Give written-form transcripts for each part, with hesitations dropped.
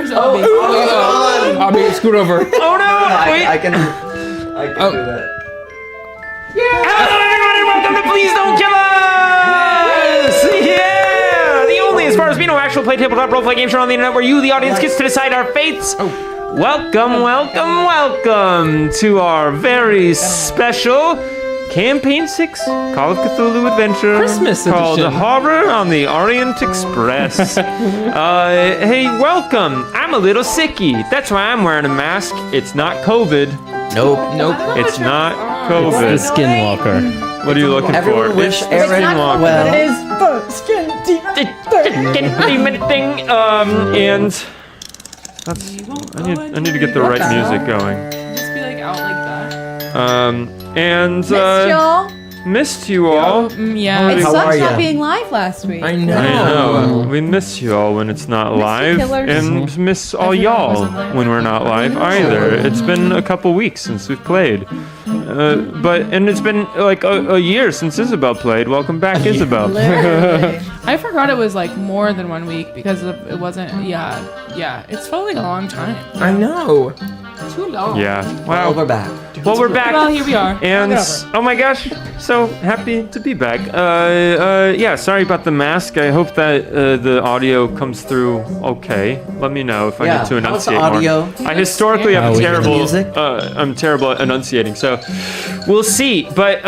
Where's Abby? Abby, scoot over. Oh no! Wait. I can do that. Hello everybody, welcome to Please Don't Kill Us! Yeah! The only, as far as we know, actual play tabletop role-play game show on the internet where you, the audience, gets to decide our fates. Welcome to our very special Campaign 6 Call of Cthulhu adventure Christmas called edition. Horror on the Orient Express. Hey, welcome. I'm a little sicky. That's why I'm wearing a mask. It's not COVID. Nope. It's not COVID. It's the Skinwalker. What are you looking Everyone for? wish It's Eric Skinwalker. well. It is the skin demon. thing. And that's. I need to get the right music going. Just be like out like that. And Missed y'all. missed you all. Yeah. It How sucks are not ya? being live last week. I know. I know. We miss you all when it's not Miss you, live, killers. and miss all forgot it y'all wasn't live. when we're not live either. It's been a couple weeks since we've played, and it's been like a year since Isabel played. Welcome back, Isabel. Literally. I forgot it was like more than 1 week because it wasn't. Yeah. It's felt like a long time. I know. Too long. Yeah. Well, we're Wow. back. Well, we're back. Well, here we are. And oh my gosh, so happy to be back. Yeah, sorry about the mask. I hope that the audio comes through okay. Let me know if I need to how's the enunciate audio? more. I historically have we hear the terrible. music? I'm terrible at enunciating, so we'll see. But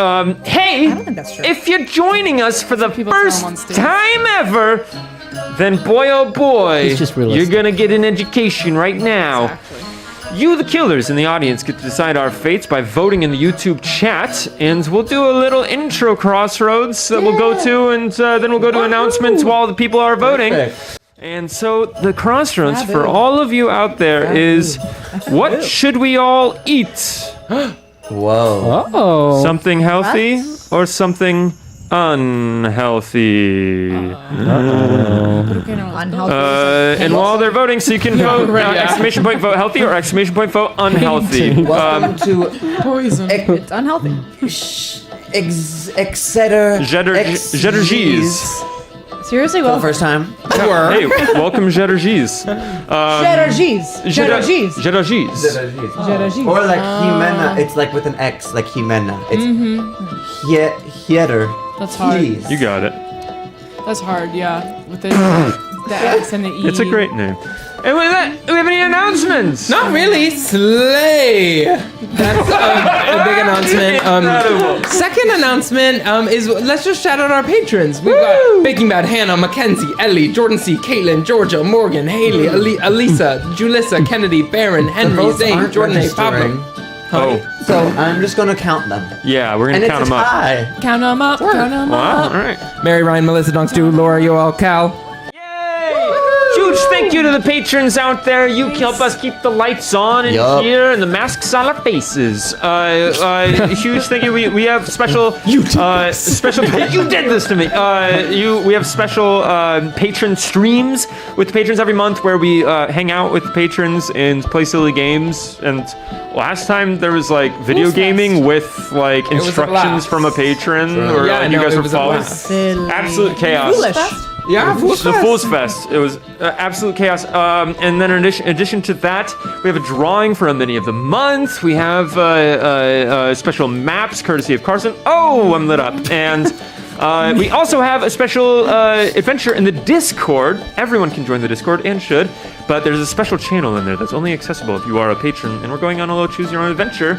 hey, I don't think that's true. if you're joining us for the People tell first them on stage. time ever, then boy oh boy, It's just realistic. you're gonna get an education right now. Exactly. You, the killers in the audience, get to decide our fates by voting in the YouTube chat, and we'll do a little intro crossroads that we'll go to, and then we'll go to announcements while the people are voting. Perfect. And so the crossroads for all of you out there is, what should we all eat? Whoa. Oh. Something healthy or something unhealthy? Unhealthy. And while they're voting, so you can vote exclamation point vote healthy or exclamation point vote unhealthy. Welcome to Poison. It's unhealthy. Jetergis. Seriously, For the well, first time. Hey, welcome Jetergis. Jetergis. Jetergis. Jetergis. Jetergis. Or like Jimena. It's like with an X, like Jimena. It's Hieter. That's hard. Jeez. You got it. That's hard. Yeah. With the X and the E. It's a great name. And with that, do we have any announcements? Not really. Slay. That's a big announcement. Incredible. Second announcement is let's just shout out our patrons. We've got Baking Bad, Hannah, Mackenzie, Ellie, Jordan C, Caitlin, Georgia, Morgan, Haley, Alisa, Julissa, Kennedy, Baron, The Henry, votes Zane, aren't Jordan A, Pablo. registering. Oh, So I'm just gonna count them. yeah, we're And gonna it's count a them up. tie. Count them up. Count them Wow, up. all right. Mary, Ryan, Melissa, Dunks, Stu, Laura, Yoel, Cal. Yay! Huge thank you to the patrons out there. You help us keep the lights on in Yup. here and the masks on our faces. Huge thank you. We have special. Special. You did this to me. We have special patron streams with the patrons every month where we hang out with the patrons and play silly games. And last time there was like video Fool's gaming with like was a instructions blast. from a patron, or Yeah, like, you no, guys it were was a following. blast. Silly. Absolute chaos. Foolish. Yeah, The Fool's Fest. It was absolute chaos. And then in addition to that, we have a drawing for a Mini of the Month. We have special maps courtesy of Carson. Oh, I'm lit up. And we also have a special adventure in the Discord. Everyone can join the Discord and should. But there's a special channel in there that's only accessible if you are a patron. And we're going on a little choose your own adventure.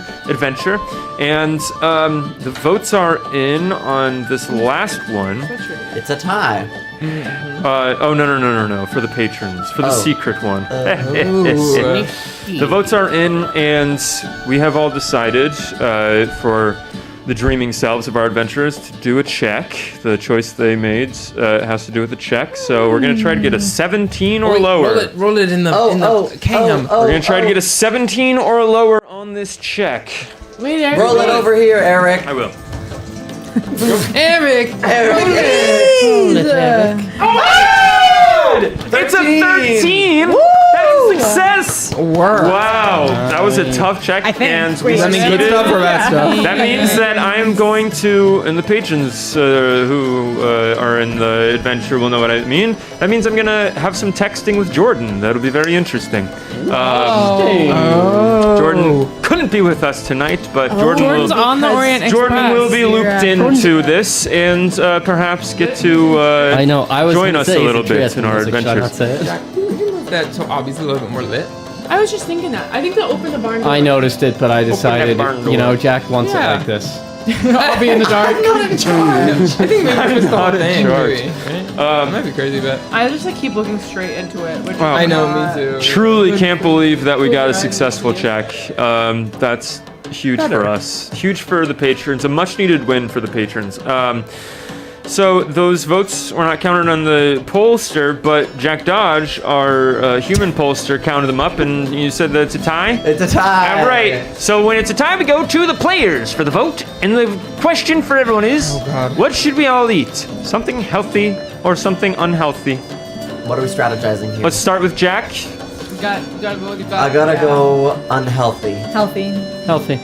And the votes are in on this last one. It's a tie. Oh no! For the patrons, for the secret one. The votes are in, and we have all decided for the dreaming selves of our adventurers to do a check. The choice they made has to do with a check, so we're gonna try to get a 17 or lower. Roll it in the cam. We're gonna try to get a 17 or lower on this check. Wait, I Roll it over here, Eric. I will. Eric. It's a 13! That is success! Work. Wow, that was a tough check, I think. and we Wait, I mean, good succeeded. stuff or bad stuff? That means that I am going to, and the patrons who are in the adventure will know what I mean. That means I'm gonna have some texting with Jordan. That'll be very interesting. Jordan couldn't be with us tonight, but Jordan's on the Orient Express. Jordan will be looped into this and perhaps get to I know. I was join gonna us say a he's little bit Trieste, in but I our was like, should I not adventures. say it? That so obviously a little bit more lit. I was just thinking that. I think they'll open the barn door. I noticed it, but I decided, barn door. you know, Jack wants Yeah. it like this. I'll be in the dark. I think maybe that was the whole not in thing. charge. Maybe, right? Might be crazy, but I just like keep looking straight into it. Which Wow. I know, me too. Truly can't believe that we got a successful check. That's huge for us. Huge for the patrons. A much needed win for the patrons. So those votes were not counted on the pollster, but Jack Dodge, our human pollster, counted them up, and you said that it's a tie? It's a tie. All right. So when it's a tie, we go to the players for the vote, and the question for everyone is, God. what should we all eat? Something healthy or something unhealthy? What are we strategizing here? Let's start with Jack. You gotta go with your gut. I gotta go unhealthy. Healthy. Healthy.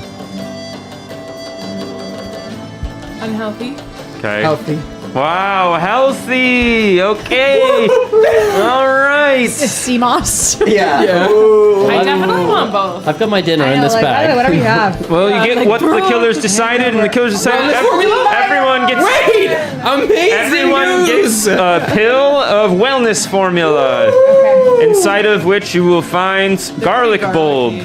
Unhealthy. Okay. Healthy. Wow, healthy. Okay. All right. It's sea moss. Yeah. Yeah. I definitely want both. I've got my dinner in this by the way, bag. whatever you have. Well, you get like what the bro, killers decided, and the killers decided everyone gets Wait! Amazing everyone news! gets a pill of wellness formula, Okay. inside of which you will find garlic bulb,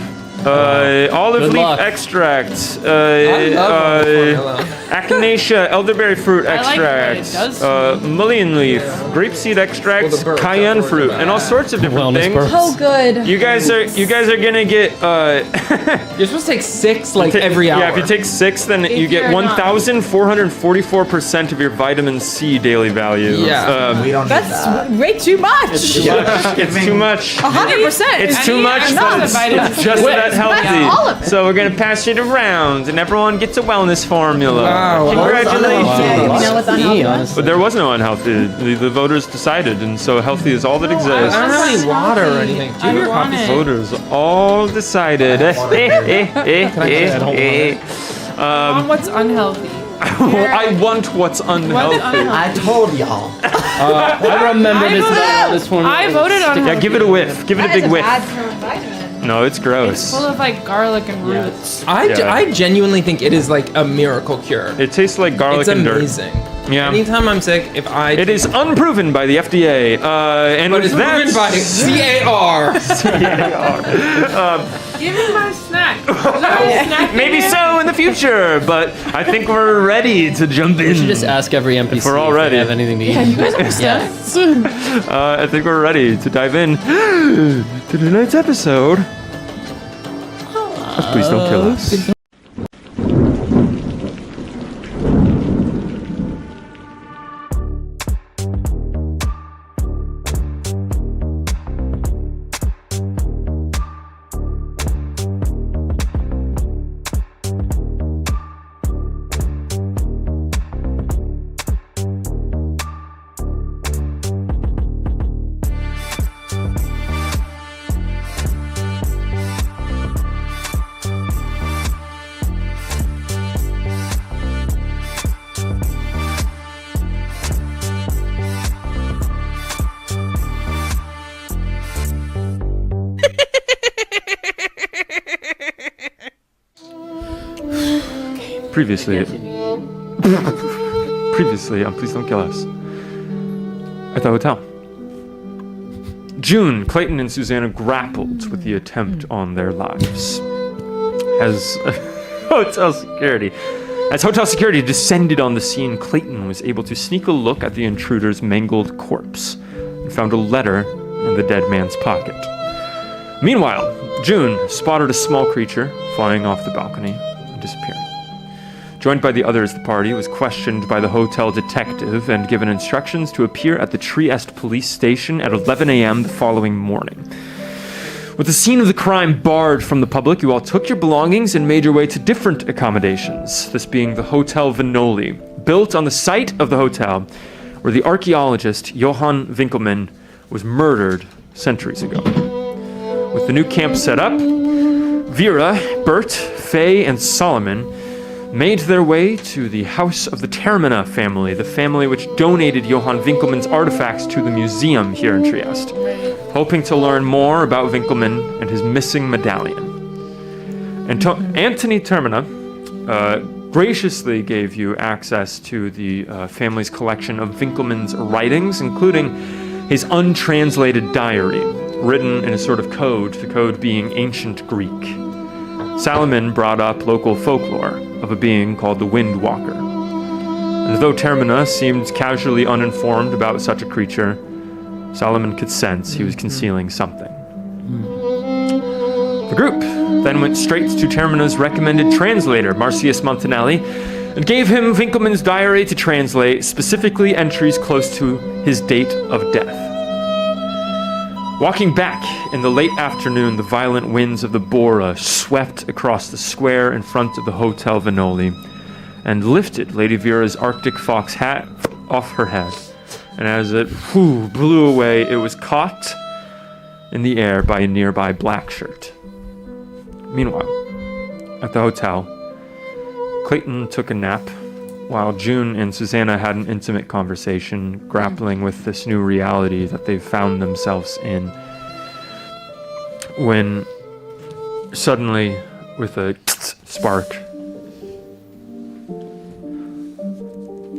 olive Good leaf luck. extract, I love formula. echinacea, elderberry fruit I like what it extract, does. mullein leaf, grapeseed extract, Well, the burp, cayenne that's fruit, what and all sorts of different Wellness things. burps. Oh, good. You guys are gonna get You're supposed to take 6 like Ta- every hour. Yeah, if you take 6, then you get you're not- 1,444% of your vitamin C daily value. Yeah. We don't need That's that. way too much. It's too much. 100%. It's too much, enough but it's vitamins. just that healthy. all of it. So we're gonna pass it around, and everyone gets a wellness formula. Wow. Congratulations. Yeah, you know what's unhealthy? honestly. But there was no unhealthy. The voters decided, and so healthy is all that I exists. don't have any water or anything. Do you have want coffee? it. Voters all decided. On what's unhealthy. I want what's What's unhealthy. unhealthy? I told y'all. I remember this one. I voted on Yeah, give it a whiff. Give it a That is big whiff. bad for a vitamin. No, it's It's gross. full of like garlic and roots. Yeah. I genuinely think it is like a miracle cure. It tastes like garlic It's and dirt. amazing. Yeah. Anytime I'm sick, if I It is unproven by the FDA. And but with it's that, proven by CAR. Give me my snack. Is there a snack in maybe here? so in the future, but I think we're ready to jump in. We should just ask every NPC we're all if ready. they have anything to eat. Yeah, you guys understand? I think we're ready to dive in to tonight's episode. Please don't kill us. Previously on Please Don't Kill Us, at the hotel. June, Clayton, and Susanna grappled with the attempt on their lives. As hotel security descended on the scene, Clayton was able to sneak a look at the intruder's mangled corpse and found a letter in the dead man's pocket. Meanwhile, June spotted a small creature flying off the balcony and disappearing. Joined by the others, the party was questioned by the hotel detective and given instructions to appear at the Trieste police station at 11 a.m. the following morning. With the scene of the crime barred from the public, you all took your belongings and made your way to different accommodations, this being the Hotel Vanoli, built on the site of the hotel where the archaeologist Johann Winckelmann was murdered centuries ago. With the new camp set up, Vera, Bert, Faye, and Solomon made their way to the house of the Termona family, the family which donated Johann Winckelmann's artifacts to the museum here in Trieste, hoping to learn more about Winckelmann and his missing medallion. And Anthony Termona graciously gave you access to the family's collection of Winckelmann's writings, including his untranslated diary, written in a sort of code, the code being ancient Greek. Solomon brought up local folklore of a being called the Wind Walker. And though Termona seemed casually uninformed about such a creature, Solomon could sense he was concealing something. The group then went straight to Termona's recommended translator, Marcius Montanelli, and gave him Winckelmann's diary to translate, specifically entries close to his date of death. Walking back in the late afternoon, the violent winds of the Bora swept across the square in front of the Hotel Vanoli and lifted Lady Vera's Arctic fox hat off her head. And as it blew away, it was caught in the air by a nearby Blackshirt. Meanwhile, at the hotel, Clayton took a nap while June and Susanna had an intimate conversation, grappling with this new reality that they've found themselves in. When suddenly, with a spark,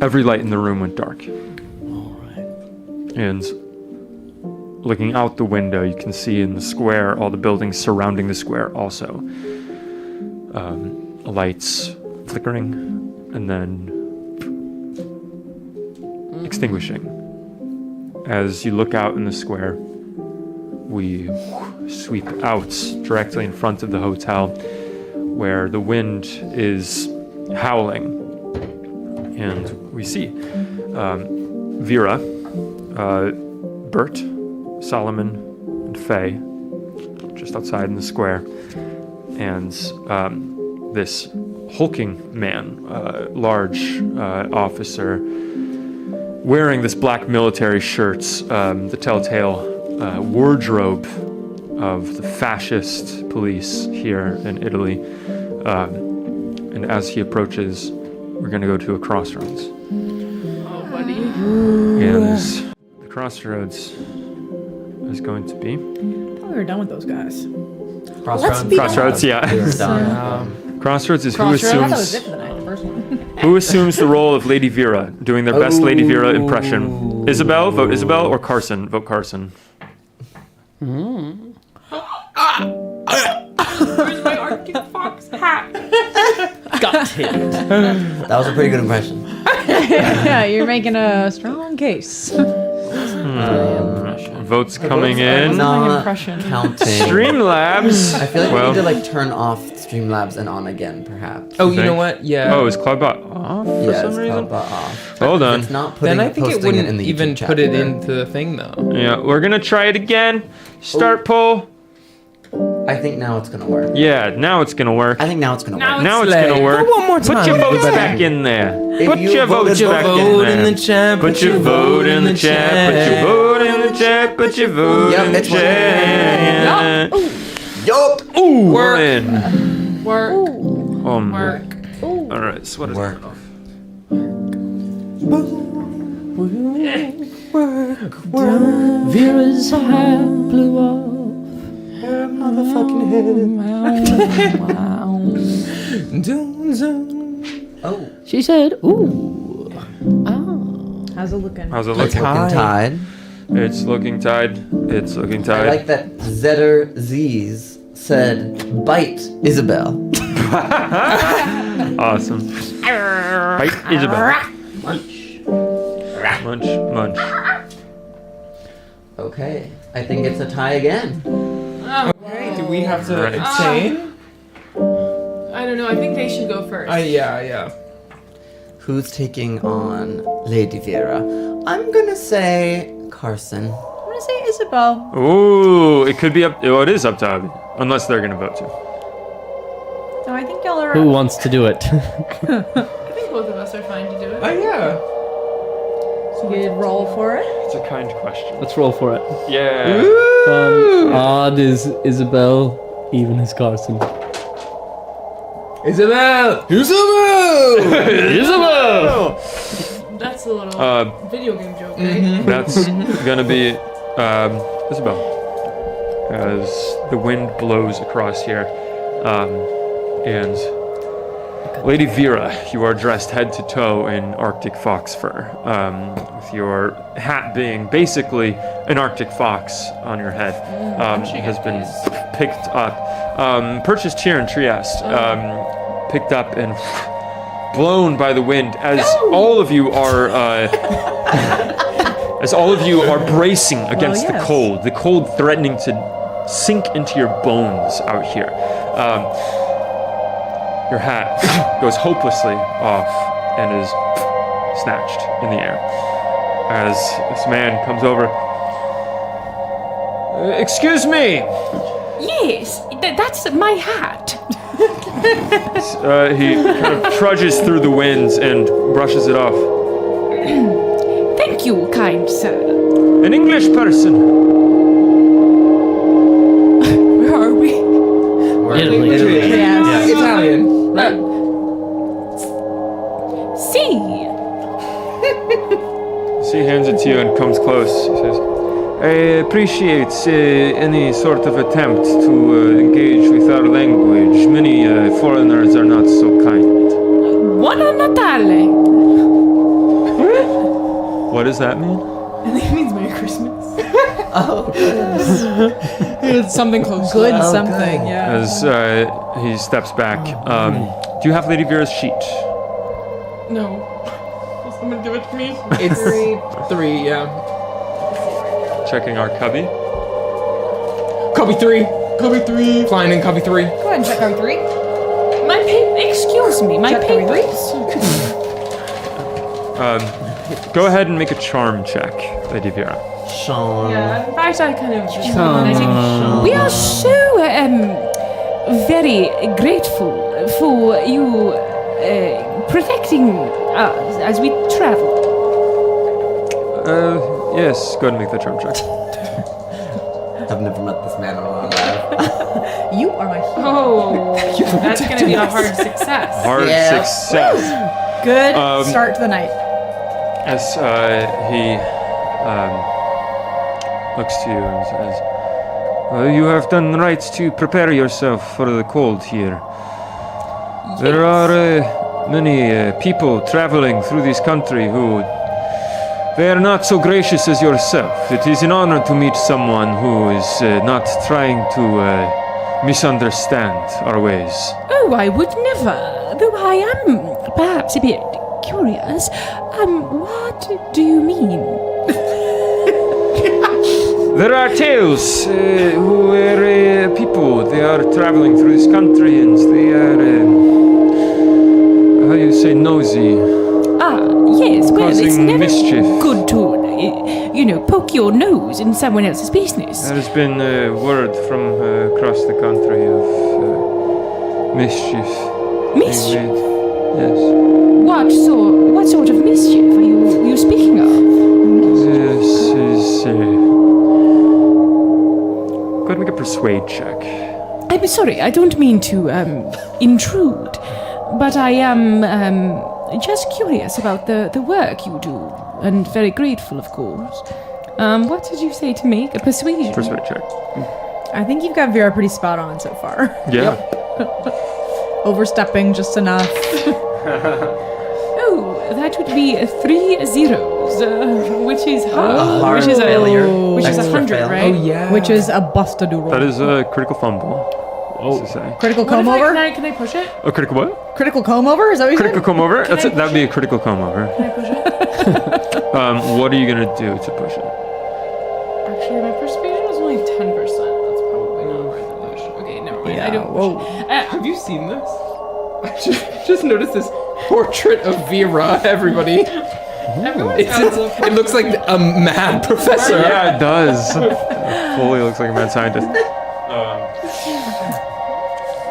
every light in the room went dark. And looking out the window, you can see in the square, all the buildings surrounding the square also. Lights flickering and then extinguishing. As you look out in the square, we sweep out directly in front of the hotel where the wind is howling. And we see Vera, Bert, Solomon, and Faye just outside in the square. And this hulking man, large officer, wearing this black military shirt, the telltale wardrobe of the fascist police here in Italy. And as he approaches, we're going to go to a crossroads. Oh, buddy. And the crossroads is going to be... I thought we were done with those guys. Crossroads, yeah. We were done. Crossroads is I thought that was it assumes... for the night, the first one. Who assumes the role of Lady Vera, doing their best Lady Vera impression? Isabel, vote Isabel, or Carson, vote Carson. Where's my Arctic fox hat? Got it. That was a pretty good impression. Yeah, you're making a strong case. Votes coming in. Not impression. counting. Streamlabs. I feel like we Well, need to like turn off Streamlabs and on again, perhaps. Oh, you know think? what? Yeah. Oh, is Clubbot off for yeah, some it's reason? called off. Hold on. It's not putting, Then I think it posting wouldn't in the even YouTube put it chat. into the thing though. Yeah, we're gonna try it again. Start poll. I think now it's gonna work. Yeah, now it's gonna work. I think now it's gonna work. Now it's Slay. gonna work. Go one more Put time, your votes everybody. back in there. If Put you your voted votes for back vote in in there. the chat. Put your vote in the chat. Put your vote in the chat. Put your vote Yep, in the it's chat. Yup! Ooh, Work. win. Work. Work. All right, so what is Work. it off? Vera's hat blew off. Oh, She said, ooh. How's it looking? How's it it's looking? looking tied. It's looking tied. It's looking I tied. like that Zetter Z's said, bite Isabel. Awesome. Right, Isabel. Munch, munch. Okay, I think it's a tie again. Okay, do we have to Right. abstain? I don't know. I think they should go first. Yeah. Who's taking on Lady Vera? I'm gonna say Carson. I'm gonna say Isabel. Ooh, it could be up. Oh, it is up to Abby, unless they're gonna vote too. No, I think y'all are. Who wants to do it? I think both of us are fine to do it. Oh yeah. So you roll for it. It's a kind question. Let's roll for it. Yeah. Odd is Isabel, even is Carson. Isabel! Isabel! That's a little video game joke, right? That's gonna be Isabel. As the wind blows across here, and Lady Vera, you are dressed head to toe in Arctic fox fur, with your hat being basically an Arctic fox on your head. Has been picked up, purchased here in Trieste, picked up and blown by the wind as all of you are bracing against the cold threatening to sink into your bones out here. Your hat goes hopelessly off and is snatched in the air as this man comes over. Excuse me. Yes, that's my hat. He kind of trudges through the winds and brushes it off. Thank you, kind sir. An English person. Where are we? Italy. Yes. Italian. Right. See. He hands it to you and comes close. He says, I appreciate any sort of attempt to engage with our language. Many foreigners are not so kind. Buona Natale. What does that mean? I think it means Merry Christmas. Oh, It's something close. Good to that. something, good. yeah. As he steps back. Do you have Lady Vera's sheet? No. Will someone give it to me? It's three, yeah. Checking our cubby. Copy 3. Copy 3. Flying in copy 3. Go ahead and check copy 3. Excuse me, my Check copy 3. papers. Go ahead and make a charm check, Lady Vera. Sean. Yeah, in fact, I kind of just We are so very grateful for you protecting us as we travel. Yes, go ahead and make that charm check. I've never met this man in my life. You are my hero. Oh, that's going to be a hard success. Hard Yeah. success. Good start to the night. As he looks to you and says, you have done right to prepare yourself for the cold here. There are many people traveling through this country who they are not so gracious as yourself. It is an honor to meet someone who is not trying to misunderstand our ways. Oh, I would never. Though I am perhaps a bit curious. What do you mean? There are tales who are people. They are traveling through this country and they are, how you say, nosy. Yes, well, it's Causing never mischief. good to, poke your nose in someone else's business. There has been word from across the country of mischief. Mischief? being made. Yes. What sort of mischief are you speaking of? This is. Go ahead and make a persuade check. I'm sorry, I don't mean to intrude, but I am just curious about the work you do, and very grateful, of course. What did you say to make? A persuasion? Persuade check. I think you've got Vera pretty spot on so far. Yeah. Overstepping just enough. Oh, that would be 3 zeros, which is hard. Which is a failure. Which is Extra 100, fail. right? yeah. Which is a bustadoo roll. That is a critical fumble. To say. Critical What if comb over? can I push it? A critical what? Critical comb over? Is that what you said? Critical comb over? Can I That would be a critical comb over. Can I push it? What are you gonna do to push it? Actually, my persuasion was only 10%. That's probably not worth the push. Okay, never mind. I don't push. Have you seen this? I just noticed this portrait of Vera, everybody. It looks like a mad professor. Yeah, it does. It fully looks like a mad scientist.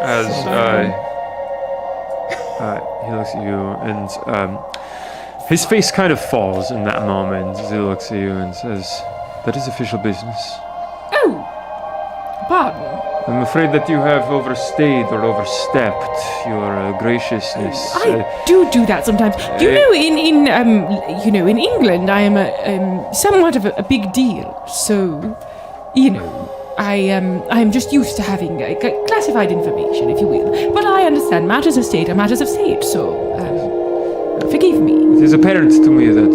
As he looks at you and his face kind of falls in that moment as he looks at you and says, "That is official business." Oh, pardon. I'm afraid that you have overstayed or overstepped your graciousness. I do that sometimes. You know, in England, I am somewhat of a big deal. So, I am just used to having classified information, if you will. But I understand matters of state are matters of state. So, forgive me. It is apparent to me that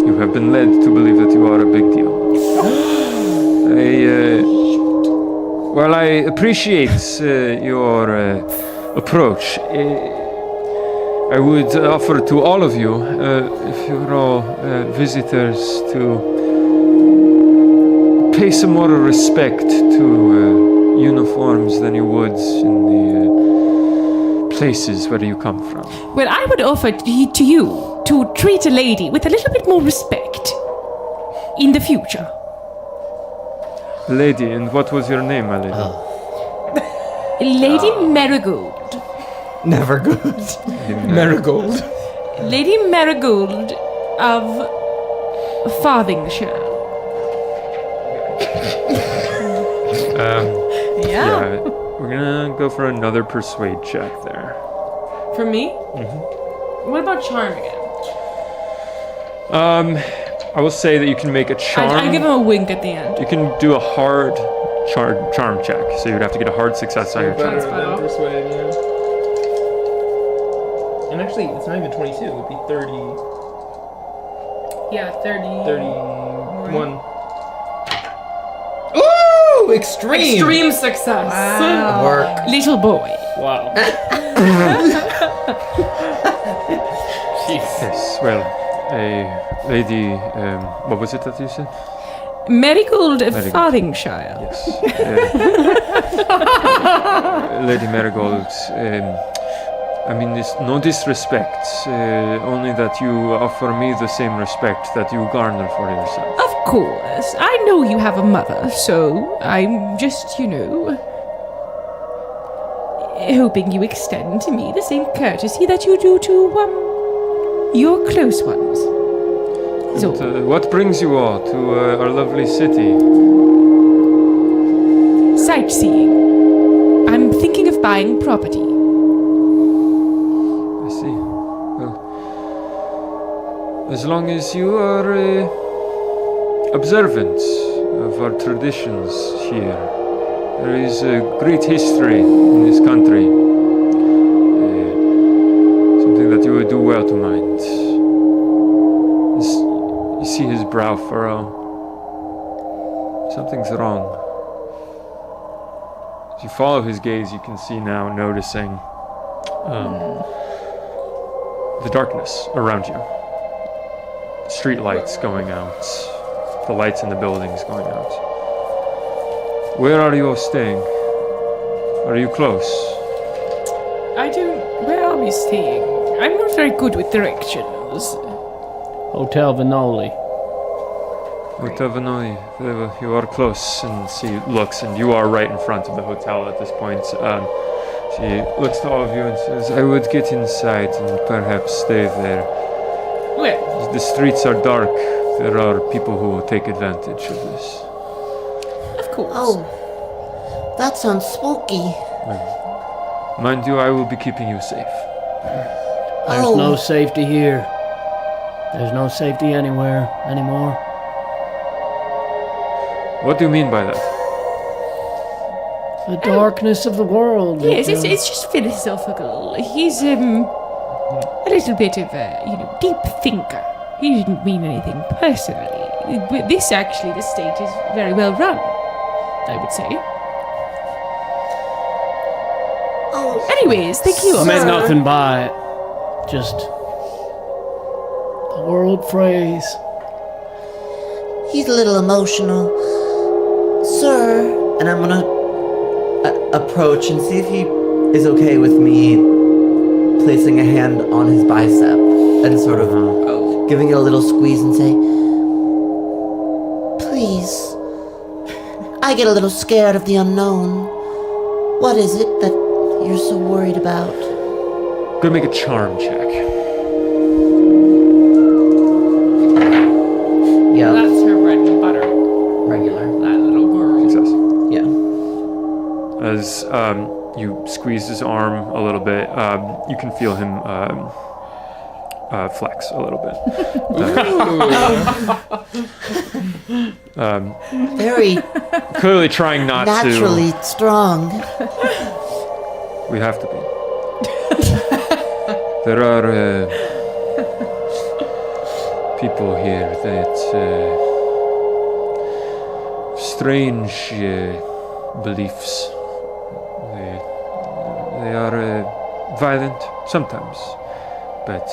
you have been led to believe that you are a big deal. While I appreciate your approach, I would offer to all of you, if you're all visitors, to pay some more respect to uniforms than you would in the places where you come from. Well, I would offer to you to treat a lady with a little bit more respect in the future. Lady, and what was your name, my lady? Lady Marigold. Never good. Marigold. Lady Marigold of Farthingshire. Yeah, we're gonna go for another persuade check there. For me? Mm-hmm. What about charm again? I will say that you can make a charm. I give him a wink at the end. You can do a hard charm check, so you'd have to get a hard success on your charm. Better than persuade, yeah. And actually, it's not even 22. It would be 30. Yeah, 30. 31. Ooh, extreme. Extreme success. Wow. Work. Little boy. Wow. Yes, well, a lady, what was it that you said? Marigold of Marigold. Farthingshire. Yes. Lady Marigold, I mean, it's no disrespect, only that you offer me the same respect that you garner for yourself. Of course. I know you have a mother, so I'm just, hoping you extend to me the same courtesy that you do to, your close ones. So, What brings you all to our lovely city? sightseeing. I'm thinking of buying property. I see. Well, as long as you are observant of our traditions here, there is a great history in this country. Something that you would do well to mind. You see his brow furrow. Something's wrong. As you follow his gaze, you can see now, noticing the darkness around you. Street lights going out. The lights in the buildings going out. Where are you all staying? Are you close? Where are we staying? I'm not very good with directions. Hotel Vanoli. Hotel Vanoli. You are close, and she looks, and you are right in front of the hotel at this point. She looks to all of you and says, I would get inside and perhaps stay there. Well, The streets are dark. There are people who will take advantage of this. of course. Oh, that sounds spooky. Mind you, I will be keeping you safe. There's no safety here. There's no safety anywhere anymore. What do you mean by that? The darkness of the world. Yes, it's just philosophical. He's a little bit of a, deep thinker. He didn't mean anything personally. But the state is very well run, I would say. Oh, Anyways, thank you. I meant nothing by it. Just the world phrase. he's a little emotional. Sir, and I'm gonna approach and see if he is okay with me placing a hand on his bicep and sort of giving it a little squeeze and say, please, I get a little scared of the unknown. What is it that you're so worried about? Go make a charm check. Yeah, That's her bread and butter. regular. That little girl. Success. Yeah. As you squeeze his arm a little bit, you can feel him flex a little bit. Very Clearly trying not naturally strong. We have to be. There are people here that strange beliefs. They are violent sometimes, but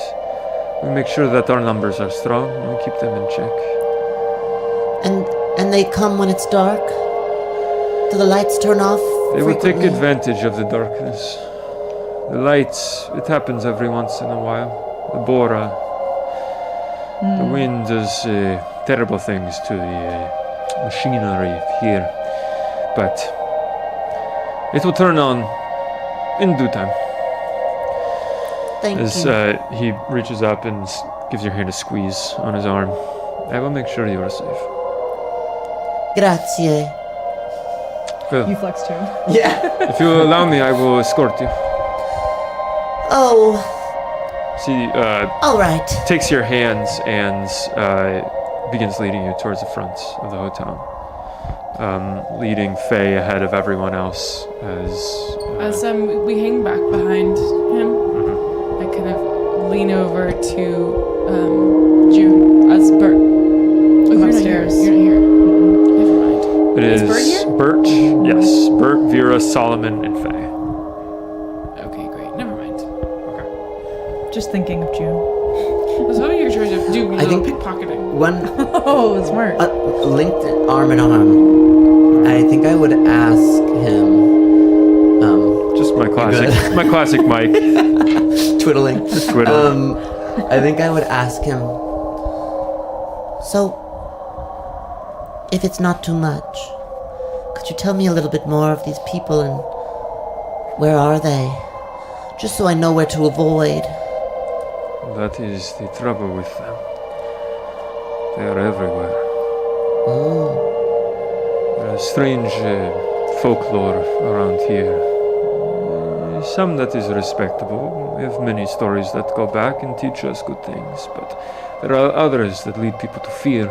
we make sure that our numbers are strong and we keep them in check. And they come when it's dark? Do the lights turn off They will take frequently? advantage of the darkness. The lights, it happens every once in a while. The Bora, the wind does terrible things to the machinery here, but it will turn on in due time. Thank As you. he reaches up and gives your hand a squeeze on his arm. I will make sure you are safe. Grazie. Well, You flex to him. Yeah. if you will allow me, I will escort you. Oh, She all right. takes your hands and begins leading you towards the front of the hotel. Leading Faye ahead of everyone else As we hang back behind him, I kind of lean over to June as Bert. Oh, you're upstairs. Not here. You're not here. Never mind. It is Bert here? Bert, yes. Bert, Vera, Solomon, and Faye. Okay, great. Never mind. Just thinking of June. I was hoping you were trying to do I think- pickpocketing. One Oh, smart. linked arm in arm. I think I would ask him. Just my classic, good. my classic Mike. Twiddling. Just twiddling. I think I would ask him. So, if it's not too much, could you tell me a little bit more of these people and where are they? Just so I know where to avoid. That is the trouble with them. They are everywhere. There is strange folklore around here. Some that is respectable. We have many stories that go back and teach us good things, but there are others that lead people to fear,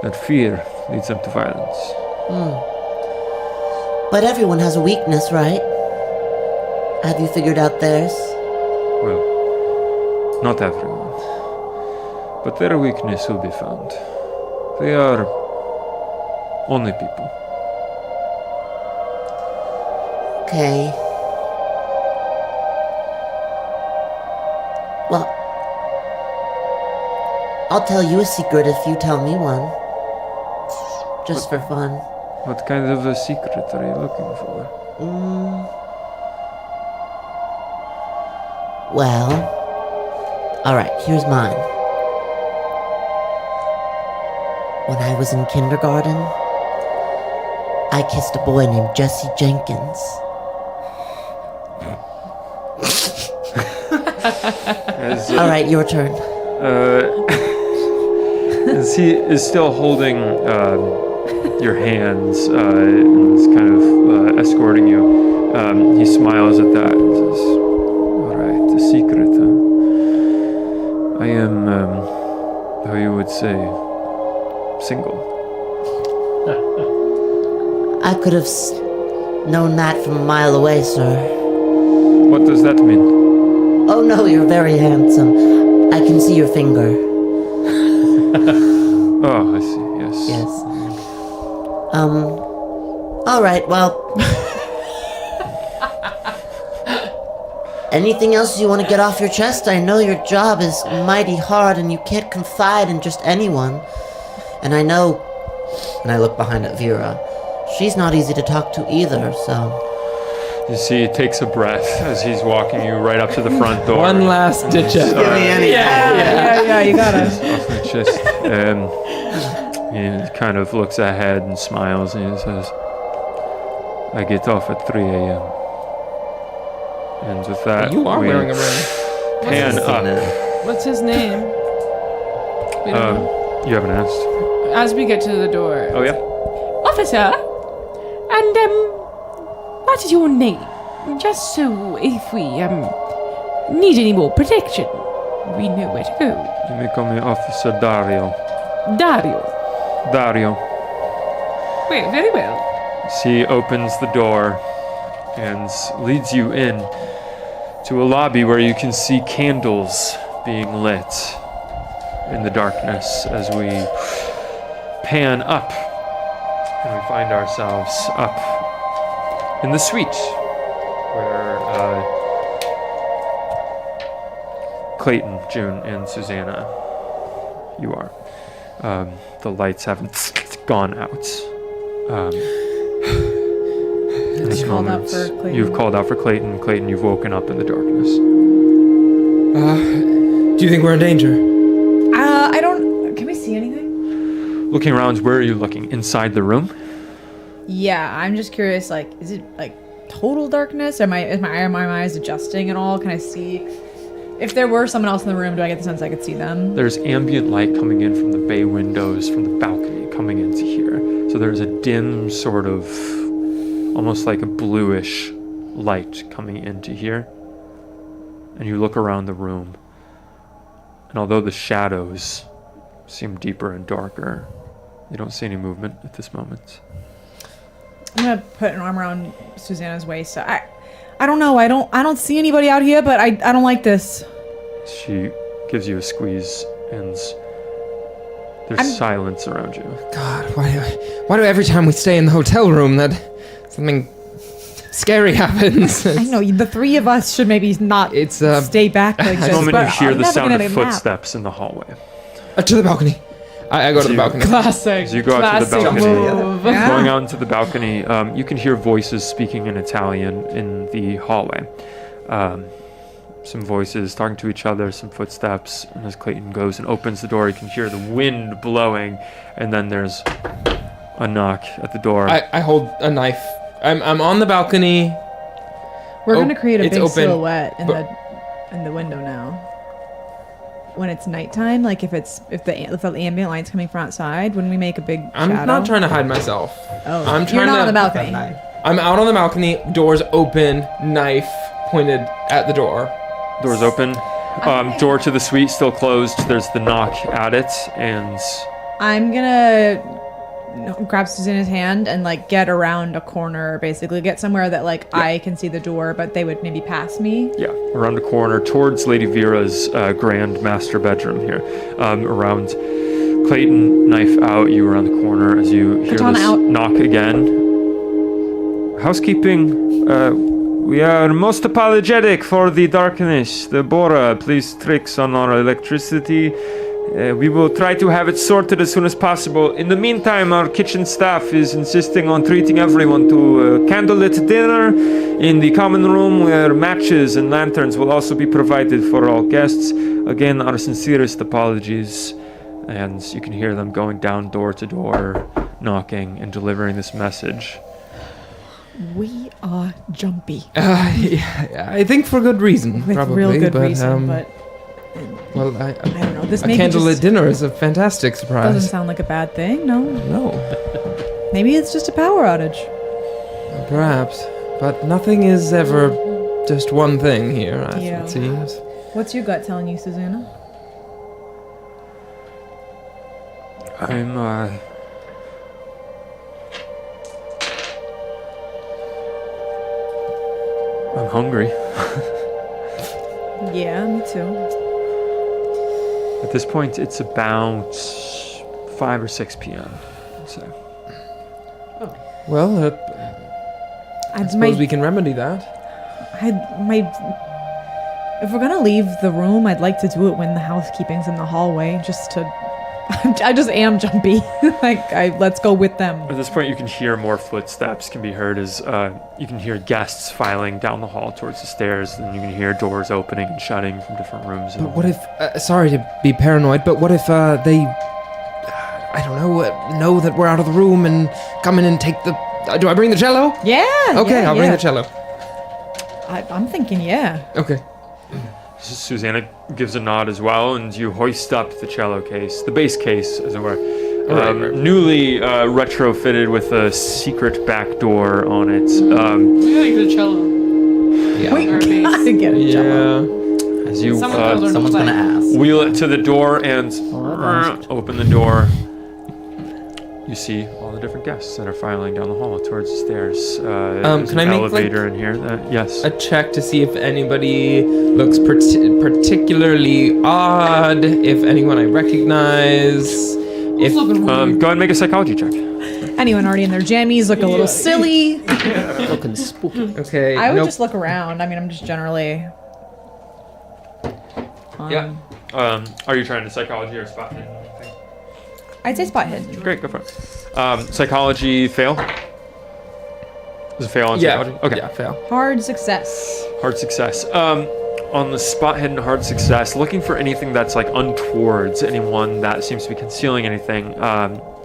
and fear leads them to violence. But everyone has a weakness, right? Have you figured out theirs? Well, not everyone. But their weakness will be found. They are only people. Okay. Well, I'll tell you a secret if you tell me one. Just for fun. What kind of a secret are you looking for? Well, alright, here's mine. When I was in kindergarten, I kissed a boy named Jesse Jenkins. Alright, your turn. As he is still holding your hands and is kind of escorting you, he smiles at that and says, "Alright, the secret, huh? I am, how you would say, single." I could have known that from a mile away, sir. What does that mean? Oh no, you're very handsome. I can see your finger. Oh, I see, yes. Yes. Alright, well. Anything else you want to get off your chest? I know your job is mighty hard and you can't confide in just anyone. And I know, and I look behind at Vera, she's not easy to talk to either, so. You see, he takes a breath as he's walking you right up to the front door. One last ditch effort. Yeah, you got it. Off my chest. He kind of looks ahead and smiles and he says, "I get off at 3 a.m. And with that, You are we wearing a ring. pan up. What's his name? We don't know. You haven't asked. As we get to the door. Oh, yeah? Officer, and what is your name? Just so if we need any more protection, we know where to go. You may call me Officer Dario. Dario. Well, very well. She opens the door and leads you in to a lobby where you can see candles being lit in the darkness as we pan up, and we find ourselves up in the suite where Clayton, June, and Susanna, you are. The lights haven't gone out. In this moment, you've called out for Clayton. Clayton, you've woken up in the darkness. Do you think we're in danger? I don't. Can we see anything? Looking around, where are you looking? Inside the room? Yeah, I'm just curious. Like, is it like total darkness? Is my eyes adjusting at all? Can I see? If there were someone else in the room, do I get the sense I could see them? There's ambient light coming in from the bay windows, from the balcony, coming into here. So there's a dim sort of, almost like a bluish light coming into here. And you look around the room, and although the shadows seem deeper and darker, you don't see any movement at this moment. I'm gonna put an arm around Susanna's waist. I don't know. I don't see anybody out here, but I don't like this. She gives you a squeeze, and there's silence around you. God, why do every time we stay in the hotel room that something scary happens? I know the three of us should maybe not stay back like At this. the moment, you but hear I'm the never sound gonna of nap. footsteps in the hallway. To the balcony. I go to the balcony. Classic. As you go out to the balcony, move. Yeah. going out into the balcony, you can hear voices speaking in Italian in the hallway. Some voices talking to each other, some footsteps, and as Clayton goes and opens the door, you can hear the wind blowing, and then there's a knock at the door. I hold a knife. I'm on the balcony. We're gonna create a it's big open, silhouette in the window now. When it's nighttime, like if the ambient light's coming from outside, when we make a big I'm shadow. not trying to hide myself. Oh, I'm you're trying not to. on the balcony. I'm out on the balcony. Doors open. Knife pointed at the door. Doors open. Door to the suite still closed. There's the knock at it, and I'm gonna grab Susanna's hand and like get around a corner, basically get somewhere that like I can see the door, but they would maybe pass me. yeah, around the corner towards Lady Vera's grand master bedroom here. Around Clayton, knife out, you around the corner as you hear Katana this out. knock again. Housekeeping, we are most apologetic for the darkness. The Bora plays tricks on our electricity. We will try to have it sorted as soon as possible. In the meantime, our kitchen staff is insisting on treating everyone to candlelit dinner in the common room where matches and lanterns will also be provided for all guests. Again, our sincerest apologies. And you can hear them going down door to door, knocking and delivering this message. We are jumpy. I think for good reason, With probably. real good but, reason, but well, I don't know. This a maybe candlelit just dinner is a fantastic surprise. doesn't sound like a bad thing. No, No, maybe it's just a power outage. perhaps, but nothing is ever just one thing here. Yeah. It seems. What's your gut telling you, Susanna? I'm hungry. Yeah, me too. At this point, it's about 5 or 6 p.m. So. Well, I suppose we can remedy that. If we're gonna leave the room, I'd like to do it when the housekeeping's in the hallway, just to. I just am jumpy. Let's go with them. At this point, you can hear more footsteps can be heard as you can hear guests filing down the hall towards the stairs, and you can hear doors opening and shutting from different rooms. But what if? Sorry to be paranoid, but what if they? I don't know that we're out of the room and come in and take the. Do I bring the cello? Yeah. Okay, I'll bring the cello. I'm thinking, yeah. Okay. Susanna gives a nod as well, and you hoist up the cello case, the bass case, as it were. Right. newly retrofitted with a secret back door on it. We gotta get a cello. Yeah. We gotta get a cello. As you Someone's gonna ask. wheel it to the door and asked. open the door, you see all the different guests that are filing down the hall towards the stairs. There's can an I make, elevator in here. Yes. A check to see if anybody looks particularly odd, if anyone I recognize. If Go ahead and make a psychology check. Anyone already in their jammies look a little silly. Looking spooky. okay, I would nope. just look around. I mean, I'm just generally. Yeah. Are you trying to psychology or spot hidden? I'd say spot hidden. Great, go for it. Psychology fail. Does it fail on psychology? Okay. Yeah, fail. Hard success. Hard success. On the spot hidden hard success, looking for anything that's like untowards, anyone that seems to be concealing anything,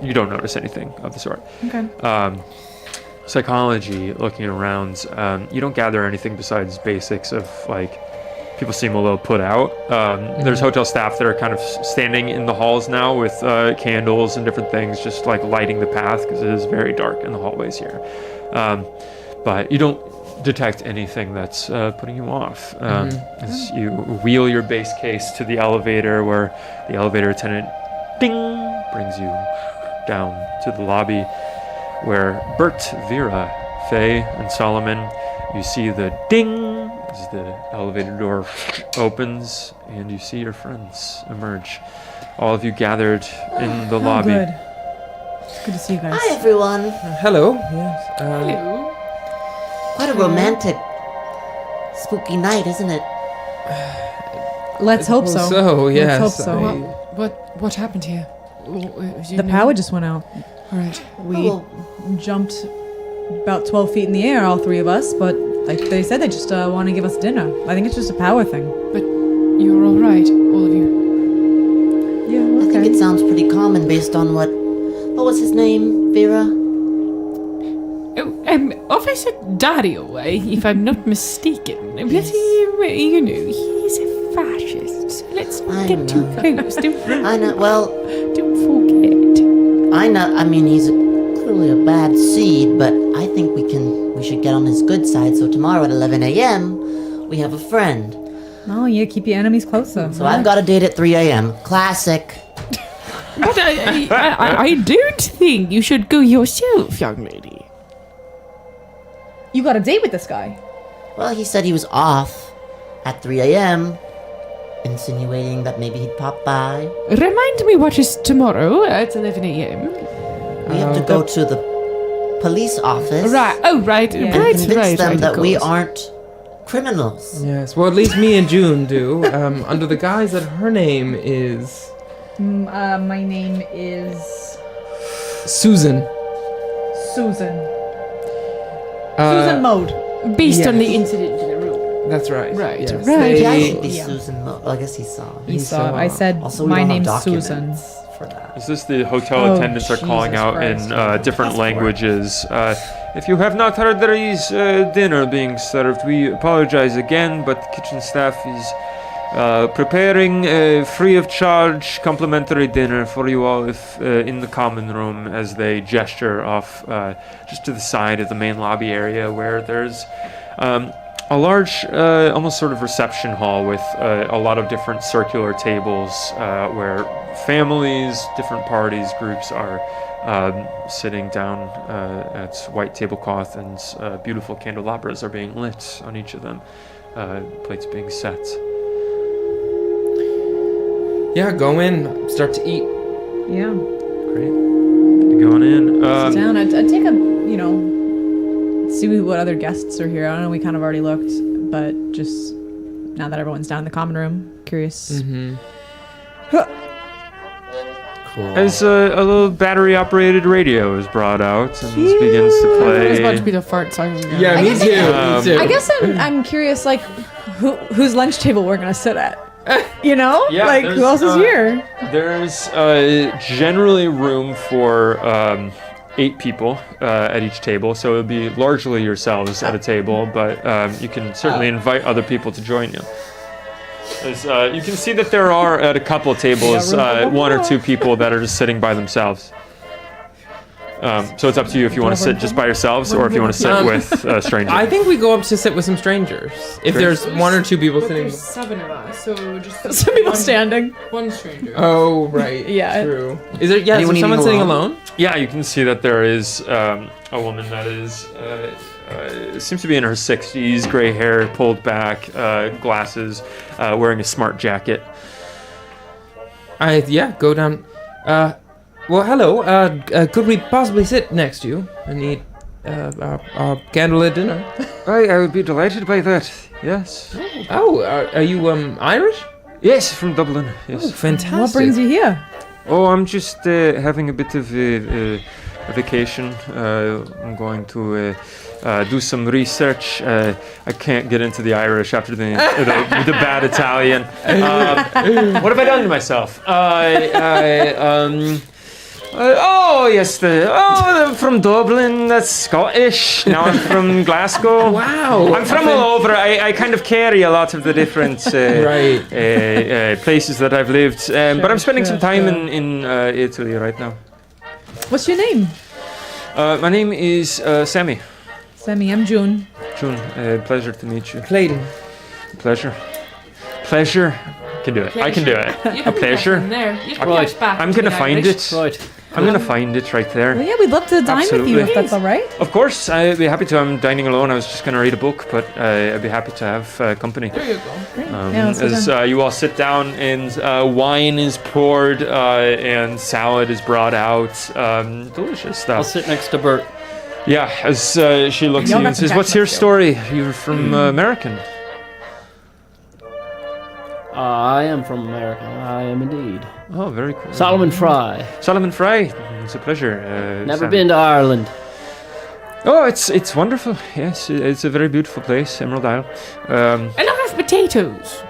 you don't notice anything of the sort. Okay. Psychology, looking around, you don't gather anything besides basics of like, people seem a little put out. There's hotel staff that are kind of standing in the halls now with candles and different things, just like lighting the path because it is very dark in the hallways here. But you don't detect anything that's putting you off. As you wheel your base case to the elevator, where the elevator attendant, ding, brings you down to the lobby, where Bert, Vera, Faye, and Solomon, you see the ding as the elevator door opens, and you see your friends emerge. All of you gathered in the lobby. Good. It's good to see you guys. Hi, everyone. Hello. Yes. Hello. Quite a romantic, spooky night, isn't it? Let's hope so. So, yes. Let's hope so. What happened here? The power just went out. All right. We jumped about 12 feet in the air, all three of us, but like they said, they just want to give us dinner. I think it's just a power thing. But you're all right, all of you. Yeah, I think it sounds pretty common based on what was his name, Vera? Oh, Officer Dario, if I'm not mistaken. But you know, he's a fascist. So let's not I get too know. close. I know, well, Don't forget. I know, I mean, he's clearly a bad seed, but I think we should get on his good side, so tomorrow at 11 a.m., we have a friend. Oh, yeah, keep your enemies closer. So I've got a date at 3 a.m. Classic. But I don't think you should go yourself, young lady. You got a date with this guy? Well, he said he was off at 3 a.m., insinuating that maybe he'd pop by. Remind me what is tomorrow at 11 a.m. We have to go to the police office Right. Oh, right. Yeah. and Right, convince right, them right, that of we course. aren't criminals. Yes. Well, at least me and June do. Under the guise that her name is My name is Susan. Susan. Susan Mode. Based on Yes. the incident in the room. That's right. Right, Yes, right. they- Yeah, should be Yeah. Susan. I guess he saw. You saw. saw. I said Also, we my don't have name's documents Susan. for that. Is this the hotel Oh, attendants are calling Jesus out Christ. in different languages? If you have not heard, there is dinner being served. We apologize again, but the kitchen staff is preparing a free of charge complimentary dinner for you all if, in the common room, as they gesture off just to the side of the main lobby area where there's a large, almost sort of reception hall with a lot of different circular tables where families, different parties, groups are sitting down at white tablecloth, and beautiful candelabras are being lit on each of them, plates being set. Yeah, go in, start to eat. Yeah. Great. Going in. Sit down. I'd take a, see what other guests are here. I don't know, we kind of already looked, but just now that everyone's down in the common room, curious. Mm-hmm. Cool. As a little battery-operated radio is brought out and begins to I was about to play. be the fart song. Yeah, I me guess- too. Um, Me too. I guess I'm curious, like, whose lunch table we're gonna sit at. You know? Yeah, like, who else is here? There's generally room for 8 people at each table, so it'll be largely yourselves at a table, but you can certainly invite other people to join you. As, you can see that there are at a couple tables one or two people that are just sitting by themselves. So it's up to you if you want to sit just by yourselves or if you want to sit with a stranger. I think we go up to sit with some strangers. If there's one or two people sitting. There's 7 of us, so just Some people standing. one stranger. Oh, right. Yeah. True. Is there? Yeah. Anyone Is someone eating sitting alone? alone? Yeah, you can see that there is a woman that is seems to be in her 60s, gray hair pulled back, glasses, wearing a smart jacket. Go down. Well, hello. Could we possibly sit next to you and eat our candlelit dinner? I would be delighted by that. Yes. Oh, are you Irish? Yes, from Dublin. Yes. Oh, fantastic. What brings you here? Oh, I'm just having a bit of a vacation. I'm going to do some research. I can't get into the Irish after the bad Italian. What have I done to myself? I'm from Dublin. That's Scottish. Now I'm from Glasgow. Wow. I'm from all over. I kind of carry a lot of the different places that I've lived. But I'm spending some time in Italy right now. What's your name? My name is Sammy. Sammy, I'm June. June, pleasure to meet you. Clayton. Pleasure. Can do it. I can do it. A pleasure. Right. I'm gonna find it. Right. I'm gonna find it right there. Well, yeah, we'd love to dine with you Absolutely. if that's all right. Of course, I'd be happy to. I'm dining alone. I was just gonna read a book, but I'd be happy to have company. There you go. Great. Yeah, let's go As down. you all sit down and wine is poured and salad is brought out, delicious I'll stuff. sit next to Bert. Yeah, as she looks Y'all at you got and some says, "What's your catchment story? You're from American." I am from America. I am indeed. Oh, very cool. Solomon Fry. Solomon Fry. It's a pleasure. Never Sam. been to Ireland. Oh, it's wonderful. Yes, it's a very beautiful place, Emerald Isle. A lot of potatoes.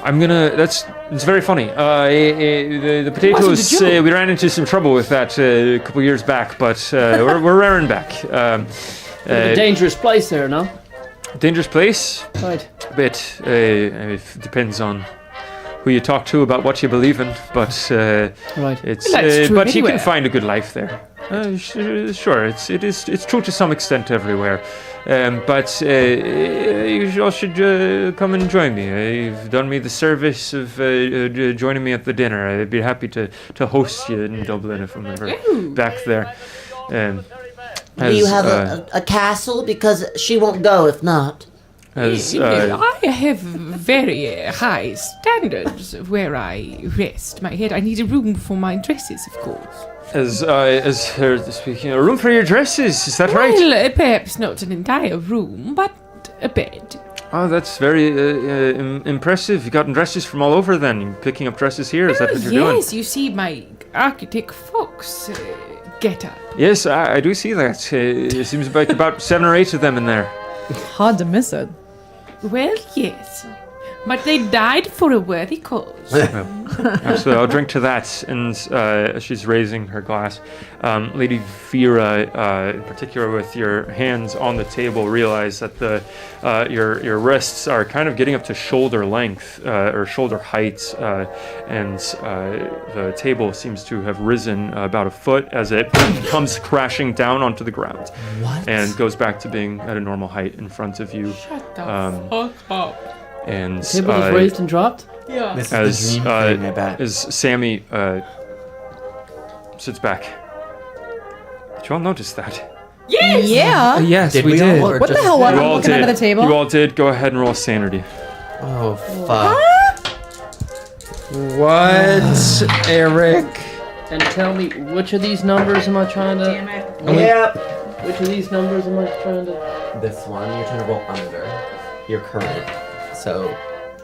It's very funny. The potatoes. Wasn't a joke. We ran into some trouble with that a couple years back, but we're raring back. A dangerous place there, no? Dangerous place. Right. A bit. It depends on who you talk to about what you believe in, but Right. it's. Well, that's true but you anywhere. can find a good life there. Sure, it's true to some extent everywhere, but you all should come and join me. You've done me the service of joining me at the dinner. I'd be happy to host you in Dublin if I'm ever back there. Do you have a castle? Because she won't go if not. I have very high standards where I rest my head. I need a room for my dresses, of course. As her speaking, a room for your dresses. Is that right? Well, perhaps not an entire room, but a bed. Oh, that's very impressive. You've gotten dresses from all over. Then you're picking up dresses here. Is that what you're doing? Yes, you see my architect Fox get up. Yes, I do see that. It seems like about 7 or 8 of them in there. Hard to miss it. Well, yes. But they died for a worthy cause. Absolutely, I'll drink to that. And she's raising her glass. Lady Vera, in particular, with your hands on the table, realize that your wrists are kind of getting up to shoulder length or shoulder height, and the table seems to have risen about a foot as it comes crashing down onto the ground. What? And goes back to being at a normal height in front of you. Shut the fuck up. And Table was raised and dropped? Yeah. This as is the dream thing, I bet. as Sammy sits back. Did you all notice that? Yes! Yeah. Yes, Did we we did. all, or What the just hell? What? You I'm all looking did. under the table. You all did. Go ahead and roll sanity. Oh, fuck. What, Eric? And tell me, which of these numbers am I trying to... Damn it. Yep. Which of these numbers am I trying to... This one, you're trying to roll under your current. So,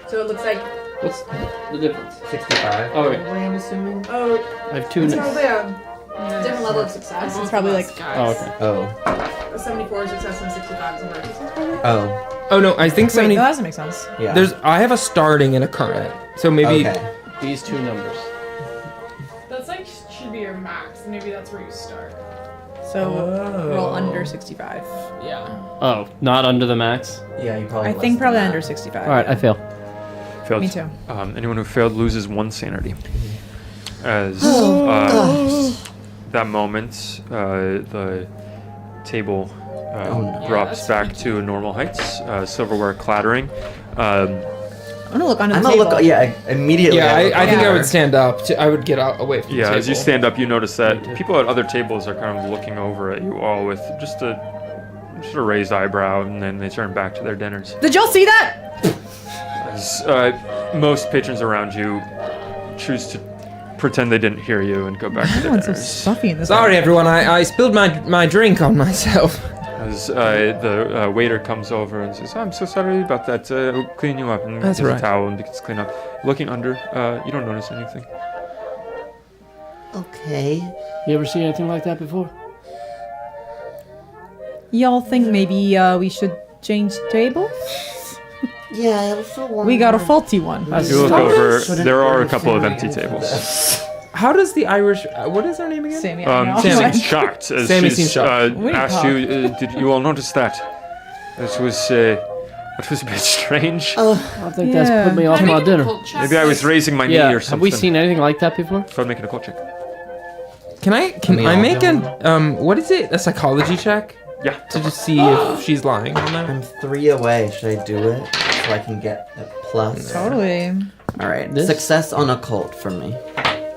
So it looks like. What's the difference? 65. Oh, wait. I'm assuming? Oh, I have 2 it's numbers. probably a different level of success. It's probably like Oh, okay. Oh. a 74 success and 65 is emergency. Probably. Oh. Oh no, I think Wait, 70. no, that doesn't make sense. Yeah. I have a starting and a current, so maybe. Okay. These 2 numbers. That's like, should be your max. Maybe that's where you start. So roll under 65. Yeah. Oh, not under the max? Yeah, you probably. I less think than probably that. under 65. Alright, I fail. Failed. Me too. Anyone who failed loses 1 sanity. As that moment, the table drops back to normal heights. Silverware clattering. I'm gonna look under the I'm table. gonna look. Immediately. Yeah, I think I Yeah. would stand up. I would get out away from the Yeah, table. as you stand up, you notice that people at other tables are kind of looking over at you all with just a raised eyebrow, and then they turn back to their dinners. Did y'all see that? As most patrons around you choose to pretend they didn't hear you and go back to their Everyone's so dinners. stuffy in this. Sorry, everyone. I spilled my drink on myself. As the waiter comes over and says, "I'm so sorry about that. We'll clean you up." And That's gives right. a towel and begins to clean up. Looking under, you don't notice anything. Okay. You ever see anything like that before? Y'all think maybe we should change tables? Yeah, I also want. We got a faulty one. You look over. Shouldn't There are a really couple of feel empty into tables. How does the Irish... what is her name again? Sammy, I know. Sammy seems shocked as Sammy she's seems shocked. What do you asked talk? you. Did you all notice that? That was a bit strange. I think that's put me off my dinner. Maybe I was raising my knee Yeah, or something. have we seen anything like that before? Try making a call check. Can I make what is it? A psychology check? Yeah. To just see if she's lying on that? I'm 3 away. Should I do it so I can get a plus? Totally. All right. This? Success on occult for me.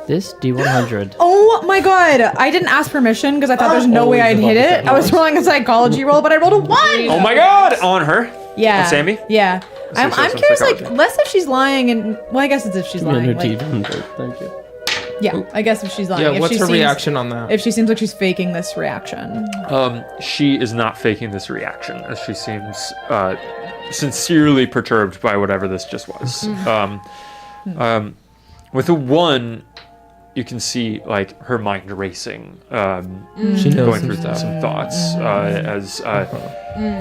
This D100. Oh my god! I didn't ask permission because I thought there's no way I'd hit it. I was rolling a psychology roll, but I rolled a 1! Oh my god! On her. Yeah. On Sammy? Yeah. I'm some curious, like, psychology. less if she's lying and... Well, I guess it's if she's lying. Another Like, D100. Thank you. yeah, I guess if she's lying. Yeah, if what's she her seems, reaction on that? If she seems like she's faking this reaction. She is not faking this reaction, as she seems sincerely perturbed by whatever this just was. With a 1, you can see like her mind racing, She knows going through some thoughts as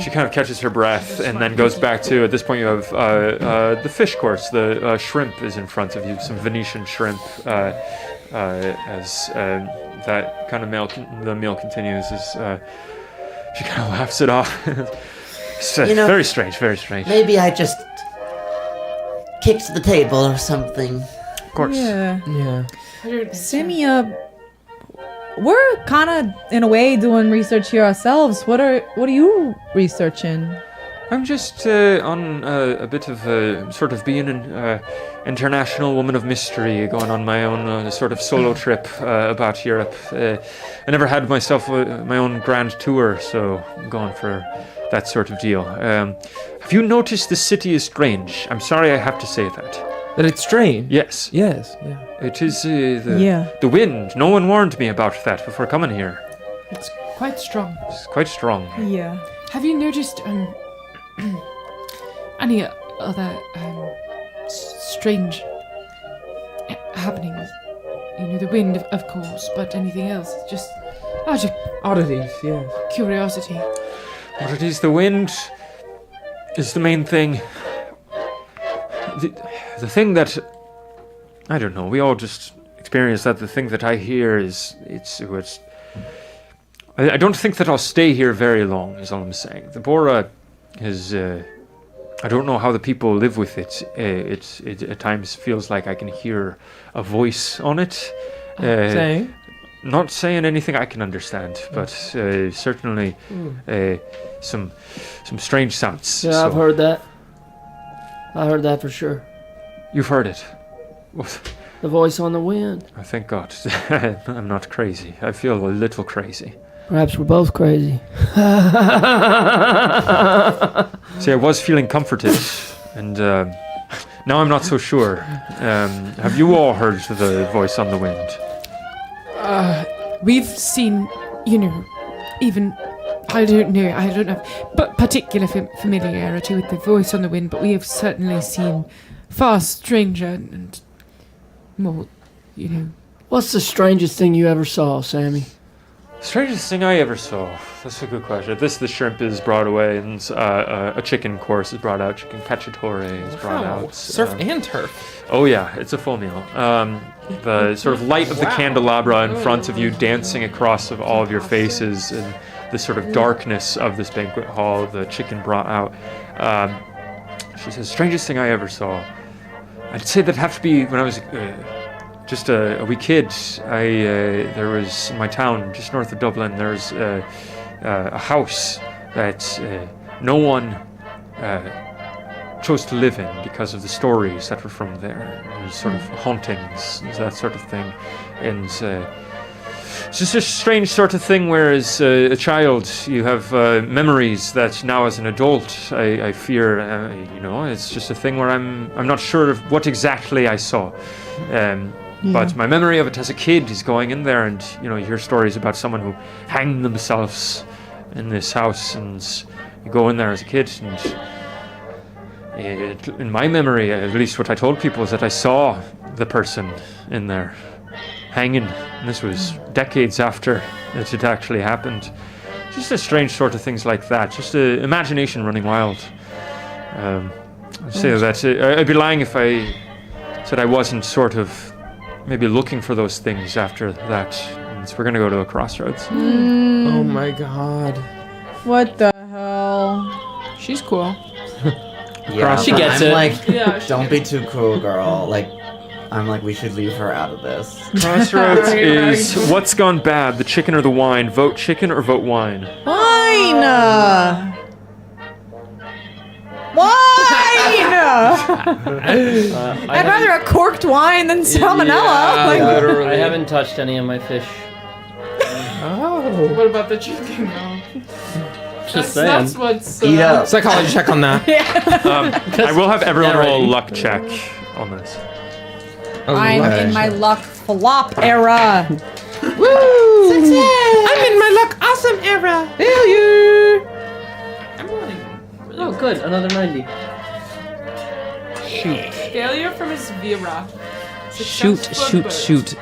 she kind of catches her breath and then goes back to. At this point, you have the fish course. The shrimp is in front of you, some Venetian shrimp. As that kind of the meal continues, as she kind of laughs it off. It's very strange, very strange. Maybe I just kicked the table or something. Of course. Yeah. Yeah. Sammy, we're kind of, in a way, doing research here ourselves. What are you researching? I'm just on a bit of sort of being an international woman of mystery, going on my own sort of solo trip about Europe. I never had myself my own grand tour, so I'm going for that sort of deal. Have you noticed the city is strange? I'm sorry I have to say that. That it's strange. Yes. Yes. Yeah. It is the wind. No one warned me about that before coming here. It's quite strong. It's quite strong. Yeah. Have you noticed any other strange happenings? You know, the wind, of course, but anything else? Just out of Oddities. Yeah. curiosity. What it is, the wind is the main thing. The thing that, I don't know, we all just experience that. The thing that I hear is, I don't think that I'll stay here very long, is all I'm saying. The Bora is, I don't know how the people live with it. It at times feels like I can hear a voice on it. Saying? Not saying anything I can understand, but certainly some strange sounds. Yeah, I've heard that. I heard that for sure. You've heard it. The voice on the wind. Oh, thank God. I'm not crazy. I feel a little crazy. Perhaps we're both crazy. See, I was feeling comforted, and now I'm not so sure. Have you all heard the voice on the wind? We've seen, even, I don't know, but particular familiarity with the voice on the wind, but we have certainly seen far stranger and more, What's the strangest thing you ever saw, Sammy? Strangest thing I ever saw. That's a good question. The shrimp is brought away, and a chicken course is brought out. Chicken cacciatore is brought out. Surf and turf. Oh yeah, it's a full meal. The sort of light of the candelabra in front of you dancing across of all of your faces, and the sort of darkness of this banquet hall, the chicken brought out. She says, strangest thing I ever saw. I'd say that'd have to be when I was just a wee kid. There was in my town, just north of Dublin, there's a house that no one chose to live in because of the stories that were from there. It was sort of hauntings, that sort of thing. And it's just a strange sort of thing where as a child you have memories that now as an adult I fear, it's just a thing where I'm not sure of what exactly I saw. But my memory of it as a kid is going in there, and you hear stories about someone who hanged themselves in this house, and you go in there as a kid, and in my memory, at least what I told people, is that I saw the person in there hanging, and this was decades after it had actually happened. Just a strange sort of things like that, just imagination running wild. I'd say that I'd be lying if I said I wasn't sort of maybe looking for those things after that. And so we're gonna go to a crossroads. Oh my god. What the hell? She's cool. Yeah, She gets I'm it. like, don't be too cruel, girl. Like, I'm like, we should leave her out of this. Crossroads is what's gone bad, the chicken or the wine. Vote chicken or vote wine. Wine! I'd rather a corked wine than salmonella. I haven't touched any of my fish. Oh. What about the chicken though? Just saying. That's what's Eat up. Psychology check on that. I will have everyone roll a already. luck check on this. I'm in my luck flop era. Woo! I'm in my luck awesome era. Failure. Oh, good. Another 90. failure from his Vera. Shoot.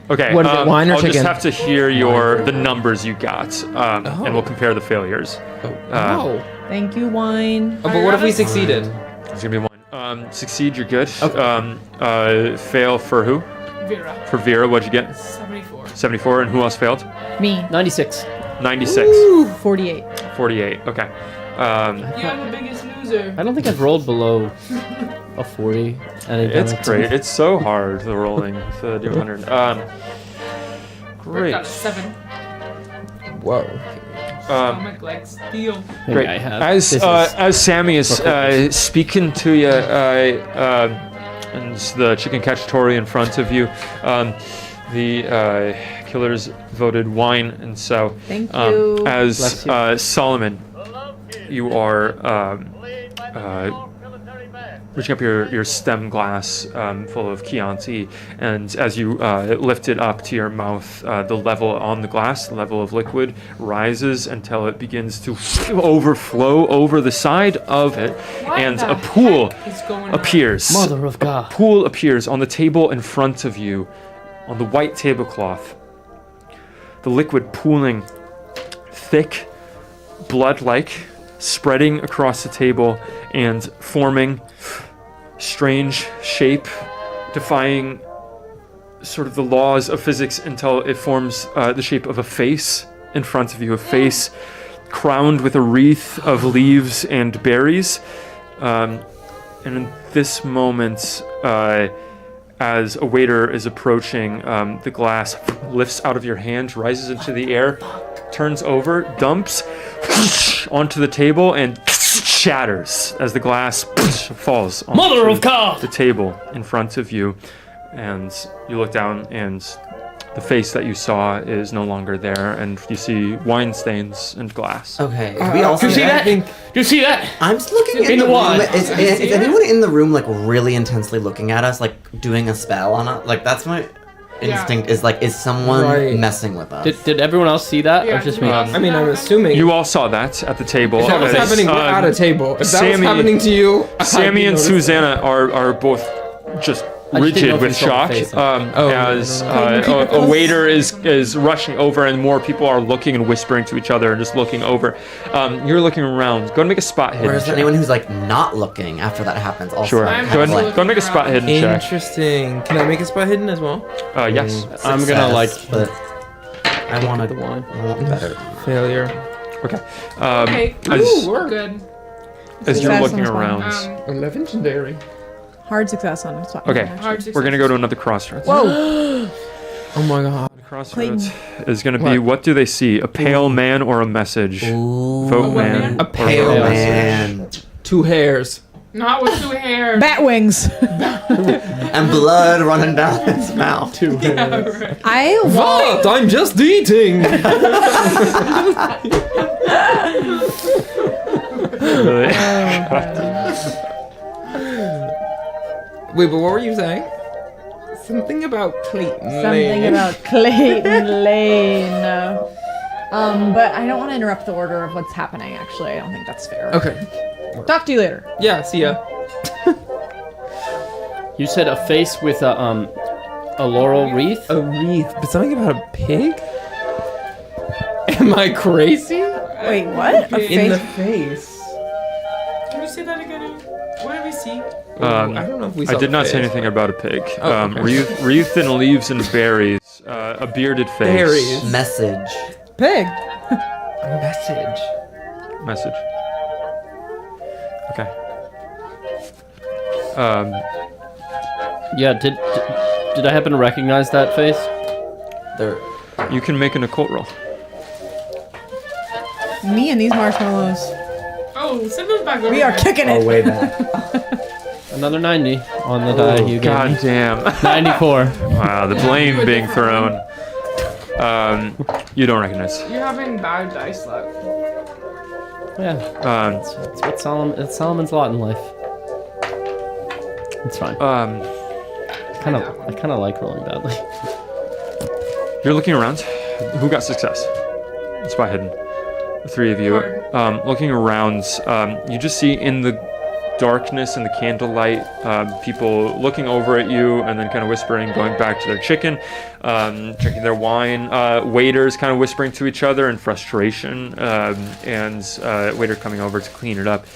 Okay, What is it, wine or I'll chicken? just have to hear the numbers you got, and we'll compare the failures. Oh. Thank you, wine. But what if we succeeded? It's gonna be one. Succeed, you're good. Okay. Fail for who? Vera. For Vera, what'd you get? 74. 74, and who else failed? Me. 96. 96. 48. 48, okay. You're the biggest loser. I don't think I've rolled below a 40. It's great. It's so hard, the rolling with the D100. Great. Got a 7. Whoa. Stomach like steel. Great. I have. As Sammy is speaking to you, and the chicken cacciatore in front of you, the killers voted wine, and so Thank you. as Solomon, you are reaching up your stem glass full of Chianti, and as you lift it up to your mouth, the level on the glass, the level of liquid, rises until it begins to overflow over the side of it, and a pool appears. Mother of God. A pool appears on the table in front of you, on the white tablecloth. The liquid pooling, thick, blood-like, spreading across the table and forming strange shape, defying sort of the laws of physics until it forms the shape of a face in front of you, a face crowned with a wreath of leaves and berries. And in this moment, as a waiter is approaching, the glass lifts out of your hand, rises into the air, turns over, dumps onto the table, and shatters as the glass falls onto the table in front of you. And you look down, and the face that you saw is no longer there, and you see wine stains and glass. Okay. We also Do you see that? Do you see that? I'm just looking In the room. wine. Is anyone in the room like really intensely looking at us, like doing a spell on us? Like that's my instinct. Is like, is someone messing with us? Did everyone else see that? Yeah, or just we me? all I mean, I'm assuming You all saw that at the table. if that was as, happening, we're at a table. If that was Sammy- happening to you, Sammy and Susanna are both just I just didn't know rigid if you with saw the shock face. as a waiter is rushing over, and more people are looking and whispering to each other and just looking over. You're looking around. Go ahead and make a spot hidden Whereas check. anyone who's like not looking after that happens also. Sure. kind Go of, ahead, like, go and make a spot hidden check. Interesting. Can I make a spot hidden as well? Yes. I'm gonna like but I want the wine. better. Failure. Okay. Okay. As, We're good. as you're Success looking on this one. around, Legendary. Hard success on it. Okay, we're gonna go to another crossroads. Whoa! Oh my god. Crossroads is gonna be what do they see? A pale man or a message? Vote man. A pale Man. 2 hairs. Not with 2 hair. Bat wings. And blood running down his mouth. 2 hairs. I want. What? I'm just eating. Wait, but what were you saying? Something about Clayton Something about Clayton Lane. But I don't want to interrupt the order of what's happening, actually. I don't think that's fair. Okay. Talk to you later. Yeah, see ya. You said a face with a laurel wreath? A wreath, but something about a pig? Am I crazy? Wait, what? A In the face? face. Can you say that again? What did we see? I don't know if we saw I did the not say face. anything about a pig. Oh, okay. Wreathed in leaves and berries. A bearded face. Berries. Message. Pig. A message. Message. Okay. Yeah, did I happen to recognize that face? There. You can make an occult roll. Me and these marshmallows. Oh, send those back over. We are kicking it. Oh, way back. Another 90 on the die you gave God me. damn. 94. Wow, the blame being thrown. You don't recognize. You're having bad dice luck. Yeah, that's what Solomon's lot in life. It's fine. I kind of like rolling badly. You're looking around. Who got success? Spot hidden. The 3 of you. Looking around, you just see in the darkness and the candlelight, people looking over at you and then kind of whispering, going back to their chicken, drinking their wine, waiters kind of whispering to each other in frustration, and waiter coming over to clean it up.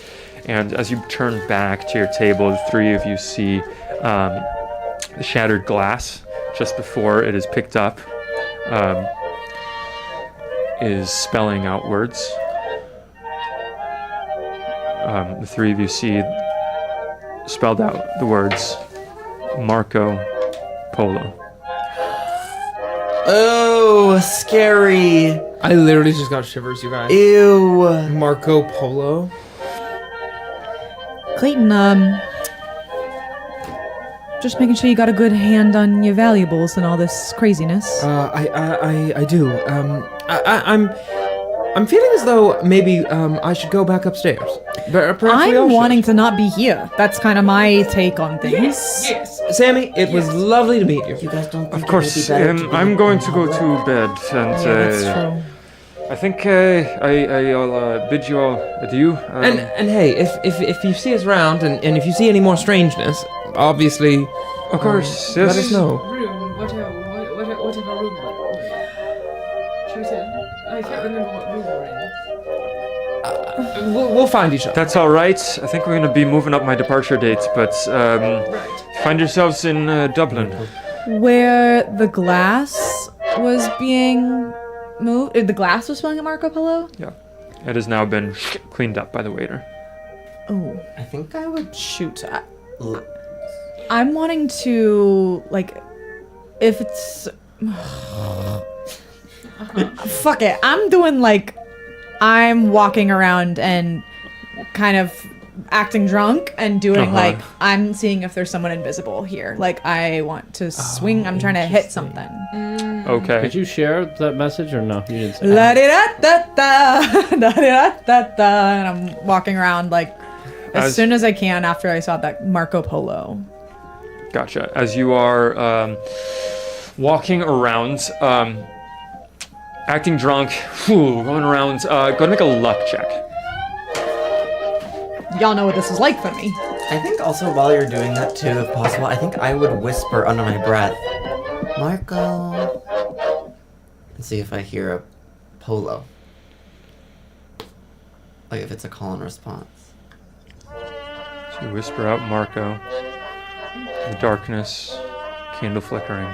And as you turn back to your table, the 3 of you see the shattered glass just before it is picked up, is spelling out words. The 3 of you see spelled out the words Marco Polo. Oh, scary. I literally just got shivers, you guys. Ew. Marco Polo. Clayton, just making sure you got a good hand on your valuables and all this craziness. I do. I'm feeling as though maybe I should go back upstairs. Perhaps we all I'm should. wanting to not be here. That's kind of my take on things. Yes. Sammy, it was lovely to meet you. You guys don't think Of course, it would be better to be I'm going to go to bed, and That's true. I think I'll bid you all adieu. And hey, if you see us around and if you see any more strangeness, obviously, of course, let yes. us know. Room, whatever room. She said, I can't remember what room we're in. We'll find each other. That's all right. I think we're going to be moving up my departure date, but Right. find yourselves in Dublin. Where the glass was being moved? The glass was spelling at Marco Polo? Yeah, it has now been cleaned up by the waiter. Oh, I think I would shoot. l- I'm wanting to, like, if it's... Fuck it. I'm doing, like, I'm walking around and kind of acting drunk and doing, like, I'm seeing if there's someone invisible here. Like, I want to swing. I'm trying to hit something. Okay. Did you share that message or no? You didn't say. La-di-da-da-da, da-di-da-da-da, and I'm walking around, like, as soon as I can after I saw that Marco Polo. Gotcha. As you are walking around, acting drunk, going around, go ahead and make a luck check. Y'all know what this is like for me. I think also while you're doing that too, if possible, I think I would whisper under my breath, Marco, and see if I hear a polo. Like if it's a call and response. So you whisper out Marco. The darkness, candle flickering.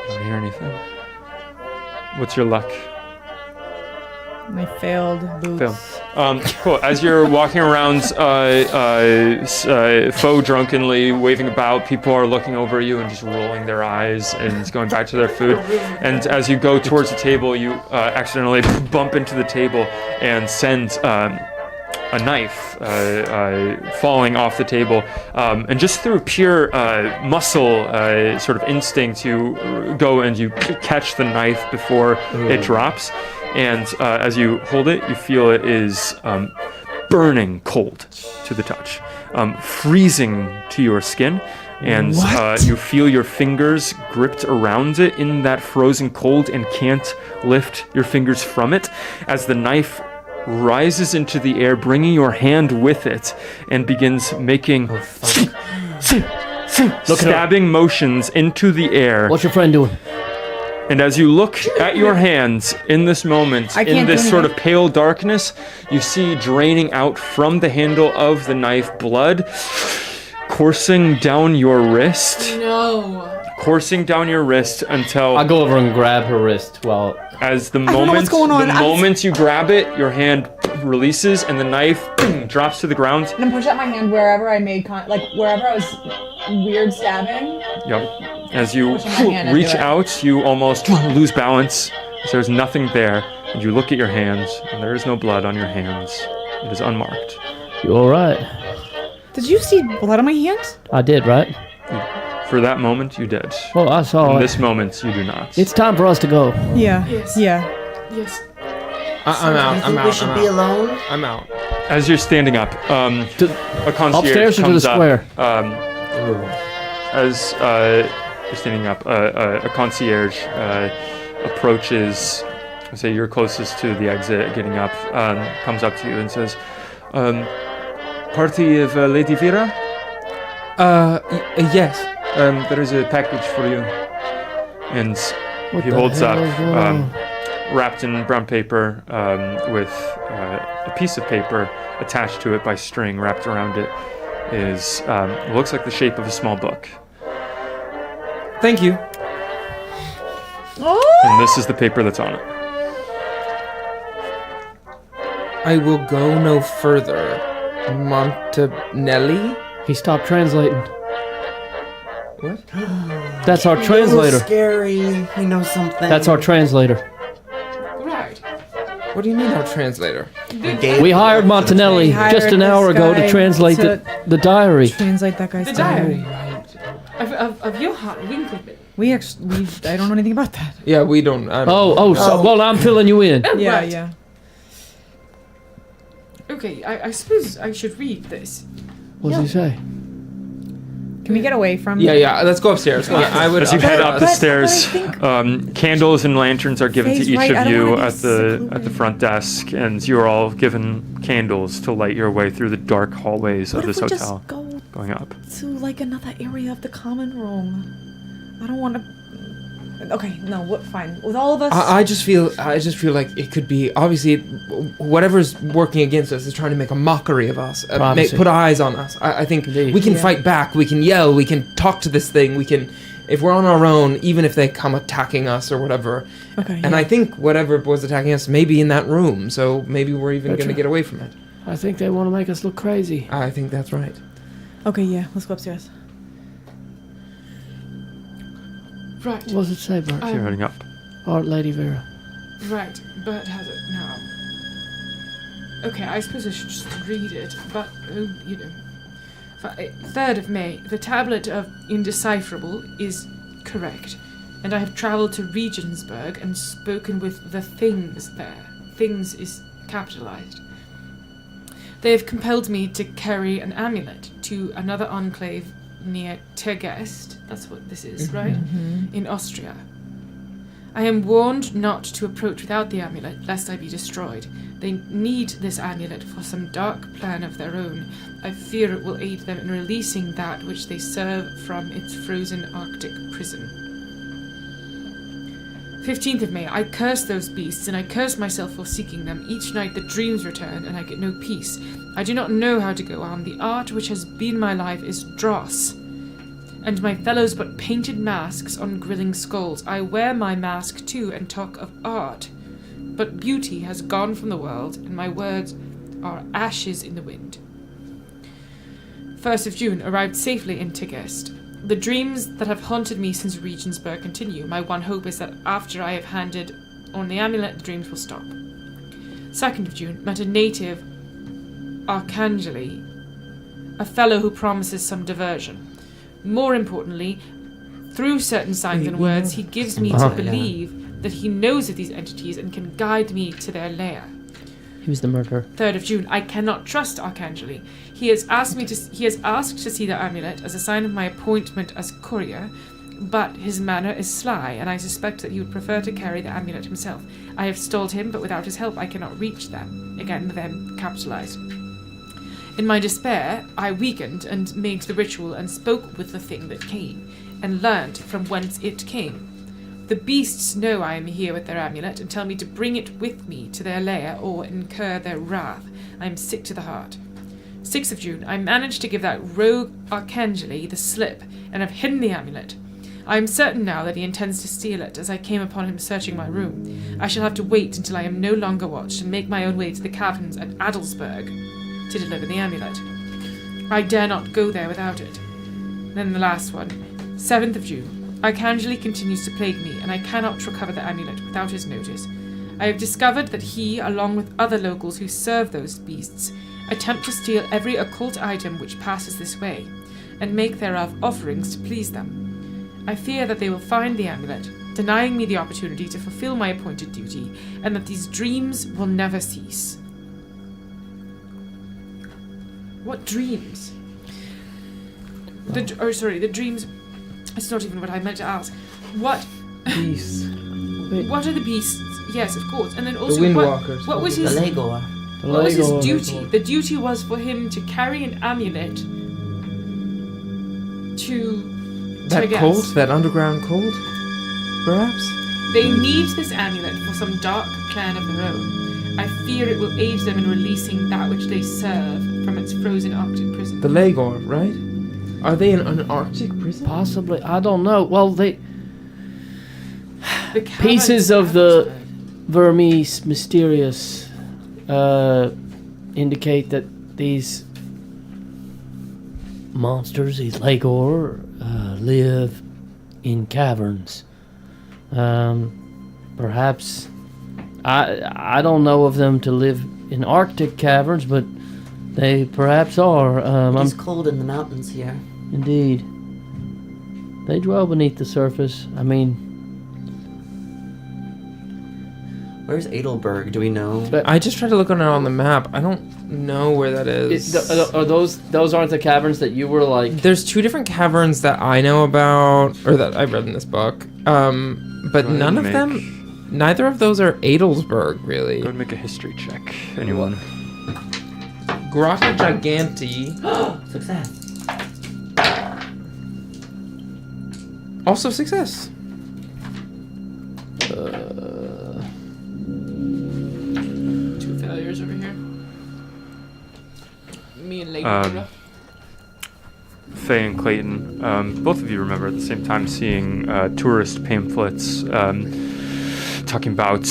Don't hear anything. What's your luck? My failed boots. Cool. As you're walking around, faux drunkenly waving about, people are looking over you and just rolling their eyes and going back to their food. And as you go towards the table, you accidentally bump into the table and send a knife falling off the table. And just through pure muscle sort of instinct, you go and you catch the knife before it drops. And as you hold it, you feel it is burning cold to the touch, freezing to your skin. And you feel your fingers gripped around it in that frozen cold and can't lift your fingers from it as the knife rises into the air, bringing your hand with it, and begins making stabbing motions into the air. What's your friend doing? And as you look at your hands in this moment, in this sort of pale darkness, you see draining out from the handle of the knife blood coursing down your wrist. No. Coursing down your wrist until... I'll go over and grab her wrist while... As the I don't know what's going on. moment you grab it, your hand releases and the knife drops to the ground. And then push out my hand wherever I made wherever I was weird stabbing. Yep. As you hand reach into it. out, you almost lose balance. There's nothing there. And you look at your hands, and there is no blood on your hands. It is unmarked. You alright? Did you see blood on my hands? I did, right? For that moment, you did. Well, I saw In it. this moment, you do not. It's time for us to go. Yeah. Yes. Yeah. Yes. I'm out. I think we should be alone. I'm out. As you're standing up, a concierge Upstairs or to the comes square? up. As you're standing up, a concierge approaches. Say you're closest to the exit, getting up. Comes up to you and says, "Party of Lady Vera? Yes. There is a package for you." And What he the holds hell up, is going on? wrapped in brown paper, with a piece of paper attached to it by string wrapped around it. Is looks like the shape of a small book. Thank you. And this is the paper that's on it. I will go no further. Montanelli? He stopped translating. What? That's our translator. Scary. We know something. That's our translator. Right. What do you mean, our translator? We hired Montanelli We hired just an hour this ago to guy translate to- the diary. Translate that guy's The diary. diary. Of Johann Winckelmann. I don't know anything about that. Yeah, we don't. I don't Well, I'm filling you in. Oh, Yeah, right. yeah. Okay, I suppose I should read this. What does he say? Can we get away from? Yeah. Let's go upstairs. I would. As you head up the but stairs, I think- candles and lanterns are given to Faye's each right, I of don't you wanna be at the secluded. front desk, and you are all given candles to light your way through the dark hallways What of if this we hotel. just go Going up. to like another area of the common room? I don't want to. Okay, no. What? Fine. With all of us. I just feel like it could be obviously whatever's working against us is trying to make a mockery of us, Prophecy. put eyes on us. I think Indeed. we can Yeah. fight back. We can yell. We can talk to this thing. We can, if we're on our own, even if they come attacking us or whatever. Okay. And yeah. I think whatever was attacking us may be in that room. So maybe we're even That's going to right. get away from it. I think they want to make us look crazy. I think that's right. Okay. Yeah. Let's go upstairs. Right. What does it say, Bert? So you're heading up. Art Lady Vera. Right. Bert has it now. Okay, I suppose I should just read it, but, 3rd of May, the tablet of Indecipherable is correct, and I have travelled to Regensburg and spoken with the things there. Things is capitalized. They have compelled me to carry an amulet to another enclave near Tergest, that's what this is, right? In Austria. I am warned not to approach without the amulet, lest I be destroyed. They need this amulet for some dark plan of their own. I fear it will aid them in releasing that which they serve from its frozen Arctic prison. 15th of May, I curse those beasts, and I curse myself for seeking them. Each night the dreams return, and I get no peace. I do not know how to go on. The art which has been my life is dross, and my fellows but painted masks on grilling skulls. I wear my mask too, and talk of art. but beauty has gone from the world, and my words are ashes in the wind. 1st of June, arrived safely in Trieste. The dreams that have haunted me since Regensburg continue. My one hope is that after I have handed on the amulet, the dreams will stop. 2nd of June, met a native Archangeli, a fellow who promises some diversion. More importantly, through certain signs and words, he gives me to believe that he knows of these entities and can guide me to their lair. He was the murderer. 3rd of June, I cannot trust Archangeli. He has asked to see the amulet as a sign of my appointment as courier, but his manner is sly, and I suspect that he would prefer to carry the amulet himself. I have stalled him, but without his help I cannot reach them. Again, them capitalized. In my despair, I weakened and made the ritual and spoke with the thing that came, and learnt from whence it came. The beasts know I am here with their amulet and tell me to bring it with me to their lair or incur their wrath. I am sick to the heart. 6th of June, I managed to give that rogue Archangeli the slip and have hidden the amulet. I am certain now that he intends to steal it, as I came upon him searching my room. I shall have to wait until I am no longer watched and make my own way to the caverns at Adelsberg to deliver the amulet. I dare not go there without it. Then the last one, 7th of June. Archangeli continues to plague me, and I cannot recover the amulet without his notice. I have discovered that he, along with other locals who serve those beasts, attempt to steal every occult item which passes this way, and make thereof offerings to please them. I fear that they will find the amulet, denying me the opportunity to fulfill my appointed duty, and that these dreams will never cease. What dreams? The dreams... It's not even what I meant to ask. What... Beasts. What are the beasts? Yes, of course. And then also, the Windwalkers. what was his... The Legor. What was his duty? The duty was for him to carry an amulet to... That cult? That underground cult? Perhaps? They need this amulet for some dark plan of their own. I fear it will aid them in releasing that which they serve from its frozen Arctic prison. The Legor, right? Are they in an Arctic prison? Possibly. I don't know. Well, they... The Pieces of the Vermes Mysterious indicate that these monsters, these Legor, live in caverns. Perhaps... I don't know of them to live in Arctic caverns, but they perhaps are. It's cold in the mountains here. Indeed. They dwell beneath the surface. I mean... Where's Adelberg? Do we know? I just tried to look on it on the map. I don't know where that is. Are those aren't the caverns that you were like... There's 2 different caverns that I know about, or that I've read in this book. But none of them... Neither of those are Adelsberg, really. Go and make a history check. Anyone? Grotta Giganti. Success. Also success. 2 failures over here. Me and Lady Vera. Faye and Clayton, both of you remember at the same time seeing tourist pamphlets talking about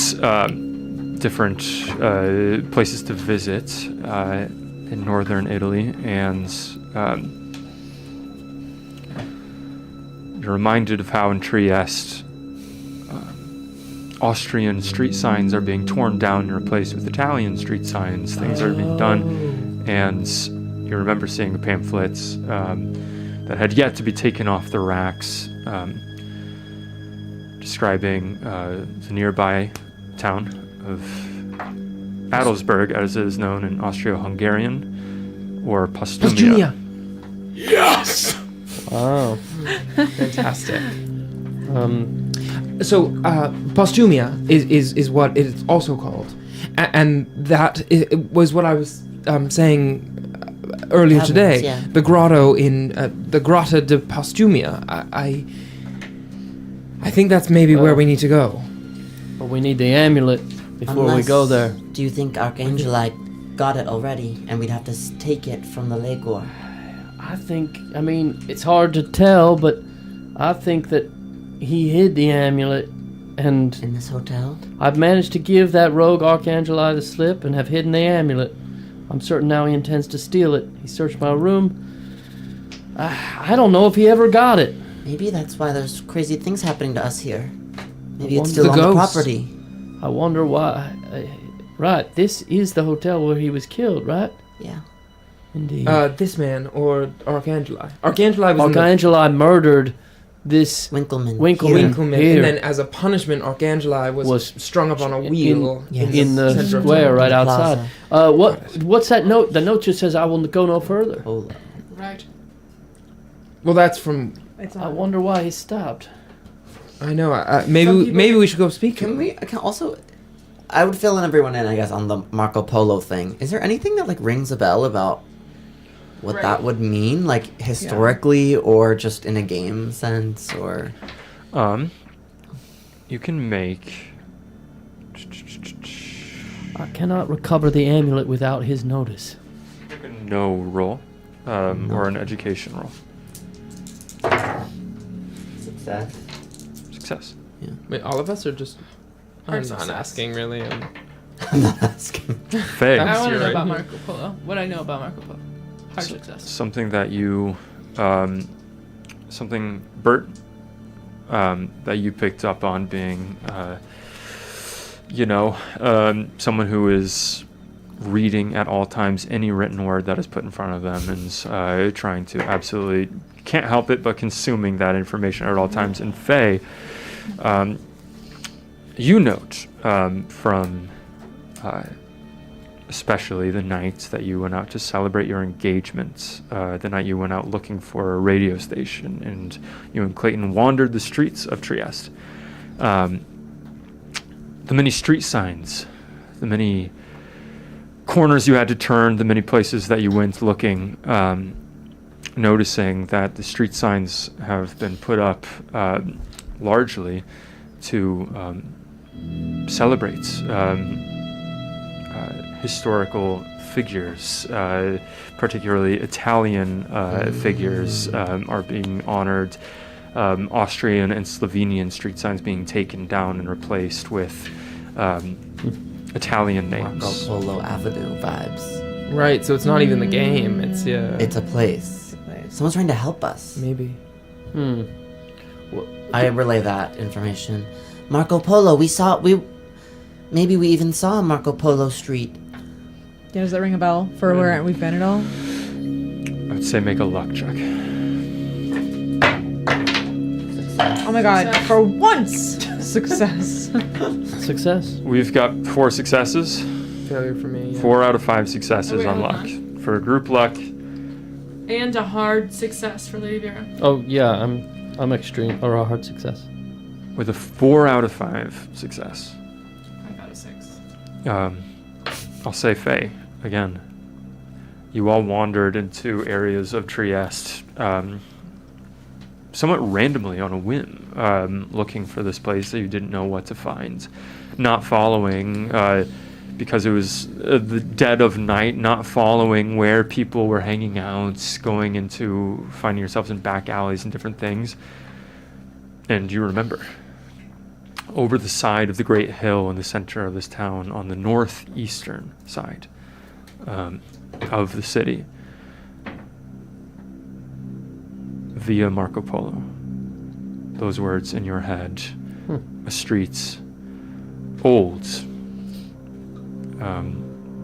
different places to visit in northern Italy, and you're reminded of how in Trieste Austrian street signs are being torn down and replaced with Italian street signs. Things are being done, and you remember seeing the pamphlets that had yet to be taken off the racks, describing the nearby town of Adelsberg, as it is known in Austro-Hungarian, or Postumia. Yes! Wow. Fantastic. So, Postumia is what it is also called. And that was what I was saying earlier today. Yeah. The grotto in the Grotta de Postumia. I think that's maybe where we need to go. But we need the amulet before we go there. Do you think Archangelite got it already, and we'd have to take it from the Legor? I mean, it's hard to tell, but I think that he hid the amulet And In this hotel? I've managed to give that rogue Archangeli the slip and have hidden the amulet. I'm certain now he intends to steal it. He searched my room. I don't know if he ever got it. Maybe that's why there's crazy things happening to us here. Maybe it's The still on the ghosts. property. I wonder why. Right, this is the hotel where he was killed, right? Yeah. Indeed. This man or Archangeli. Archangeli was Archangeli murdered this Winckelmann. Winckelmann, here. and then as a punishment, Archangeli was strung up on a wheel in the center of square town. right the outside. What's that note? The note just says, "I will go no further." Polo. Right. Well, that's from. I wonder why he stopped. I know. Maybe we should go speak to Can him. we? I can also. I would fill in everyone in, I guess, on the Marco Polo thing. Is there anything that like rings a bell about what that would mean, like historically, or just in a game sense, or? You can make. I cannot recover the amulet without his notice. No roll, or an education roll. Success. Success. Wait, all of us are just. Hard I'm not success. asking really. I'm not asking. Faye. I want to you're know right. about Marco Polo. What I know about Marco Polo. Hard success. Something that you, something Bert, that you picked up on being, someone who is reading at all times any written word that is put in front of them and trying to absolutely can't help it but consuming that information at all times. And Faye, you note from especially the night that you went out to celebrate your engagement, the night you went out looking for a radio station, and you and Clayton wandered the streets of Trieste. The many street signs, the many corners you had to turn, the many places that you went looking, noticing that the street signs have been put up largely to celebrate historical figures, particularly Italian figures are being honored. Austrian and Slovenian street signs being taken down and replaced with Italian names. Marco Polo Avenue vibes. Right, so it's not even the game. It's It's a place. Someone's trying to help us. maybe. I relay that information. Marco Polo, maybe we even saw Marco Polo Street. Yeah, does that ring a bell for where we've been at all? I would say make a luck check. Oh my god, for once! Success. Success. We've got 4 successes. Failure for me. 4 out of 5 successes wait, on hold luck. For group luck, And a hard success for Lady Vera. Oh yeah, I'm extreme or a hard success. with a 4 out of 5 success. I got a 6. I'll say Faye again. You all wandered into areas of Trieste, somewhat randomly on a whim, looking for this place that you didn't know what to find, not following because it was the dead of night, not following where people were hanging out, going into finding yourselves in back alleys and different things. And you remember, over the side of the great hill in the center of this town, on the northeastern side of the city, via Marco Polo, those words in your head, a street, old,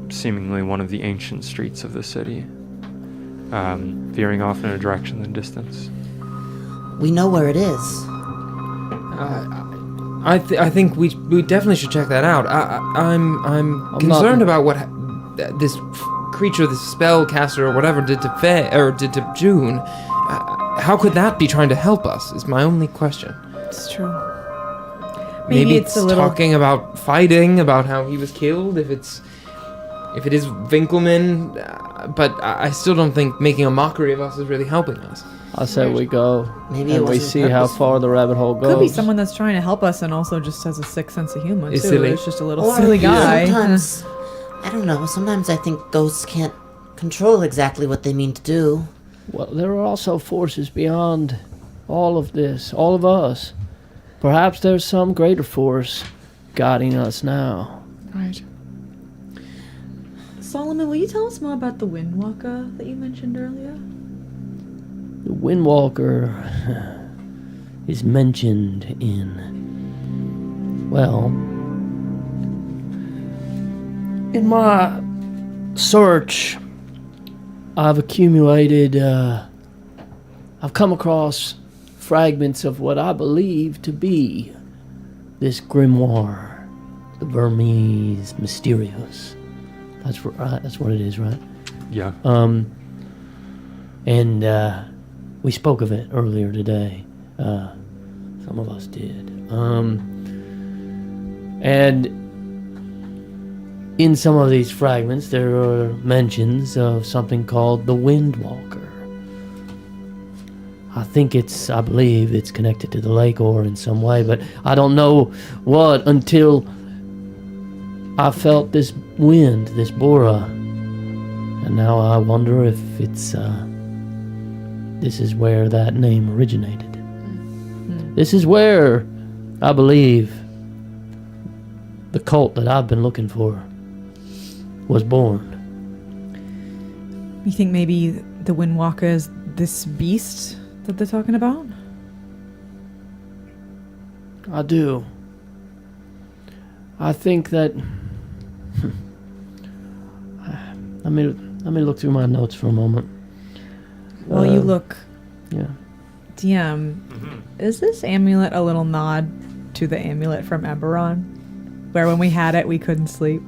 seemingly one of the ancient streets of the city, veering off in a direction in the distance. We know where it is. I think we definitely should check that out. I'm concerned about what this creature, this spellcaster or whatever did to Faye or did to June. How could that be trying to help us? Is my only question. It's true. Maybe it's a little. talking about fighting, about how he was killed. If it is Winckelmann, but I still don't think making a mockery of us is really helping us. I say we go Maybe it and we wasn't see how purposeful. far the rabbit hole goes. Could be someone that's trying to help us and also just has a sick sense of humor. Is too. silly. It's just a little Or silly guy. Sometimes, I don't know. Sometimes I think ghosts can't control exactly what they mean to do. Well, there are also forces beyond all of this, all of us. perhaps there's some greater force guiding us now. Right. Solomon, will you tell us more about the Windwalker that you mentioned earlier? The Windwalker is mentioned in, well, in my search, I've accumulated, I've come across fragments of what I believe to be this grimoire, the Burmese Mysterious. That's right. That's what it is, right? Yeah. And we spoke of it earlier today. Some of us did. And in some of these fragments, there are mentions of something called the Windwalker. I believe it's connected to the lake or in some way, but I don't know what until I felt this wind, this Bora. And now I wonder if it's, this is where that name originated. This is where, I believe, the cult that I've been looking for was born. You think maybe the Windwalker is this beast that they're talking about? I do. I think that... Let me look through my notes for a moment. While you look, Yeah. DM, is this amulet a little nod to the amulet from Eberron? Where when we had it, we couldn't sleep?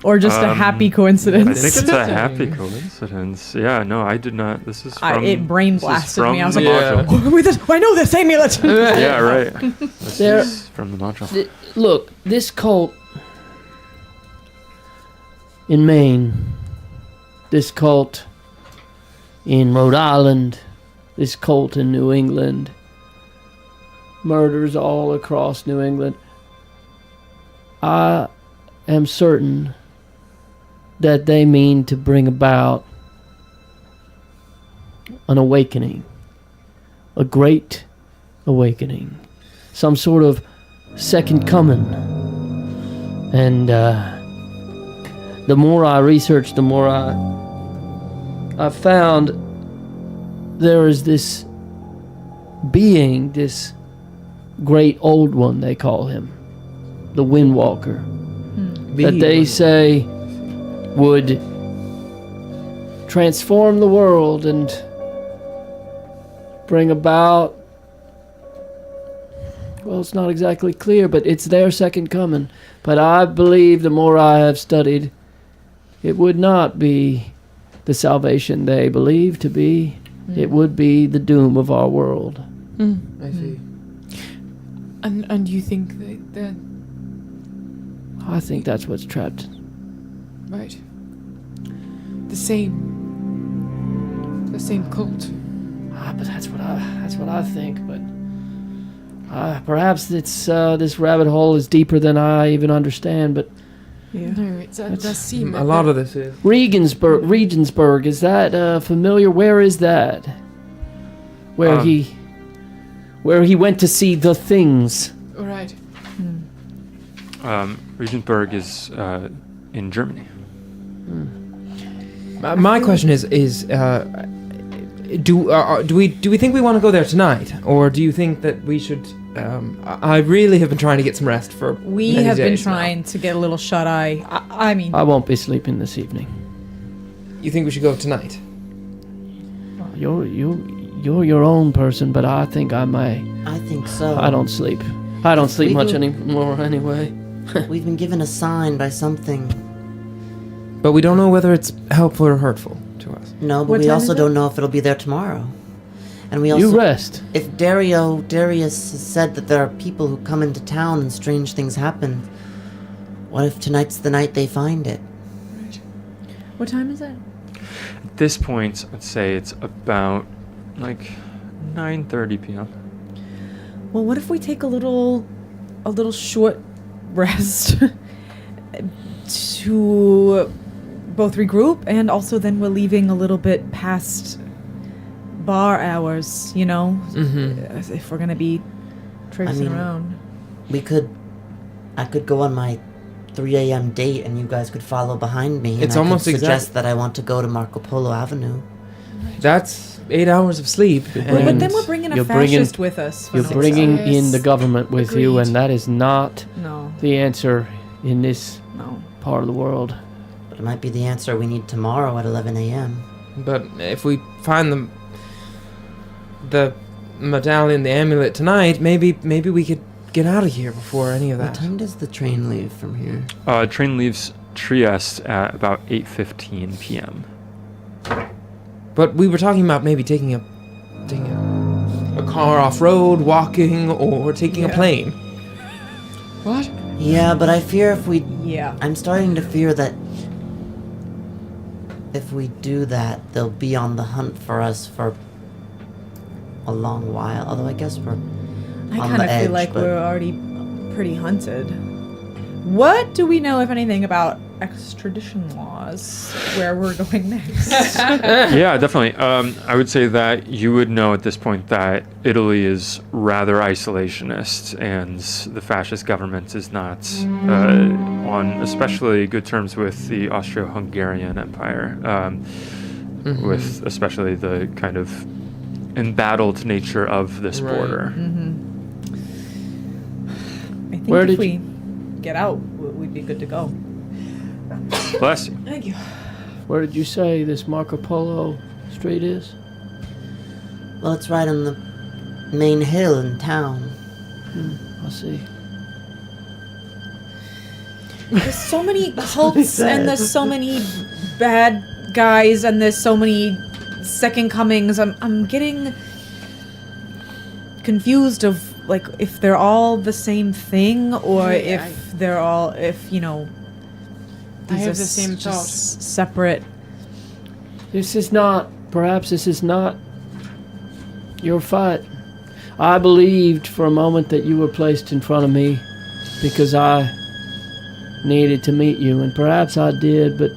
Or just a happy coincidence? I think it's a happy coincidence. Yeah, no, I did not. This is from... It brain blasted me. I was like, module. I know this amulet! Yeah, right. This is from the module. Look, this cult in Maine, this cult in Rhode Island, this cult in New England, murders all across New England. I am certain that they mean to bring about an awakening, a great awakening, some sort of second coming. And the more I researched, the more I found there is this being, this great old one, they call him, the Windwalker, that they say would transform the world and bring about, well, it's not exactly clear, but it's their second coming. But I believe the more I have studied, it would not be the salvation they believe to be. It would be the doom of our world. I see. And you think that I think that's what's trapped. right? The same cult. But that's what I think. But perhaps it's this rabbit hole is deeper than I even understand. But No, it does seem A lot of this is. Regensburg, is that familiar? Where is that? Where he went to see the things. All right. Regensburg is in Germany. My question is do we think we want to go there tonight, or do you think that we should? I really have been trying to get some rest for. We many have been days now. trying to get a little shut eye. I mean, I won't be sleeping this evening. You think we should go tonight? You're your own person, but I think I may. I think so. I don't sleep. I don't sleep much We've- anymore anyway. We've been given a sign by something. But we don't know whether it's helpful or hurtful to us. No, but What we time also is it? don't know if it'll be there tomorrow. And we also, You rest. if Darius has said that there are people who come into town and strange things happen, what if tonight's the night they find it? what time is it? At this point, I'd say it's about like 9:30 p.m. Well, what if we take a little short rest to both regroup, and also then we're leaving a little bit past bar hours, you know? Mm-hmm. If we're gonna be traipsing around. I could go on my 3 a.m. date and you guys could follow behind me. It's and almost I could suggest that I want to go to Marco Polo Avenue. That's 8 hours of sleep. But and then we're bringing a you're fascist with us. You're bringing in the government with you, and that is not No. the answer in this No. part of the world. But it might be the answer we need tomorrow at 11 a.m. But if we find the medallion, the amulet tonight, maybe we could get out of here before any of What that. time does the train leave from here? Train leaves Trieste at about 8:15 p.m. But we were talking about maybe taking a car off road, walking, or taking a plane. What? Yeah, but I fear if we... Yeah. I'm starting to fear that if we do that, they'll be on the hunt for us for a long while. Although I guess we're I on kind the of edge, feel like but- we're already pretty hunted. What do we know, if anything, about extradition laws? Where we're going next? Yeah, definitely. I would say that you would know at this point that Italy is rather isolationist, and the fascist government is not on especially good terms with the Austro-Hungarian Empire, with especially the kind of embattled nature of this Right. border. I think Where if did we get out, we'd be good to go. Bless you. Thank you. Where did you say this Marco Polo street is? Well, it's right on the main hill in town. I see. There's so many cults, and there's so many bad guys, and there's so many second comings. I'm getting confused of like if they're all the same thing, or if you know. I These have are the same just thought. separate. Perhaps this is not your fight. I believed for a moment that you were placed in front of me because I needed to meet you, and perhaps I did, but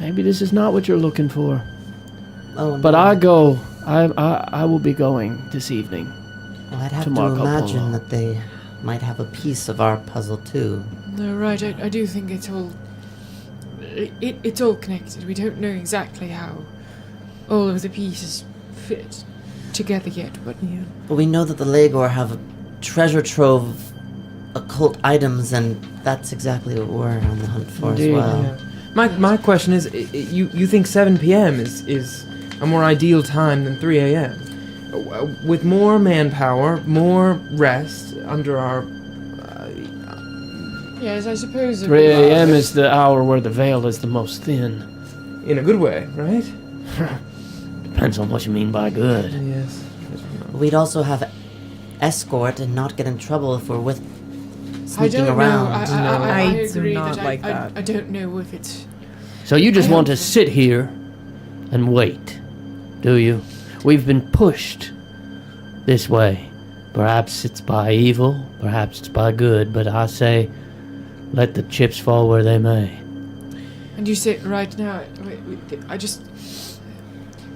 maybe this is not what you're looking for. Oh, no. But I will be going this evening. Well, I'd have to to Marco imagine Polo. that they might have a piece of our puzzle too. No, right. I do think it's all. It's all connected. We don't know exactly how all of the pieces fit together yet, but yeah. But we know that the Legor have a treasure trove of occult items, and that's exactly what we're on the hunt for Indeed, as well. Yeah. My question is, you think 7 p.m. is a more ideal time than 3 a.m. With more manpower, more rest under our. Yes, I suppose. 3 a.m. is the hour where the veil is the most thin. In a good way, right? Depends on what you mean by good. Yes. We'd also have escort and not get in trouble if we're with I sneaking don't around. know. I do agree not that like I that. I don't know if it's. So you just I want to don't- sit here and wait, do you? We've been pushed this way. Perhaps it's by evil, perhaps it's by good, but I say let the chips fall where they may. And you say right now, I just.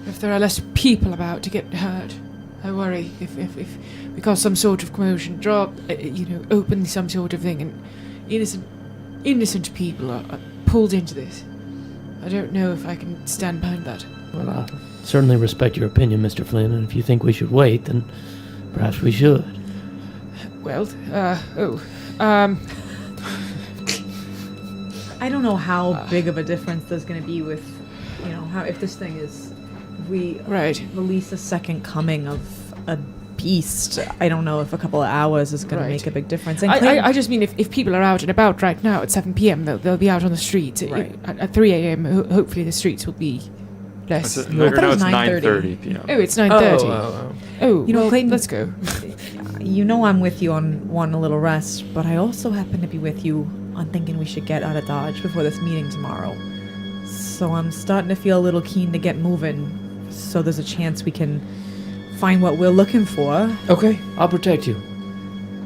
If there are less people about to get hurt, I worry if we cause some sort of commotion, open some sort of thing, and innocent people are pulled into this. I don't know if I can stand behind that. Well, I certainly respect your opinion, Mr. Flynn, and if you think we should wait, then perhaps we should. Well, I don't know how big of a difference there's going to be with, how if this thing is, if we right. release a second coming of a beast. I don't know if a couple of hours is going Right. to make a big difference. And I just mean if people are out and about right now at 7 p.m., they'll be out on the streets. Right. At 3 a.m., hopefully the streets will be less. Right, I thought it now was it's 9:30. 9:30 p.m. Oh, it's 9:30. Oh, You know, well, Clayton- let's go. I'm with you on wanting a little rest, but I also happen to be with you on thinking we should get out of Dodge before this meeting tomorrow. So I'm starting to feel a little keen to get moving, so there's a chance we can find what we're looking for Okay. I'll protect you.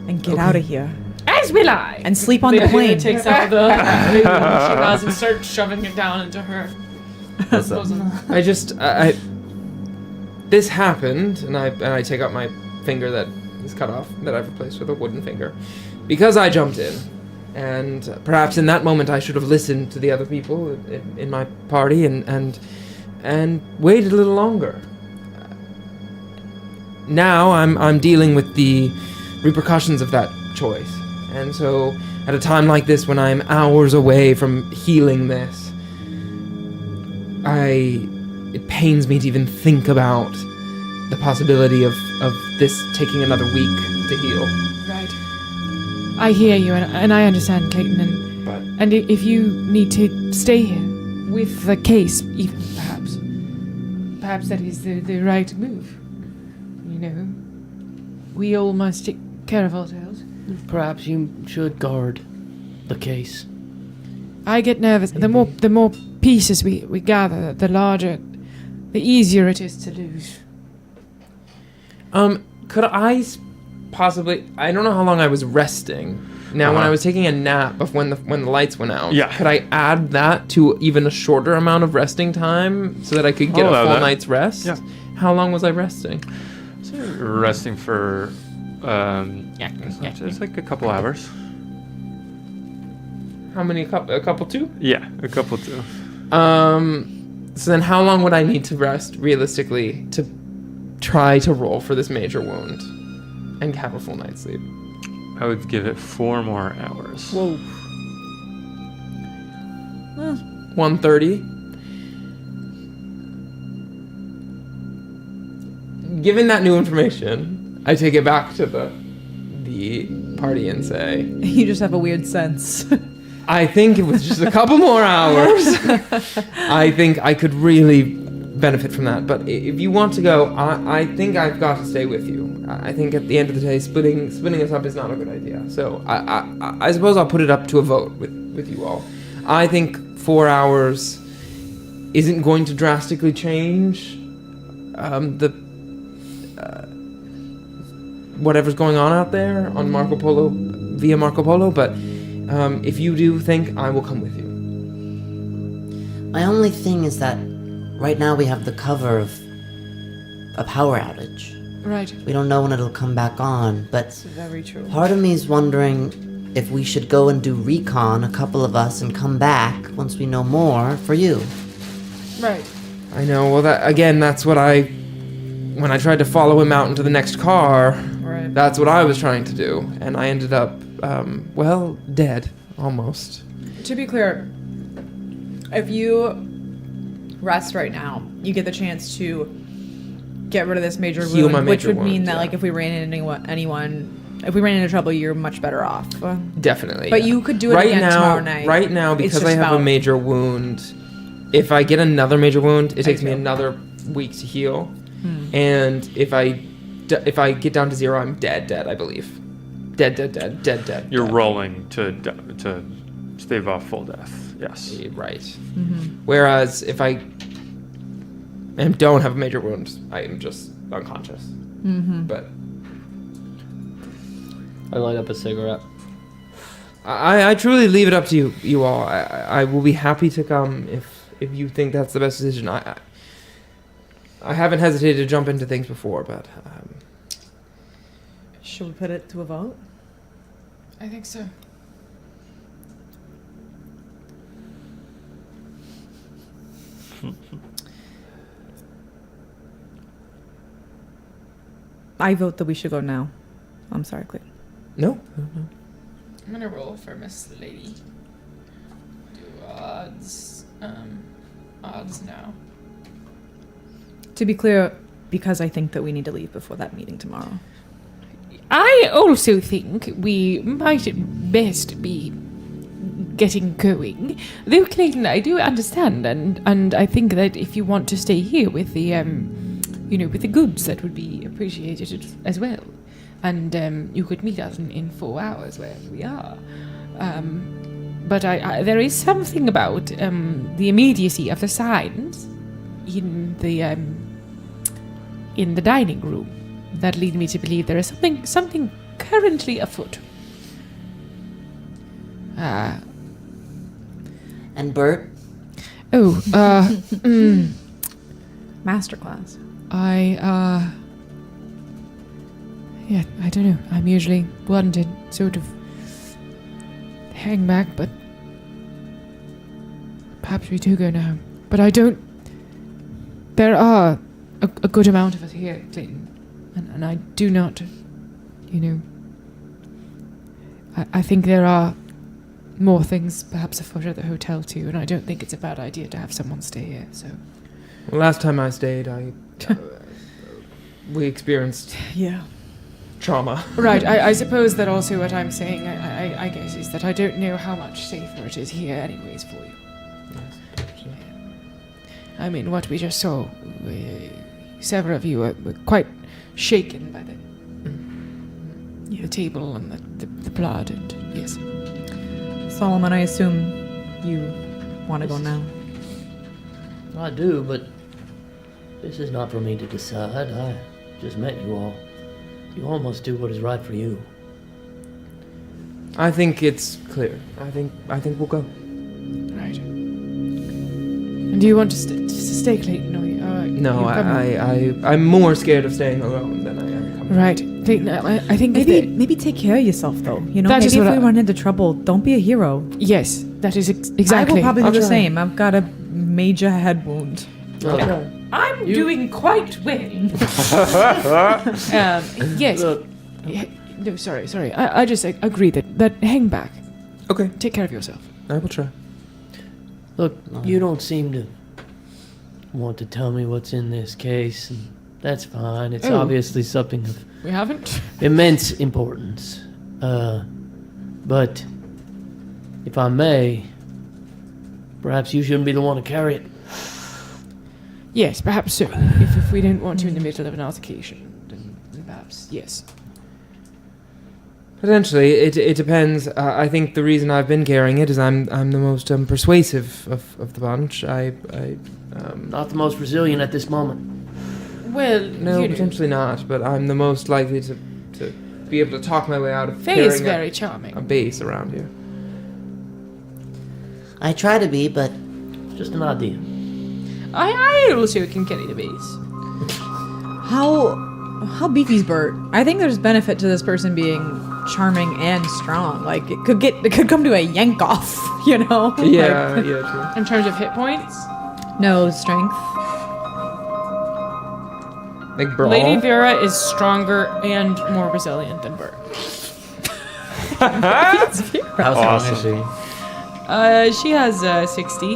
and get out of here. As will I. And sleep on the plane. Takes out the she has and starts shoving it down into her bosom. I this happened, and I take out my finger that is cut off, that I've replaced with a wooden finger, because I jumped in. And perhaps in that moment I should have listened to the other people in my party and waited a little longer. Now I'm dealing with the repercussions of that choice. And so at a time like this, when I'm hours away from healing this, it pains me to even think about the possibility of this taking another week to heal. Right. I hear you, and I understand, Clayton, and if you need to stay here with the case, even perhaps that is the right move. You know, we all must take care of ourselves. Perhaps you should guard the case. I get nervous. The more pieces we gather, the larger, the easier it is to lose. Could I possibly? I don't know how long I was resting. Now, when I was taking a nap when the lights went out, could I add that to even a shorter amount of resting time so that I could get a full night's rest? Yeah. How long was I resting? So you're resting for it's like a couple hours. How many? A couple too? Yeah, a couple too. So then how long would I need to rest realistically to try to roll for this major wound and have a full night's sleep? I would give it 4 more hours. Whoa. 1:30. Given that new information, I take it back to the party and say, You just have a weird sense. I think it was just a couple more hours. I think I could really benefit from that. But if you want to go, I think I've got to stay with you. I think at the end of the day, splitting us up is not a good idea. So I suppose I'll put it up to a vote with you all. I think 4 hours isn't going to drastically change whatever's going on out there on via Marco Polo, but if you do think, I will come with you. My only thing is that right now we have the cover of a power outage. Right. We don't know when it'll come back on, but That's very true. part of me is wondering if we should go and do recon, a couple of us, and come back once we know more for you. Right. I know, well, that's what when I tried to follow him out into the next car, Right. that's what I was trying to do, and I ended up, dead, almost. To be clear, if you rest right now, you get the chance to get rid of this major Heal wound, my which major would mean wound, that, like, if we ran into if we ran into trouble, you're much better off. Definitely. But you could do it again tomorrow night. Right now, because I have a major wound, if I get another major wound, it takes me another week to heal. And if I get down to 0, I'm dead, I believe. Dead. You're rolling to stave off full death. Yes. Right. Mm-hmm. Whereas if I don't have a major wound, I am just unconscious. Mm-hmm. But I light up a cigarette. I truly leave it up to you all. I will be happy to come if you think that's the best decision. I haven't hesitated to jump into things before, but Should we put it to a vote? I think so. I vote that we should go now. I'm sorry, Clayton. No. I'm gonna roll for Miss Lady. Do odds. Odds now. To be clear, because I think that we need to leave before that meeting tomorrow. I also think we might best be getting going. Though, Clayton, I do understand, and I think that if you want to stay here with the, with the goods, that would be appreciated as well. And you could meet us in 4 hours wherever we are. But there is something about the immediacy of the signs in the dining room that lead me to believe there is something currently afoot. And Bert? Masterclass. Yeah, I don't know. I'm usually one to sort of hang back, but perhaps we do go now. But I don't... There are a good amount of us here, Clayton. And I do not, I think there are more things perhaps afoot at the hotel too, and I don't think it's a bad idea to have someone stay here, so... Well, last time I stayed, we experienced trauma. Right, I suppose that also what I'm saying, I guess, is that I don't know how much safer it is here anyways for you. I mean, what we just saw, several of you were quite shaken by the table and the blood, and yes. Solomon, I assume you want to go now. I do, but this is not for me to decide. I just met you all. You all must do what is right for you. I think it's clear. I think we'll go. Right. And do you want to stay, Clayton? Or no, I'm more scared of staying alone than I am coming. Right. Clayton, I think maybe take care of yourself, though. You know, That is maybe if what we run into trouble, don't be a hero. Yes, that is exactly. I will probably do the try. same. I've got a major head wound. Okay. I'm doing quite well. Yes. No, sorry. I just agree that hang back. Okay, Take care of yourself. I will try. Look, you don't seem to want to tell me what's in this case, and that's fine. It's obviously something of We haven't. immense importance. But if I may, perhaps you shouldn't be the one to carry it. Yes, perhaps so. If we don't want you in the middle of an altercation, then perhaps yes. Potentially, it depends. I think the reason I've been carrying it is I'm the most persuasive of the bunch. Not the most resilient at this moment. Well, No, potentially not. But I'm the most likely to be able to talk my way out of Faye is carrying very charming. a base around here. I try to be, but Just an idea. I also can carry the base. How beefy's Bert? I think there's benefit to this person being charming and strong. Like it could come to a yank off, you know? Yeah, Like, yeah, true. In terms of hit points, no strength. Like brawl. Lady Vera is stronger and more resilient than Bert. How strong is she? She has 60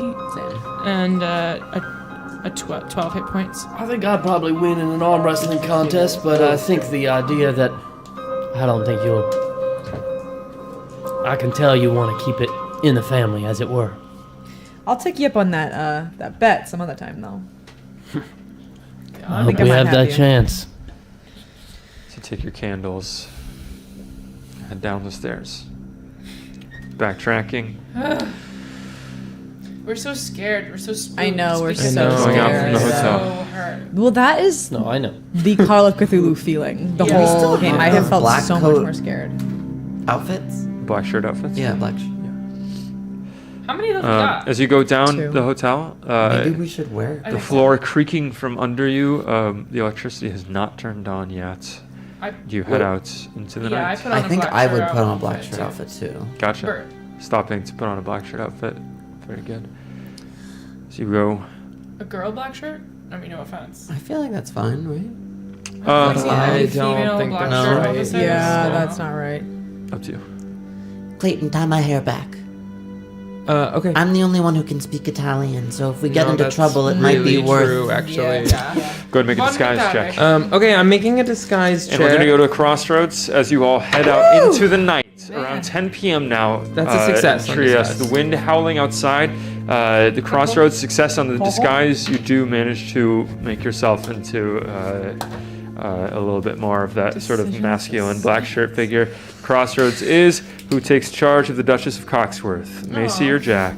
and a 12 hit points. I think I'd probably win in an arm wrestling contest, but I think the idea that I don't think you'll. I can tell you want to keep it in the family, as it were. I'll take you up on that bet some other time though. I think hope we I might have have that you. chance. So take your candles, head down the stairs. Backtracking. We're so scared. We're so spooked. I know, we're because so Going out from the scared. hotel. So hurt. Well, that is No, I know. the Call of Cthulhu feeling. The Yeah. We whole still game. have I have those felt black so much coat- more scared. Outfits? Black shirt outfits. Yeah, black. How many of them we got? As you go down Two. the hotel, Maybe we should wear. the floor creaking from under you. The electricity has not turned on yet. You head out into the Yeah, I night. put on I a think black I shirt would put on a outfit, black shirt too. outfit too. Gotcha. Bert. Stopping to put on a black shirt outfit. Very good. So you go. A girl black shirt? I mean, no offense. I feel like that's fine, right? I've seen I any don't female think black that's shirt right. officers. Yeah, No. that's not right. Up to you. Clayton, tie my hair back. Okay. I'm the only one who can speak Italian, so if we get No, into that's trouble, it might be really worth. true, actually. Yeah. Go ahead and make a disguise check. Okay, I'm making a disguise check. And we're going to go to a crossroads as you all head out into the night. Around 10 p.m. now. That's a success in on Trieste. disguise. The wind howling outside. The crossroads success on the disguise. You do manage to make yourself into a little bit more of that sort of masculine black shirt figure. Crossroads is who takes charge of the Duchess of Coxworth, Macy or Jack.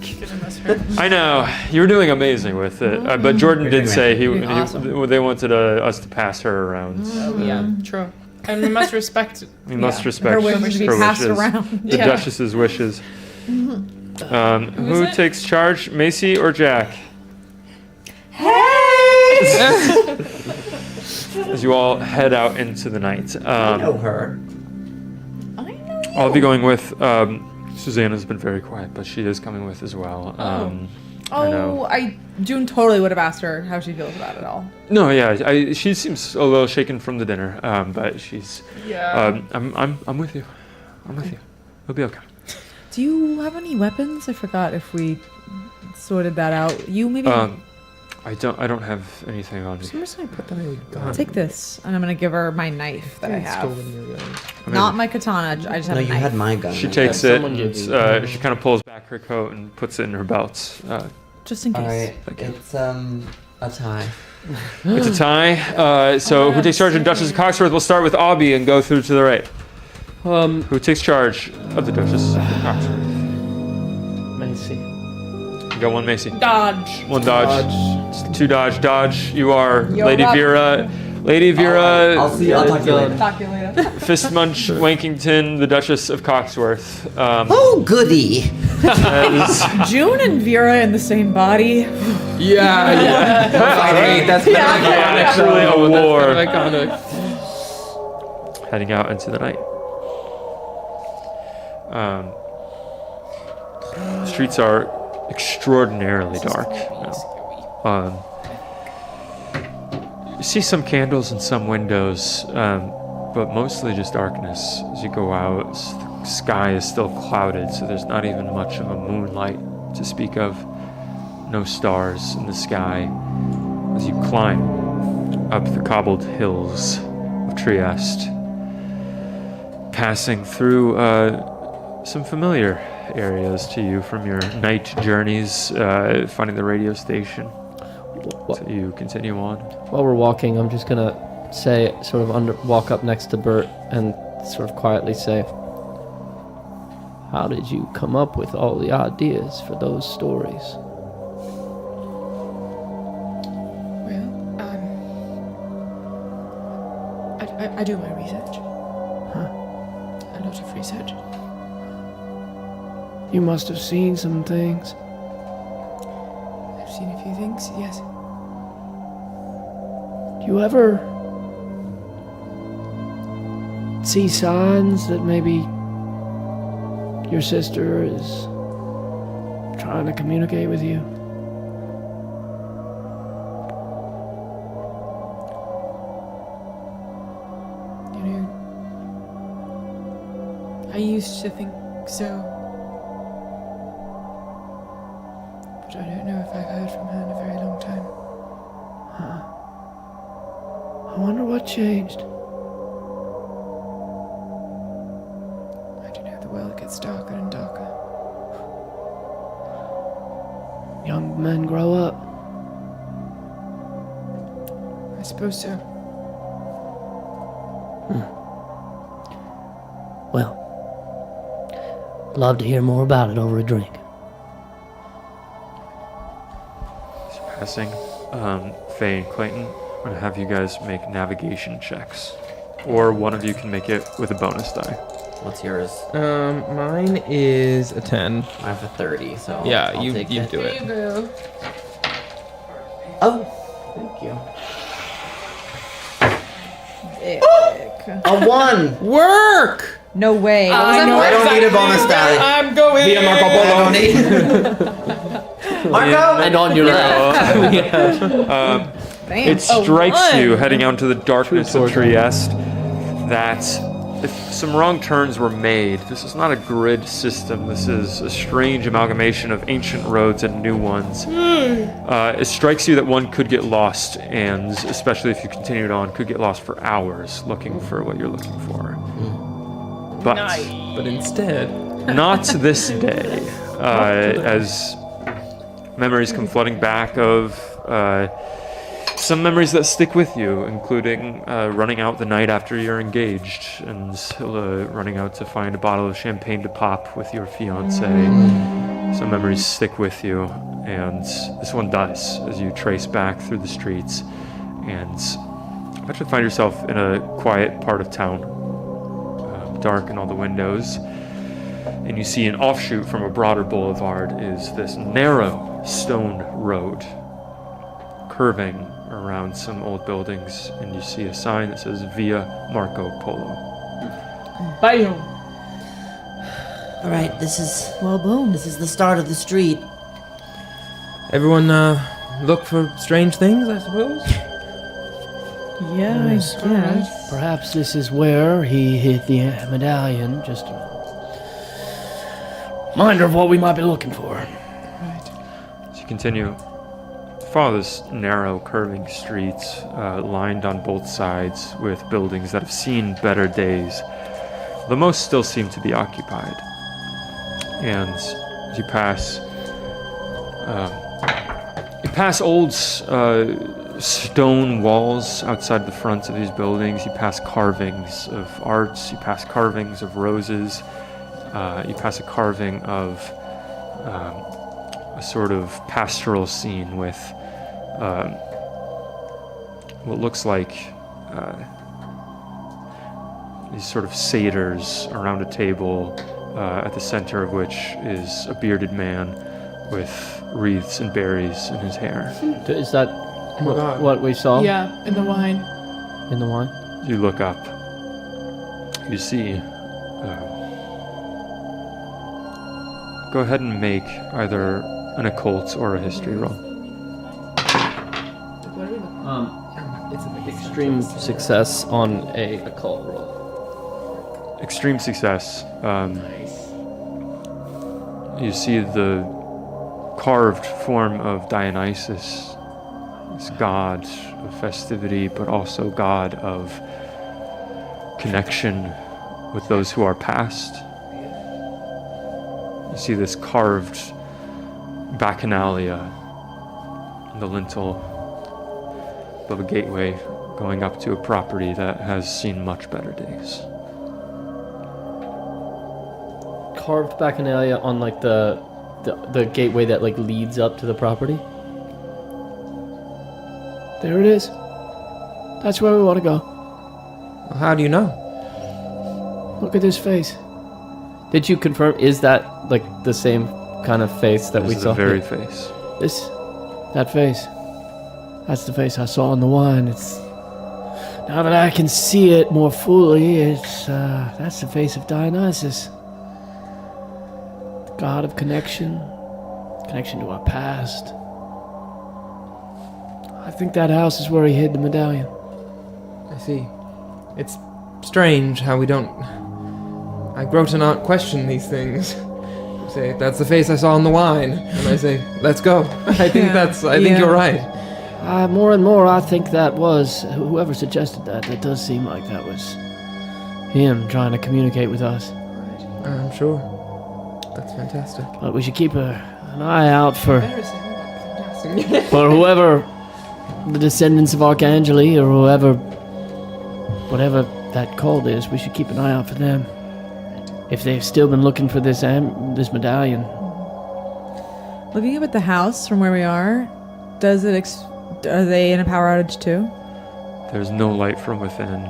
I know you're doing amazing with it, but Jordan did say they wanted us to pass her around. Yeah, true. And we must respect. We must respect Her wishes be passed around. the Yeah. Duchess's wishes. Who it? takes charge, Macy or Jack? Hey! as you all head out into the night. I know her. I'll be going with. Susanna's been very quiet, but she is coming with as well. I know. June totally would have asked her how she feels about it all. No, yeah, she seems a little shaken from the dinner, but she's. Yeah. I'm with you. I'm with you. It'll be okay. Do you have any weapons? I forgot if we sorted that out. You maybe. I don't have anything on me. I'm just gonna put that in a gun. Take this, and I'm gonna give her my knife that I have. Stolen your gun. Not my katana. I just have No, a you knife. had my gun. She takes it. someone And, gave you- she kind of pulls back her coat and puts it in her belt. Just in case. Alright, Okay. it's a tie. It's a tie. So who takes charge of Duchess of Cogsworth? We'll start with Aubie and go through to the right. Who takes charge of the Duchess of Cogsworth? Macy. You got one Macy. Dodge. One dodge. Two dodge. Dodge. You are Yo, Lady Rob. Vera. Lady Vera. I'll see you. I'll talk to you later. Talk to you later. Fist Munch Wankington, the Duchess of Cogsworth. Oh, goody. June and Vera in the same body. Yeah. Wait, that's kind of iconic. Actually, a though. That's war. kind of iconic. Heading out into the night. Streets are extraordinarily dark now. You see some candles in some windows, but mostly just darkness as you go out. The sky is still clouded, so there's not even much of a moonlight to speak of. No stars in the sky as you climb up the cobbled hills of Trieste, passing through some familiar areas to you from your night journeys, finding the radio station. So you continue on. While we're walking, I'm just gonna say, sort of walk up next to Bert and sort of quietly say, "How did you come up with all the ideas for those stories?" Well, I do my research. A lot of research. You must have seen some things. I've seen a few things, yes. Do you ever see signs that maybe your sister is trying to communicate with you? You know, I used to think so. But I don't know if I've heard from her in a very long time. I wonder what changed. I don't know, the world gets darker and darker. Young men grow up. I suppose so. Well, love to hear more about it over a drink. Passing Faye and Clayton, I'm going to have you guys make navigation checks. Or one of you can make it with a bonus die. What's yours? Mine is a 10. I have a 30, so Yeah, I'll you take do it. it. Oh, thank you. Dick. A 1! Work! No way. I don't need a bonus die. I'm going. Via Marco Polo. Marco! And on your left. Damn. It strikes you heading out into the darkness of Trieste that if some wrong turns were made, this is not a grid system. This is a strange amalgamation of ancient roads and new ones. It strikes you that one could get lost, and especially if you continued on, could get lost for hours looking for what you're looking for. But instead, Not this day, as memories come flooding back of some memories that stick with you, including running out the night after you're engaged and running out to find a bottle of champagne to pop with your fiance. Some memories stick with you, and this one does as you trace back through the streets and eventually find yourself in a quiet part of town, dark in all the windows. And you see an offshoot from a broader boulevard is this narrow stone road curving around some old buildings, and you see a sign that says Via Marco Polo. Bam! All right, this is Well, boom. this is the start of the street. Everyone, look for strange things, I suppose? Yeah, I guess. Perhaps this is where he hid the medallion. Just a reminder of what we might be looking for. As you continue, follow this narrow, curving streets lined on both sides with buildings that have seen better days. The most still seem to be occupied. And as you pass old stone walls outside the fronts of these buildings. You pass carvings of arts. You pass carvings of roses. You pass a carving of a sort of pastoral scene with what looks like these sort of satyrs around a table, at the center of which is a bearded man with wreaths and berries in his hair. Is that God. what we saw? Yeah, in the wine. In the wine? You look up. You see. Go ahead and make either an occult or a history roll. It's an extreme success on a occult roll. Extreme success. You see the carved form of Dionysus, this god of festivity, but also god of connection with those who are past. You see this carved bacchanalia on the lintel above a gateway going up to a property that has seen much better days. Carved bacchanalia on like the gateway that like leads up to the property. There it is. That's where we want to go. Well, how do you know? Look at this face. Did you confirm? Is that like the same kind of face that we This is saw? the very face. That face. That's the face I saw in the wine. It's now that I can see it more fully. It's that's the face of Dionysus, the god of connection to our past. I think that house is where he hid the medallion. I see. It's strange how we don't... I grow to not question these things. You say, that's the face I saw in the wine. And I say, let's go. I think you're right. More and more, I think that was whoever suggested that. It does seem like that was him trying to communicate with us. I'm sure. That's fantastic. But we should keep an eye out for whoever, the descendants of Archangeli or whatever that cult is. We should keep an eye out for them. If they've still been looking for this medallion. Looking up at the house from where we are, does it? Are they in a power outage too? There's no light from within.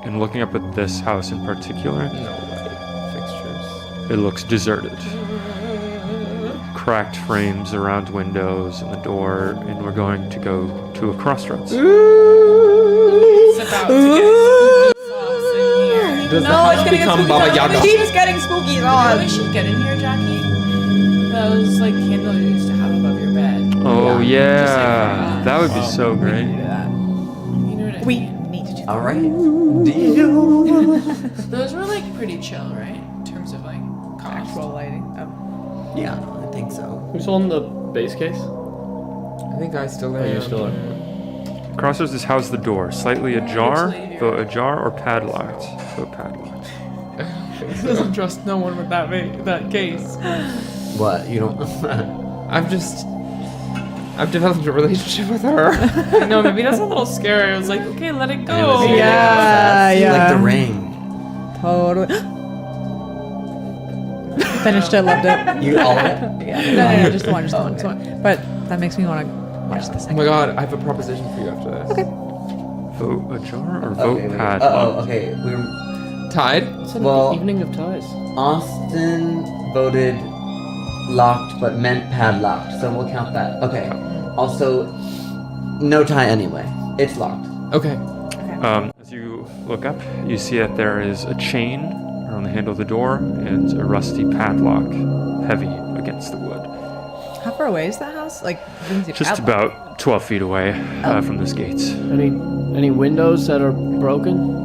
And looking up at this house in particular, No light fixtures. it looks deserted. Cracked frames around windows and the door, and we're going to go to a crossroads. It's about to get sauce in here. Does the house become Baba Yaga? Keeps getting spooky You know what we should get in here, Jackie? Those like candles you used to have above your bed. Oh yeah, Just like that would be so great. You know what I We mean? need to do All right. Deal. Those were like pretty chill, right? In terms of like cost. actual lighting. Oh. Yeah, I think so. Who's holding the base case? I think I still am. Oh, you still are. Crossroads is how's the door? Slightly ajar, Lady Vera. though ajar or padlocked? Though padlocked. Doesn't trust no one with that case. What? You don't? I've developed a relationship with her. I know, maybe that's a little scary. I was like, okay, let it go. Yeah. Like the ring. Totally. Finished it, loved it. You all it? Yeah. No, just the one. But that makes me want to watch the Oh second. my god, I have a proposition for you after this. Vote ajar or vote Okay, wait. padlocked? Okay. Tied? It's an Well- evening of ties. Austin voted locked but meant padlocked, so we'll count that. Okay. Also, No tie anyway. It's locked. Okay. As you look up, you see that there is a chain around the handle of the door and a rusty padlock, heavy against the wood. How far away is that house? Like, Just about 12 feet away from this gate. Any windows that are broken?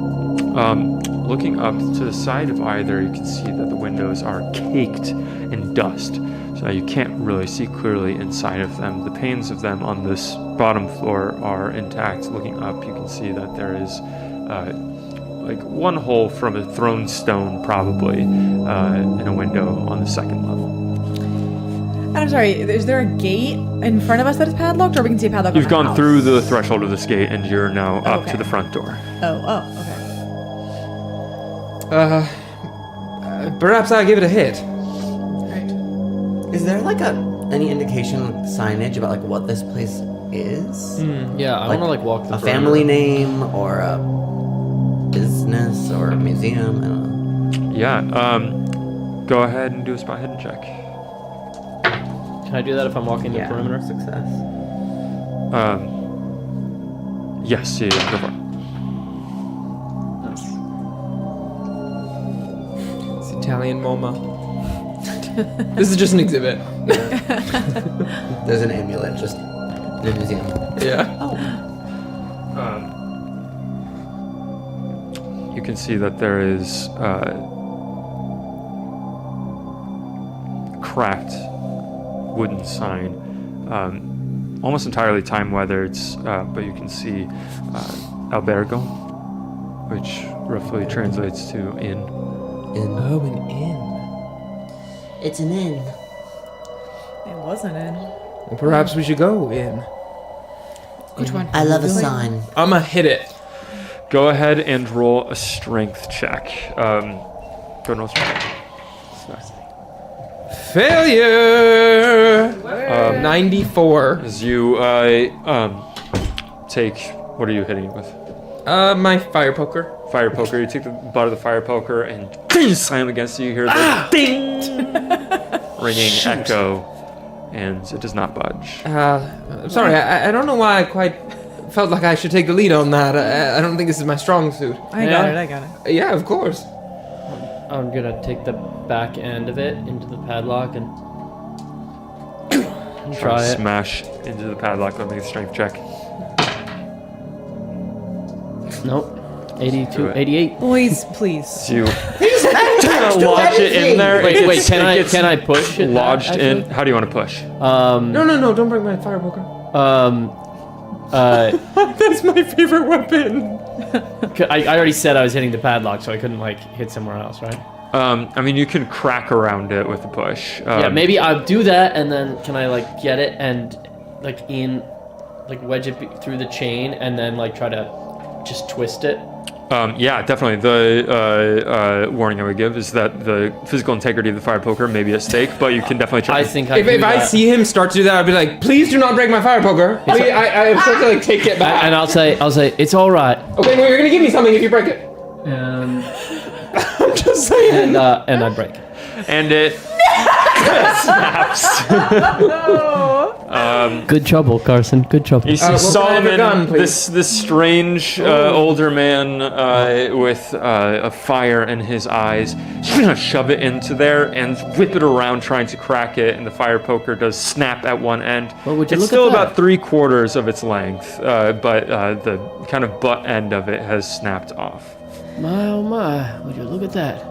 Looking up to the side of either, you can see that the windows are caked in dust, so you can't really see clearly inside of them. The panes of them on this bottom floor are intact. Looking up, you can see that there is like one hole from a thrown stone, probably, in a window on the second level. And I'm sorry, is there a gate in front of us that is padlocked, or we can see a padlock? You've on gone house? through the threshold of this gate, and you're now up Okay. to the front door. Oh, okay. Perhaps I'll give it a hit. Right. Is there like any indication, like, signage about like what this place is? Yeah, I want to walk the A perimeter. family name or a business or a museum. I don't know. Yeah, go ahead and do a spot hidden check. Can I do that if I'm walking the perimeter? Success. Yes, yeah, go for it. It's Italian MoMA. This is just an exhibit. There's an amulet just in a museum. Yeah. You can see that there is cracked wooden sign, almost entirely time-weathered, but you can see albergo, which roughly translates to inn. Oh, an inn. It's an inn. It wasn't in. Well, perhaps we should go in. Which one? I love a sign. I'ma hit it. Go ahead and roll a strength check. Go and roll strength. Failure. 94. As you take, what are you hitting it with? My fire poker. Fire poker. You take the butt of the fire poker and slam against it. You hear the ding, ringing echo, and it does not budge. I'm sorry, I don't know why I quite felt like I should take the lead on that. I don't think this is my strong suit. I got it. Yeah, of course. I'm gonna take the back end of it into the padlock and try to it. smash into the padlock. Let me make a strength check. Nope. Do 82, it. 88. Boys, please. So you lodge it in there. Wait, It can gets I push it? lodged in? How do you want to push? No, don't break my fire poker. That's my favorite weapon. I already said I was hitting the padlock, so I couldn't hit somewhere else, right? I mean, you can crack around it with the push. Yeah, maybe I'll do that, and then can I get it and wedge it through the chain, and then try to just twist it. Yeah, definitely. The warning I would give is that the physical integrity of the fire poker may be at stake, but you can definitely try. I think I If I see him start to do that, I'll be like, please do not break my fire poker. I start to take it back. and I'll say it's all right. Okay, well, you're gonna give me something if you break it. I'm just saying. And I break it. And it snaps. Good trouble, Carson. Good trouble. You see what can I have Solomon, your gun, please? this strange older man with a fire in his eyes, shove it into there and whip it around trying to crack it, and the fire poker does snap at one end. Well, would you It's look still at that? about 3/4 of its length, but the kind of butt end of it has snapped off. My oh my! Would you look at that?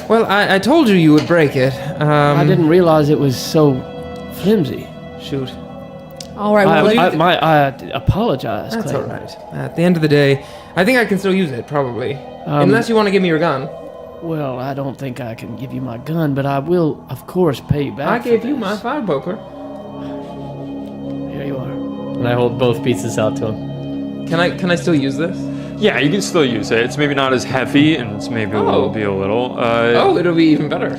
Well, I told you would break it. I didn't realize it was so flimsy. Shoot. All right. Well, I apologize. That's Clayton. all right. At the end of the day, I think I can still use it, probably. Unless you want to give me your gun. Well, I don't think I can give you my gun, but I will, of course, pay you back. I gave you this. my fire poker. Here you are. And I hold both pieces out to him. Can I still use this? Yeah, you can still use it. It's maybe not as heavy, and it's maybe will be a little. It'll be even better.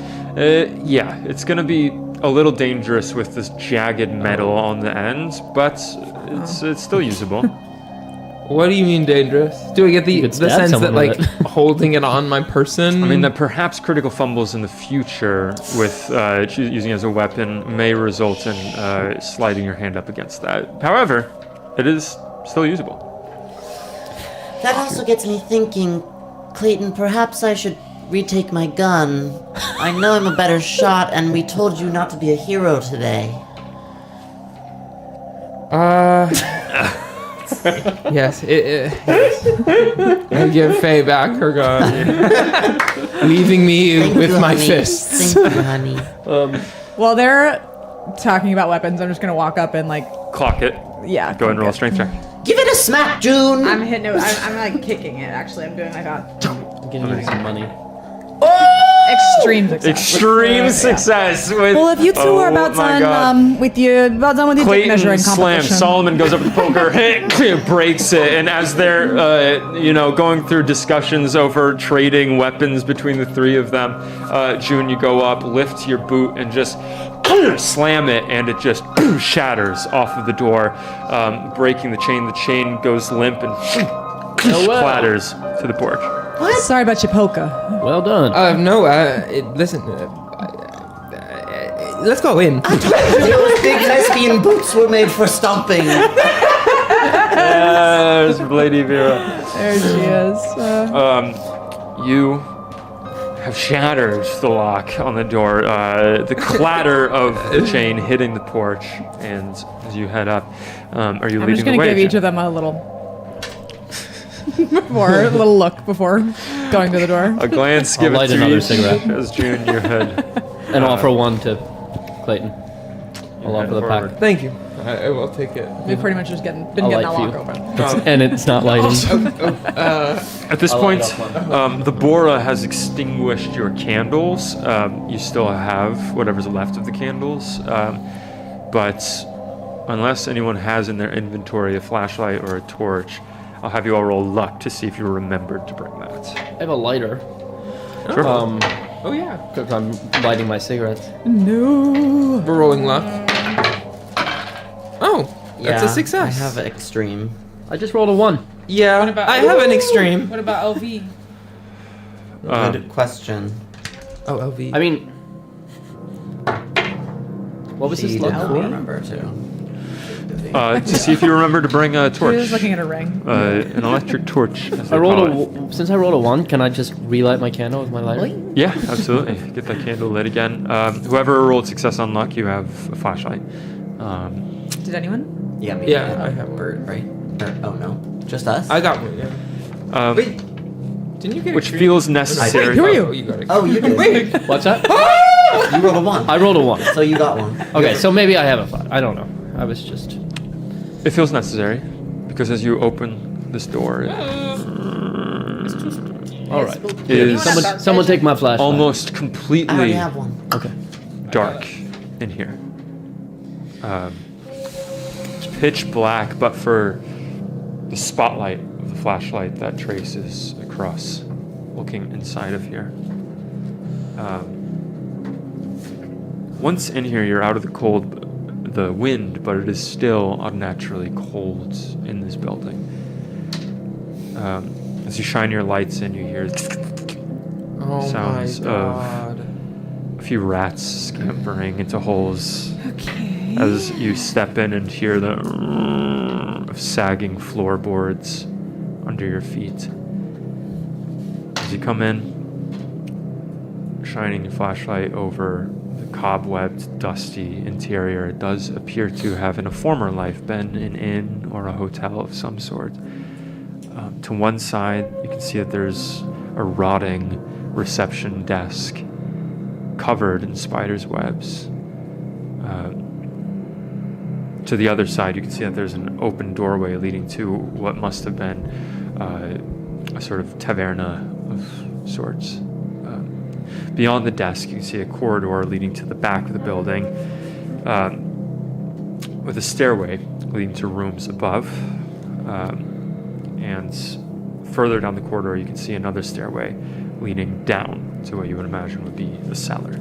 Yeah, it's gonna be a little dangerous with this jagged metal on the end, but it's still usable. What do you mean dangerous? Do I get the could stab sense that someone with it. holding it on my person? I mean, that perhaps critical fumbles in the future with using it as a weapon may result in sliding your hand up against that. However, it is still usable. That also gets me thinking, Clayton, perhaps I should retake my gun. I know I'm a better shot, and we told you not to be a hero today. Yes, yes. I give Faye back her gun, leaving me Thank with you, my honey. fists. Thank you, honey. While they're talking about weapons, I'm just gonna walk up and like, Clock it. yeah. Go ahead and roll a strength check. Give it a smack, June! I'm hitting it. I'm like kicking it. Actually, I'm doing like a I'm giving you some money. extreme success. Extreme Yeah. success with. Well, if you two are about my God. done with your dick Clayton measuring slams. competition. Solomon goes up to the poker, breaks it, and as they're, going through discussions over trading weapons between the three of them, June, you go up, lift your boot, and just slam it, and it just shatters off of the door, breaking the chain. The chain goes limp and clatters to the porch. What? Sorry about your poker. Well done. Listen. Let's go in. Those big lesbian boots were made for stomping. There's Lady Vera. There she is. You have shattered the lock on the door. The clatter of the chain hitting the porch, and as you head up, are you I'm leading just the gonna way? give each of them a little a little look before going to the door. A glance, I'll give light it to another each cigarette. as June, your head. And offer one to Clayton. I'll offer the pack. Thank you. I will take it. We've pretty much just been I'll getting that light for lock you. open. And it's not lighting. At this I'll point, light up the Bora has extinguished your candles. You still have whatever's left of the candles, but unless anyone has in their inventory a flashlight or a torch, I'll have you all roll luck to see if you remembered to bring that. I have a lighter. Sure. Oh yeah. Because I'm lighting my cigarettes. No. We're rolling luck. Oh, that's a success. I have an extreme. I just rolled a 1. Yeah, about- I have an extreme. What about LV? Good question. Oh, LV. I mean, what was She this did luck not for? remember too. To see if you remember to bring a She torch. was looking at a ring. An electric torch. As they I call it. since I rolled a 1, can I just relight my candle with my lighter? Yeah, absolutely. Get that candle lit again. Whoever rolled success on luck, you have a flashlight. Did anyone? Yeah, me. Yeah, and I have Bert, right? Oh no, just us. I got one. Yeah. Wait, didn't you get which extreme? feels necessary. Wait, who are you? Oh, you got it. Oh, you did. Wait. What's that? You rolled a 1. I rolled a 1. So you got one. Okay, so maybe I have a 5. I don't know. I was just... It feels necessary because as you open this door, it All right. is Someone take my flashlight. almost I already completely have one. Okay. dark in here. It's pitch black, but for the spotlight of the flashlight that traces across, looking inside of here. Once in here, you're out of the wind, but it is still unnaturally cold in this building. As you shine your lights in, you hear Oh sounds my of god. a few rats scampering into holes. Okay. As you step in and hear the of sagging floorboards under your feet. As you come in, shining your flashlight over the cobwebbed, dusty interior, it does appear to have in a former life been an inn or a hotel of some sort. To one side, you can see that there's a rotting reception desk covered in spiders' webs. To the other side, you can see that there's an open doorway leading to what must have been a sort of taverna of sorts. Beyond the desk, you can see a corridor leading to the back of the building with a stairway leading to rooms above. And further down the corridor, you can see another stairway leading down to what you would imagine would be the cellar.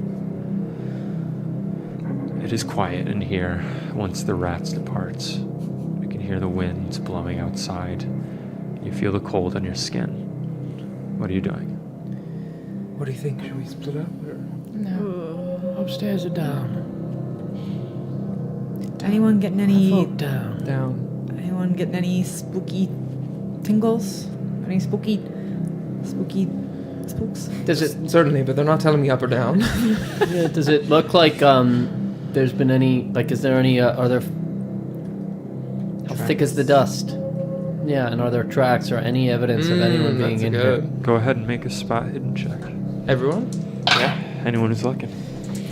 It is quiet in here once the rats depart. You can hear the wind blowing outside. You feel the cold on your skin. What are you doing? What do you think? Should we split up? Or? No. Upstairs or down? Anyone getting any? Down. Down. Anyone Anyone getting any spooky tingles? Any spooky spooks? Does it Certainly, but they're not telling me up or down. yeah, does it look like there's been any is there any are there how thick is the dust? Yeah, and are there tracks or any evidence of anyone being that's in good. here? Go ahead and make a spot hidden check. Everyone? Yeah. Anyone who's looking.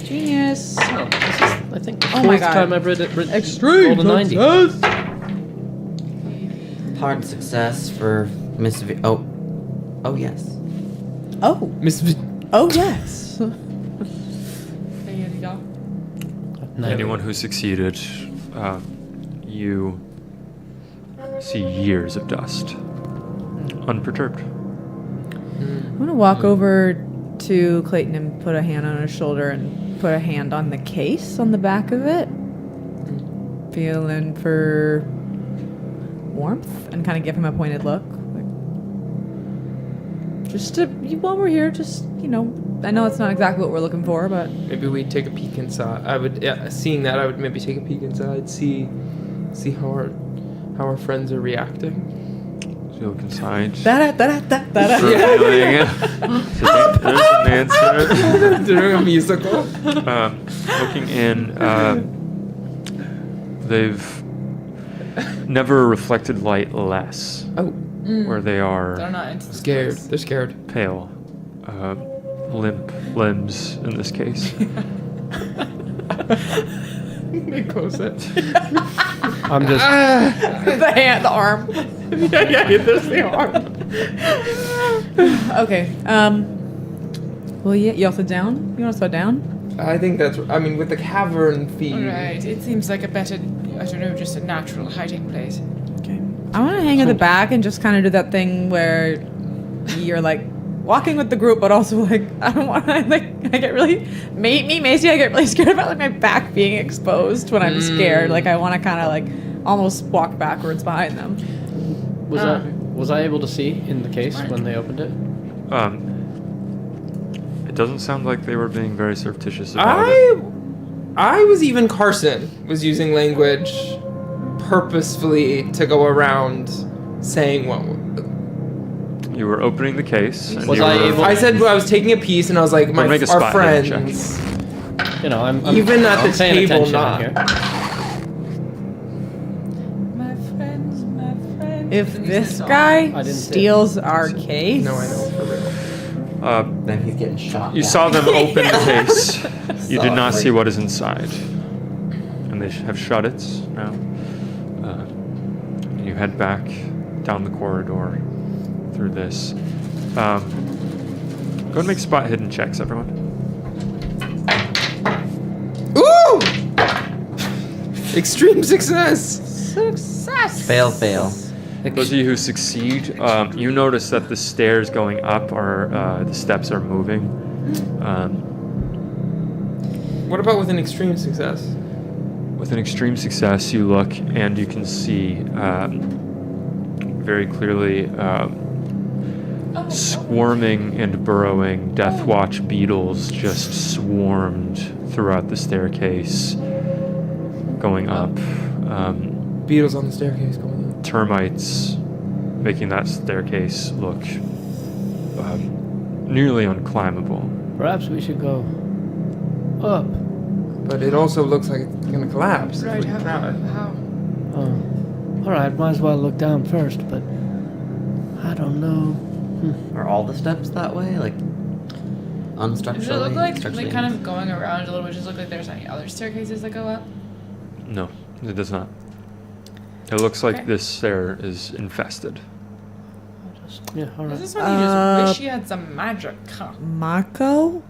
Genius. Oh, this is, I think the Oh my fourth God. time I've read it. Extreme rolled a 90. Hard success for Miss V. Oh yes. Oh. Miss Oh yes. There you go. Anyone who succeeded, you see years of dust. Unperturbed. I'm gonna walk over to Clayton and put a hand on his shoulder and put a hand on the case on the back of it. Feeling for warmth and kind of give him a pointed look. Like, just to, while we're here, just, I know it's not exactly what we're looking for, but Maybe we'd take a peek inside. I would, seeing that, I would maybe take a peek inside, see how our friends are reacting. So you look inside. da-da-da-da-da-da. Revealing. There's an answer. Doing a musical. Looking in, they've never reflected light less. Oh, Where they are They're not into this scared. place. They're scared. pale, limp limbs in this case. They close it. I'm just the arm. yeah, there's the arm. Okay. Well, yeah, you all sit down? You want to sit down? I think that's. I mean, with the cavern feed. Alright, it seems like a better, I don't know, just a natural hiding place. Okay. I want to hang at the back and just kind of do that thing where you're like walking with the group, but also like I don't want to I get really Macy. I get really scared about like my back being exposed when I'm scared. Like I want to kind of like almost walk backwards behind them. was I able to see in the case when they opened it? It doesn't sound like they were being very surreptitious about it. I was even Carson was using language purposefully to go around saying what. You were opening the case. And Was you I were- able- I said I was taking a piece, and I was like, make a our spot hidden check. friends. I'm Even at I'm the paying table, attention not. here. My friends, my friends. If And he this says, "Oh, guy I didn't say steals our case, No, I know for real. Then he's getting shot. You down. saw them open the case. You did not Sorry. see what is inside. And they have shut it now. And you head back down the corridor through this. Go and make spot hidden checks, everyone. Ooh! Extreme success. success. Fail. Those of you who succeed, you notice that the stairs going up the steps are moving. What about with an extreme success? With an extreme success, you look and you can see very clearly squirming and burrowing Death Watch beetles just swarmed throughout the staircase going up. Beetles on the staircase going up. Termites making that staircase look nearly unclimbable. Perhaps we should go up. But it also looks like it's gonna collapse. if Right, we how? try. All right, might as well look down first, but I don't know. Are all the steps that way? Like unstructurally? Does it look like structurally? kind of going around a little bit? Does it look like there's any other staircases that go up? No, it does not. It looks like Okay. this stair is infested. Yeah, all This right. is when you just wish you had some magic, huh? Mako?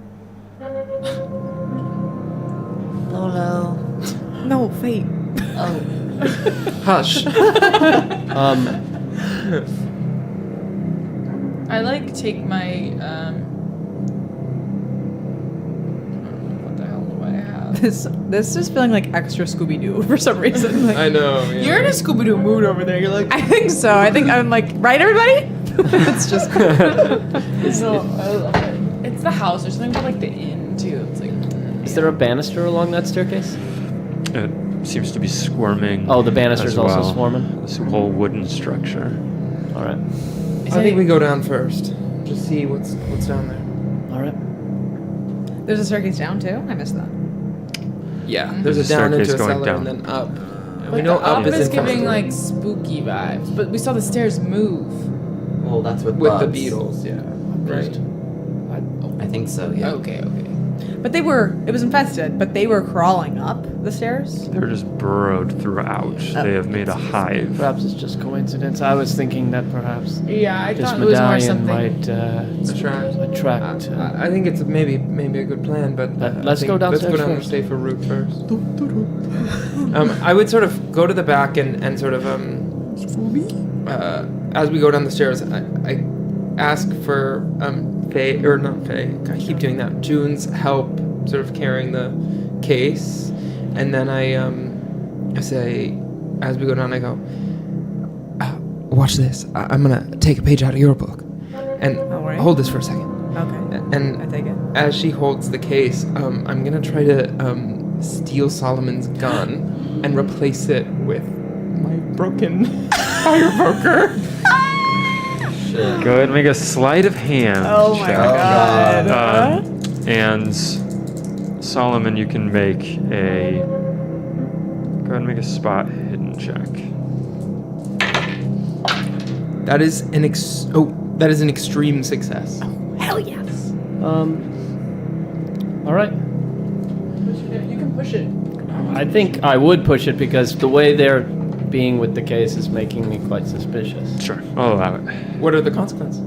Polo. No, Fate. Oh. Hush. I like take my what the hell do I have? This is feeling like extra Scooby Doo for some reason. Like, I know. Yeah. You're in a Scooby Doo mood over there. You're like, I think so. I think I'm like, right, everybody? It's just. it's the house or something, but like the inn too. It's like Is there a banister along that staircase? seems to be squirming. Oh, the banister's as also well. swarming? This whole wooden structure. All right. I think we go down first. Just see what's down there. All right. There's a staircase down too. I missed that. Yeah, There's there's a a down staircase into a going cellar down. and then up. And we But know the up up is is infested. giving like spooky vibes, but we saw the stairs move. Well, that's with with bugs. the beetles, yeah. Right. I think so, yeah. Okay. But it was infested, but they were crawling up the stairs. They're just burrowed throughout. They have made a hive. Perhaps it's just coincidence. I was thinking that perhaps Yeah, I this thought it was more medallion something. might attract. I think it's maybe a good plan, but Let's go Let's downstairs go down the first. safer route first. I would sort of go to the back and sort of as we go down the stairs, I ask for Faye, or not Faye, I keep doing that, June's help sort of carrying the case, and then I say, as we go down, I go, watch this, I'm gonna take a page out of your book, and Alright. hold this for a second. Okay. And I take it. as she holds the case, I'm gonna try to steal Solomon's gun and replace it with my broken fire poker. Go ahead and make a sleight of hand. Oh my check. god. And Solomon, you can make a. Go ahead and make a spot hidden check. That is an extreme success. Hell yes. All right. You can push it. I think I would push it because the way they're being with the case is making me quite suspicious. Sure, I'll allow it. What are the consequences?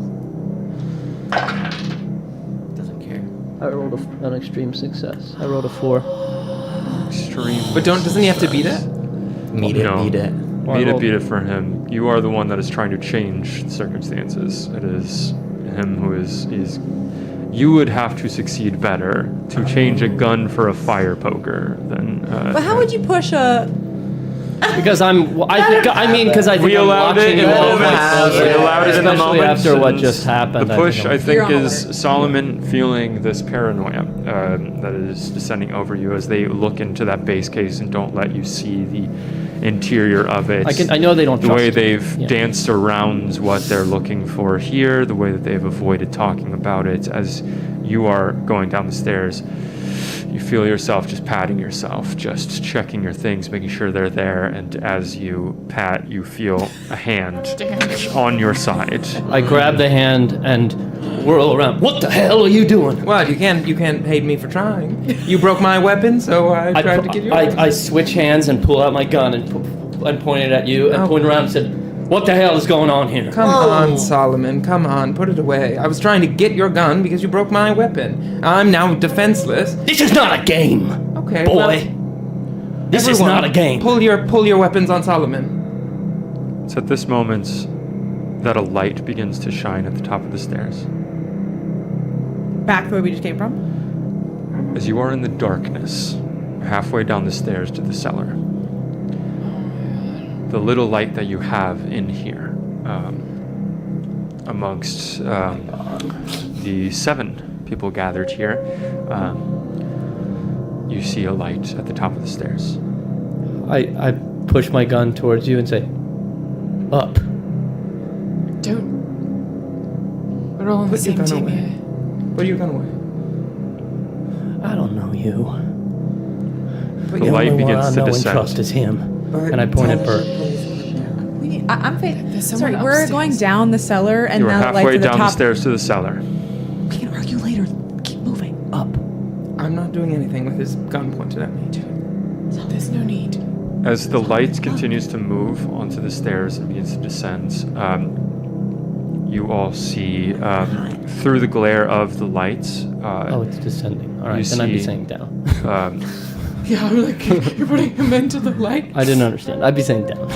Doesn't care. I rolled an extreme success. I rolled a 4. Extreme. But doesn't he have to beat it? Beat it, No. beat it. Beat it for him. You are the one that is trying to change circumstances. It is him who is. You would have to succeed better to change a gun for a fire poker than. But how would you push a? Because I think We I'm allowed it watching in you the all moment. closely, We allowed it in the especially moment. after what and just happened. The push, I think, You're is Solomon feeling this paranoia that is descending over you as they look into that base case and don't let you see the interior of it. I know they don't The trust way me. they've Yeah. danced around what they're looking for here, the way that they've avoided talking about it as you are going down the stairs. You feel yourself just patting yourself, just checking your things, making sure they're there, and as you pat, you feel a hand on your side. I grab the hand and whirl around. What the hell are you doing? What? You can't hate me for trying. You broke my weapon, so I tried to get yours. I switch hands and pull out my gun and point it at you and point around and said, "What the hell is going on here?" Come on, Solomon. Come on, put it away. I was trying to get your gun because you broke my weapon. I'm now defenseless. This is not a game, Okay, boy. well, This is everyone, not a game. Pull your weapons on Solomon. It's at this moment that a light begins to shine at the top of the stairs. Back the way we just came from. As you are in the darkness, halfway down the stairs to the cellar, the little light that you have in here, amongst the 7 people gathered here, you see a light at the top of the stairs. I push my gun towards you and say, "Up." Don't. We're all on the Put your same gun team away. here. Put your gun away. I don't know you. The The light only one begins I to know and descend. trust is him. And I point at Bert. I'm There's sorry. someone We're upstairs. going down the cellar, and You are now the halfway lights at the down top. the stairs to the cellar. We can argue later. Keep moving. Up. I'm not doing anything with his gun pointed at me. There's no need. As the light continues to move onto the stairs and begins to descend, you all see through the glare of the lights. Oh, it's descending. All you right, then I'd be see- saying down. Yeah, I'm like, you're putting him into the light. I didn't understand. I'd be saying down.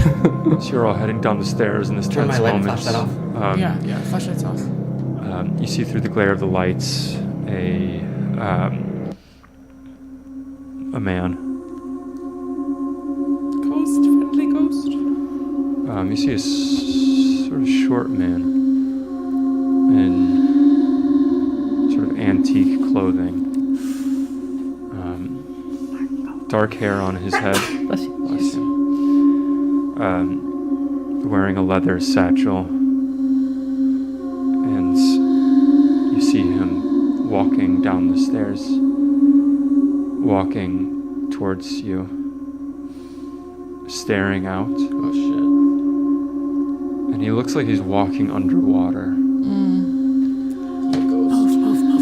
So you're all heading down the stairs in this Turn tense my light and moment. flash that off. Yeah, flashlight's off. You see through the glare of the lights a man. Ghost, friendly ghost. You see a sort of short man in sort of antique clothing. dark hair on his head. Bless you. Bless him. Wearing a leather satchel. And you see him walking down the stairs. Walking towards you. Staring out. Oh shit. And he looks like he's walking underwater.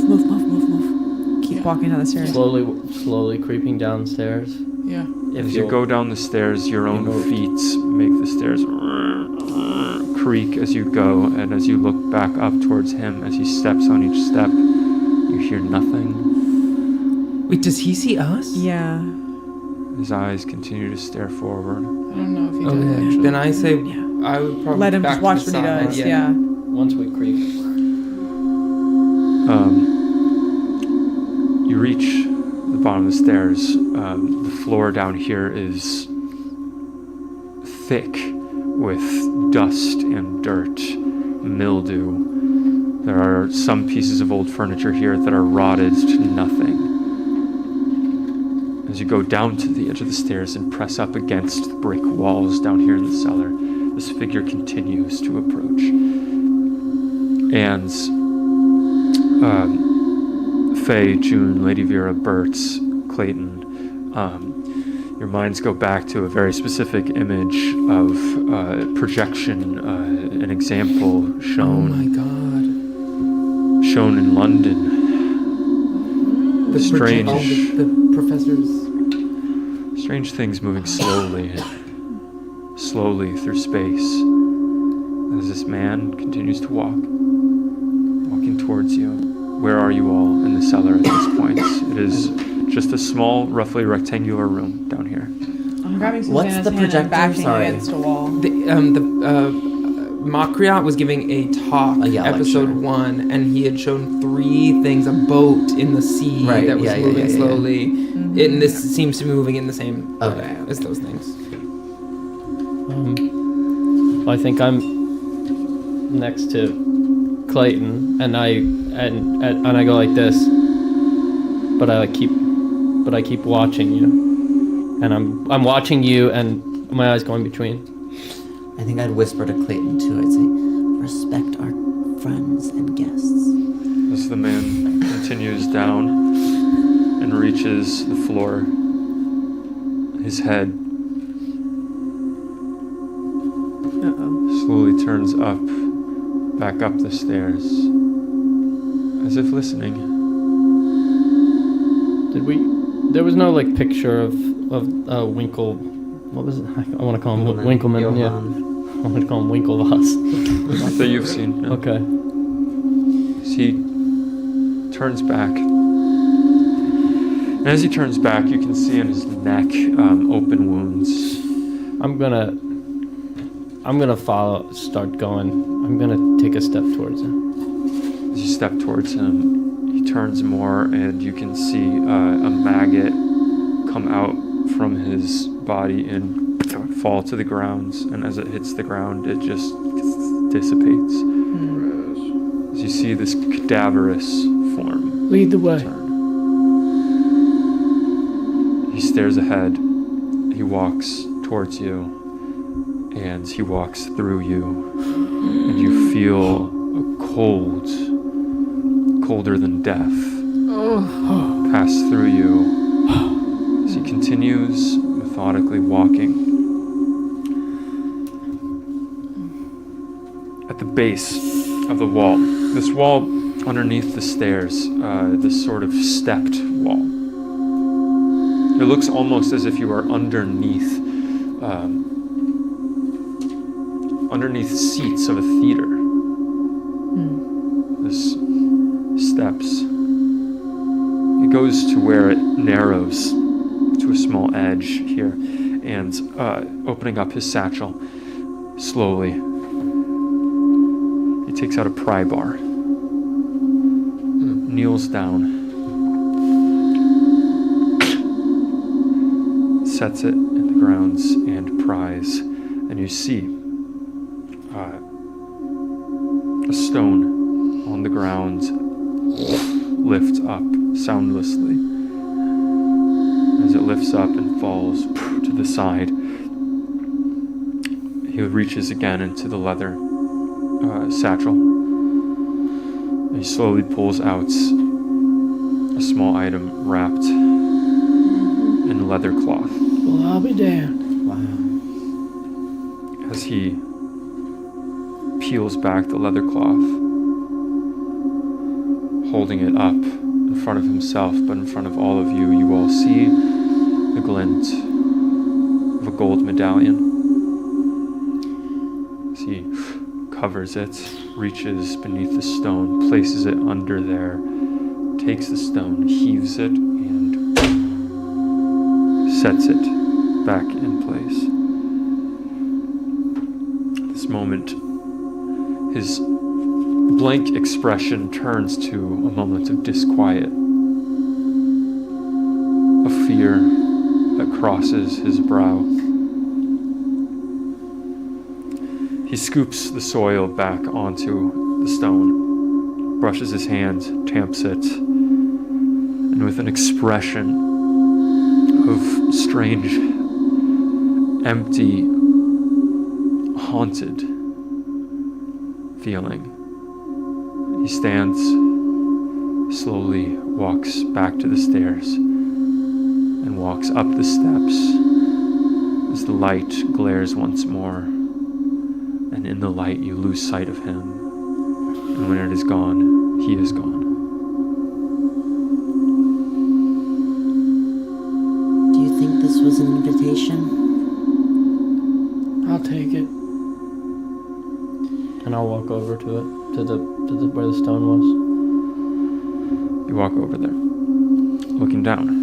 Move. Keep walking down the stairs. Slowly creeping downstairs. Yeah. As you go down the stairs, your own feet make the stairs creak as you go, and as you look back up towards him, as he steps on each step, you hear nothing. Wait, does he see us? Yeah. His eyes continue to stare forward. I don't know if he Okay. did actually. Then I say I would probably Let him back just to watch the what he side, does. Yeah. Once we creep. You reach the bottom of the stairs. The floor down here is thick with dust and dirt, mildew. There are some pieces of old furniture here that are rotted to nothing. As you go down to the edge of the stairs and press up against the brick walls down here in the cellar, this figure continues to approach. And Faye, June, Lady Vera, Bert, Clayton, your minds go back to a very specific image of projection, an example shown. Oh my god. Shown in London. The Strange. the professor's. Strange things moving slowly through space. As this man continues to walking towards you. Where are you all in the cellar at this point? It is just a small, roughly rectangular room down here. I'm grabbing What's Susanna's the hand and projector? backing Sorry. against a wall. Makriot was giving a talk, episode lecture. 1, and he had shown 3 things: a boat in the sea Right, that was yeah, moving yeah. slowly. And this seems to be moving in the same Okay. way as those things. I think I'm next to Clayton, and I go like this, but I keep watching you, and I'm watching you, and my eyes going between. I think I'd whisper to Clayton too. I'd say, respect our friends and guests. As the man continues down and reaches the floor, his head slowly turns back up the stairs, as if listening. There was no like picture of Winkle. What was it? I want to call him Winckelmann. Johann. Yeah, I want to call him Winklevoss. Not that you've seen. No. Okay. He turns back. And as he turns back, you can see in his neck open wounds. I'm gonna start going. I'm gonna take a step towards him. As you step towards him, he turns more, and you can see a maggot come out from his body and fall to the ground. And as it hits the ground, it just dissipates. As you see this cadaverous form. Lead the way. Turn. He stares ahead. He walks towards you, and he walks through you, and you feel a cold, colder than death, pass through you as he continues methodically walking. At the base of the wall, this wall underneath the stairs, this sort of stepped wall. It looks almost as if you are underneath seats of a theater. This steps. It goes to where it narrows to a small edge here, and opening up his satchel slowly, he takes out a pry bar, kneels down, sets it in the grounds and pries, and you see a stone on the ground lift up soundlessly as as it lifts up and falls to the side. He reaches again into the leather satchel. He slowly pulls out a small item wrapped in leather cloth. Well, I'll be damned. Wow. As he peels back the leather cloth, holding it up in front of himself, but in front of all of you, you all see the glint of a gold medallion. As he covers it, reaches beneath the stone, places it under there, takes the stone, heaves it, and sets it back in place. At this moment, his blank expression turns to a moment of disquiet, a fear that crosses his brow. He scoops the soil back onto the stone, brushes his hand, tamps it, and with an expression of strange, empty, haunted feeling, he stands, slowly walks back to the stairs, and walks up the steps as the light glares once more. And in the light, you lose sight of him. And when it is gone, he is gone. Do you think this was an invitation? I'll take it. And I'll walk over to it, to the where the stone was. You walk over there, looking down.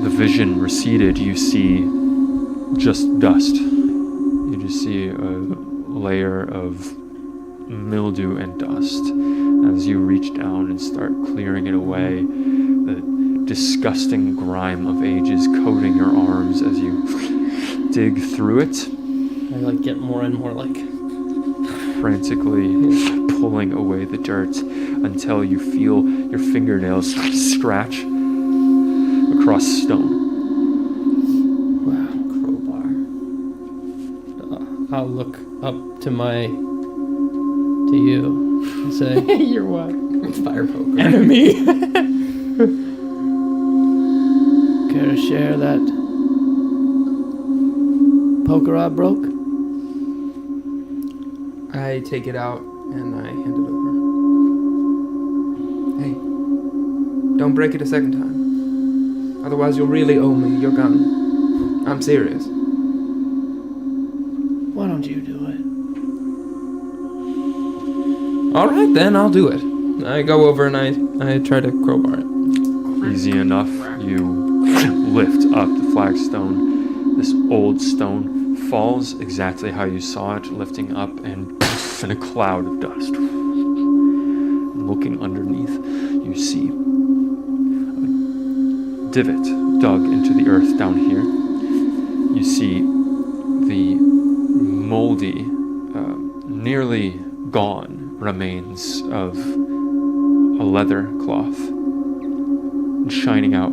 The vision receded. You see just dust. You just see a layer of mildew and dust. As you reach down and start clearing it away, the disgusting grime of ages coating your arms as you dig through it. I like get more and more like frantically pulling away the dirt until you feel your fingernails scratch across stone. I'll look up to you and say, You're what? Fire poker. Enemy. care to share that poker I broke? I take it out and I hand it over. Hey, don't break it a second time. Otherwise you'll really owe me your gun. I'm serious. Why don't you do it? Alright then, I'll do it. I go over and I try to crowbar it. Easy enough. You lift up the flagstone. This old stone falls exactly how you saw it, lifting up and in a cloud of dust. Looking underneath, you see a divot dug into the earth down here. You see the moldy, nearly gone remains of a leather cloth, and shining out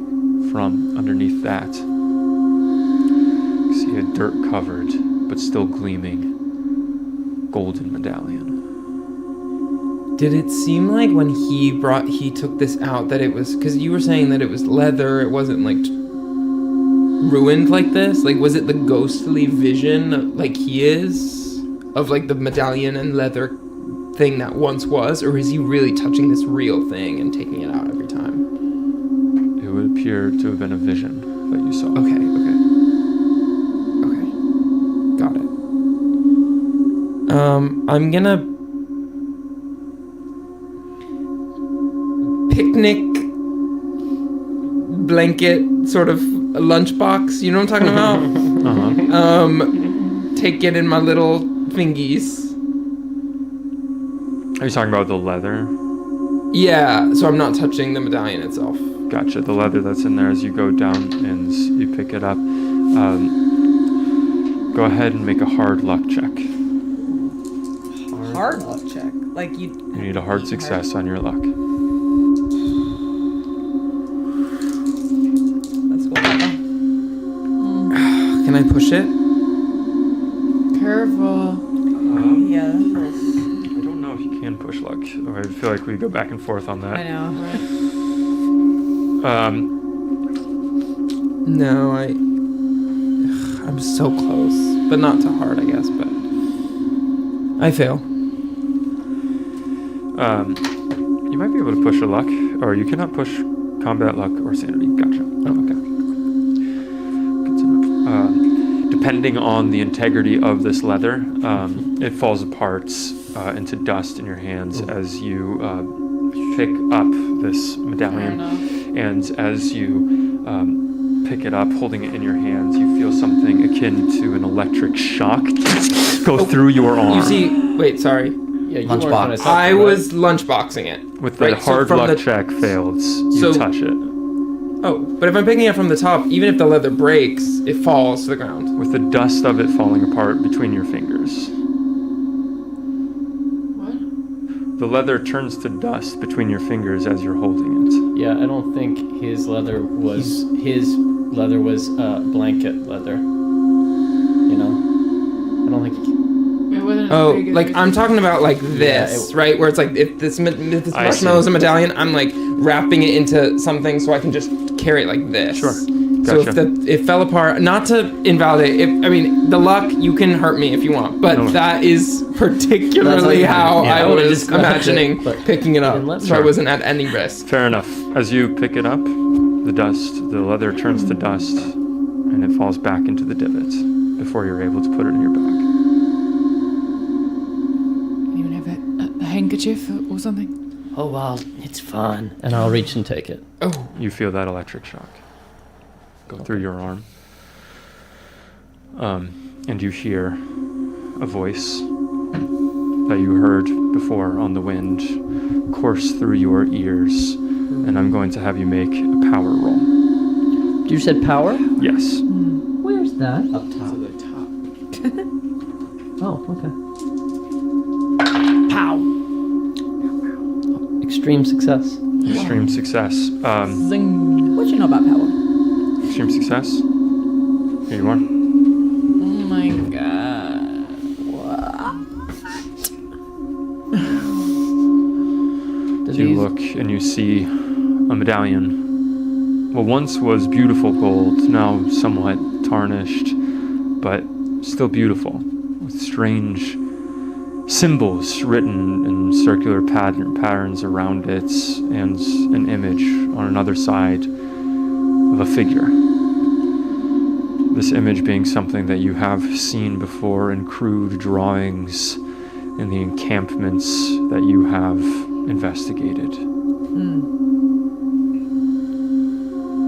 from underneath that, you see a dirt-covered but still gleaming golden medallion. Did it seem like when he took this out that it was, because you were saying that it was leather, it wasn't like ruined like this? Like, was it the ghostly vision like he is of like the medallion and leather thing that once was, or is he really touching this real thing and taking it out every time? It would appear to have been a vision that you saw. Okay. Got it. I'm gonna picnic blanket sort of a lunchbox, you know what I'm talking about? Take it in my little fingies. Are you talking about the leather? Yeah, so I'm not touching the medallion itself. Gotcha. The leather that's in there as you go down and you pick it up. Go ahead and make a hard luck check. Hard luck check. Like you. You need a hard success on your luck. I push it? Careful. Yeah. I don't know if you can push luck. Or I feel like we go back and forth on that. I know. No, I'm so close, but not too hard, I guess. But I fail. You might be able to push a luck, or you cannot push combat luck or sanity. Gotcha. Oh, okay. Good to know. Depending on the integrity of this leather, it falls apart into dust in your hands as you pick up this medallion. And as you pick it up, holding it in your hands, you feel something akin to an electric shock go through your arm. You see, wait, sorry. Yeah, you Lunchbox. weren't gonna touch I it, right? was lunchboxing it. With the Right, so hard from luck the- check failed, you So- touch it. Oh, but if I'm picking it from the top, even if the leather breaks, it falls to the ground. With the dust of it falling apart between your fingers. What? The leather turns to dust between your fingers as you're holding it. Yeah, I don't think his leather was blanket leather. You know, I don't think. It wasn't Oh, very good like reason. I'm talking about like this, Yeah, right? Where it's like if this I marshmallow is see. a medallion, I'm like wrapping it into something so I can just carry it like this. Sure. So Gotcha. if it fell apart, not to invalidate. The luck, you can hurt me if you want, but No. that is particularly how yeah, I I would've was described imagining it, but picking it you up, didn't let so me. I wasn't at any risk. Fair enough. As you pick it up, the leather turns to dust, and it falls back into the divot before you're able to put it in your bag. Anyone have a handkerchief or something? Oh well, it's fine. And I'll reach and take it. Oh, You feel that electric shock go through your arm. And you hear a voice that you heard before on the wind course through your ears. And I'm going to have you make a power roll. You said power? Yes. Where's that? Up top. Oh, okay. Pow. Extreme success. Extreme success. Zing. What you know about power? Extreme success. Here you are. Oh my god. You look and you see a medallion. What once was beautiful gold, now somewhat tarnished, but still beautiful, with strange symbols written in circular patterns around it, and an image on another side of a figure. This image being something that you have seen before in crude drawings in the encampments that you have investigated.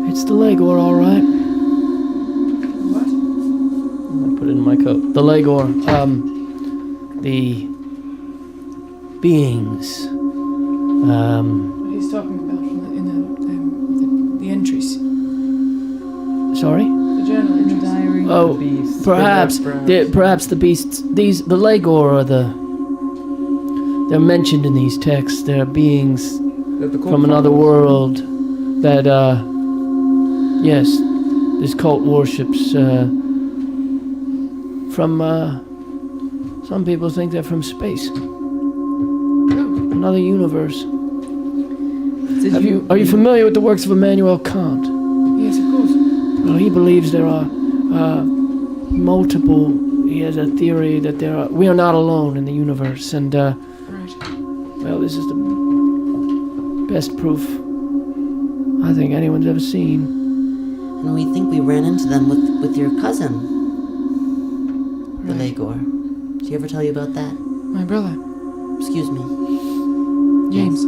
It's the Legor, all right. What? I'm gonna put it in my coat. The Legor, the beings, He's talking about in the entries. sorry? The journal entries. Diary. Oh, perhaps the beasts. The Legor are they're mentioned in these texts. They're beings from another world that, yes, this cult worships. Some people think they're from space, another universe. Are you familiar with the works of Immanuel Kant? Yes, of course. Well, he believes there are multiple. He has a theory that we are not alone in the universe, and Right. well, this is the best proof I think anyone's ever seen. And we think we ran into them with your cousin, the Legor. Did he ever tell you about that? My brother, Excuse me. James.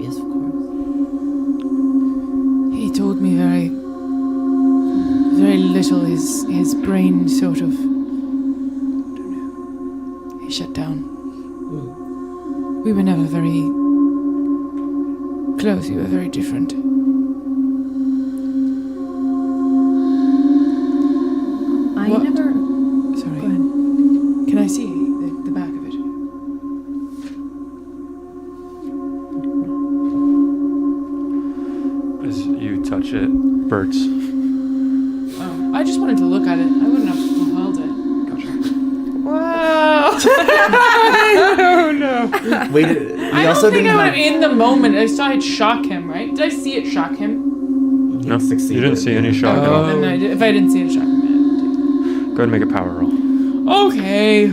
Yes, of course. He told me very little. His brain sort of, don't know. He shut down. We were never very close. We were very different. I What? never. Sorry. Go ahead. Can I see the back of it? As you touch it, Bert's. Oh, I just wanted to look at it. I wouldn't have held it. Wow. Oh no. We I don't also think didn't I would have... have in the moment. I saw it shock him, right? Did I see it shock him? No, you succeeded. didn't see any shock at Okay, all. then if I didn't see it shock him, Go ahead and make a power roll. okay.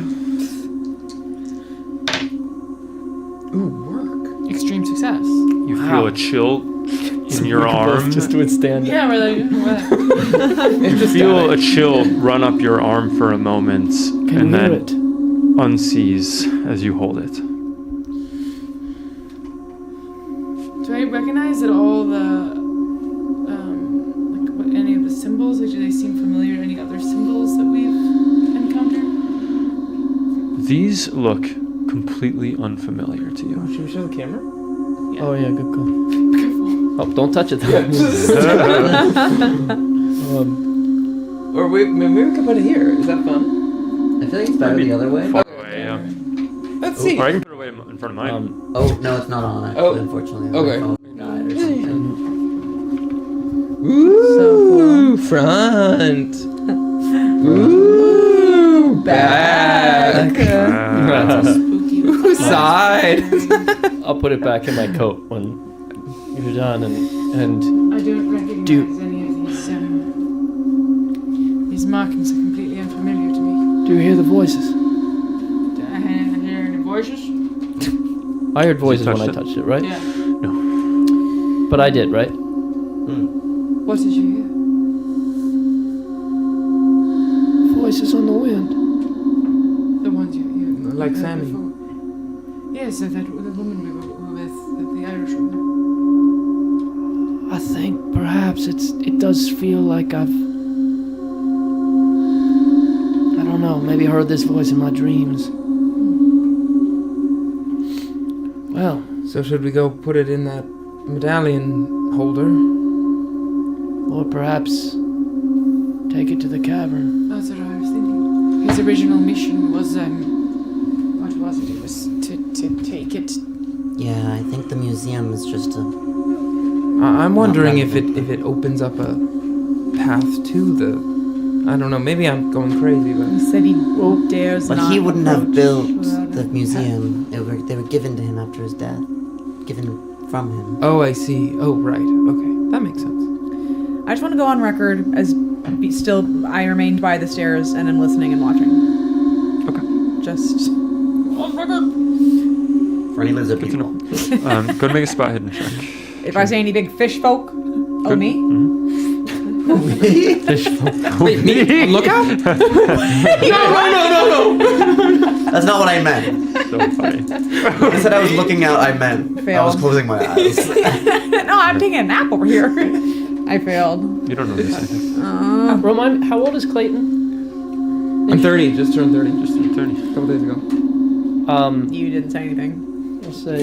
Ooh, work. Extreme success. You feel a chill in your arm. Just to withstand. Yeah, we're like, You feel a chill run up your arm for a moment, Can and you hear then it? unsees as you hold it. do I recognize at all the, like, what, any of the symbols? Like, do they seem familiar to any other symbols that we've encountered? These look completely unfamiliar to you. Should we show the camera? Oh yeah, good call. Careful. Oh, don't touch it. Or maybe we can put it here. Is that fun? I feel like it's better the other way. Far away, yeah. Let's see. Or I can put it away in front of mine. Oh, no, it's not on, actually, Oh, unfortunately. okay. My phone died or something. Ooh, front. Ooh, back. Spooky. Ooh, side. I'll put it back in my coat when you're done, and I don't recognize any of these markings are completely unfamiliar to me. do you hear the voices? Do I hear any voices? I heard voices when I touched it? touched it, right? Yeah. But I did, right? What did you hear? Voices on the wind. The ones you Like heard Sammy. before. Yes, that the woman we were with, the Irish woman. I think perhaps it does feel like I don't know, maybe heard this voice in my dreams. Well, So should we go put it in that medallion holder? or perhaps take it to the cavern. That's what I was thinking. His original mission was, what was it? It was to take it. Yeah, I think the museum is just a... I'm wondering Not if it opens up a path to the. I don't know. Maybe I'm going crazy, He but said he dares But not he wouldn't have approach built without the a museum. They were given to him after his death. Given from him. oh, I see. Oh, right. Okay, that makes sense. I just want to go on record as I remained by the stairs and am listening and watching. Okay. Just For any lizard Good to people. know. Go ahead and make a spot hidden check. if I see any big fish folk, Good. me. Wait, me? On lookout? No. That's not what I meant. So funny. When I said I was looking out, I meant I Fail. was closing my eyes. No, I'm taking a nap over here. I failed. You don't know these things. Remind me, how old is Clayton? I'm 30. Just turned 30. Just an attorney. A couple days ago. You didn't say anything. I'll say,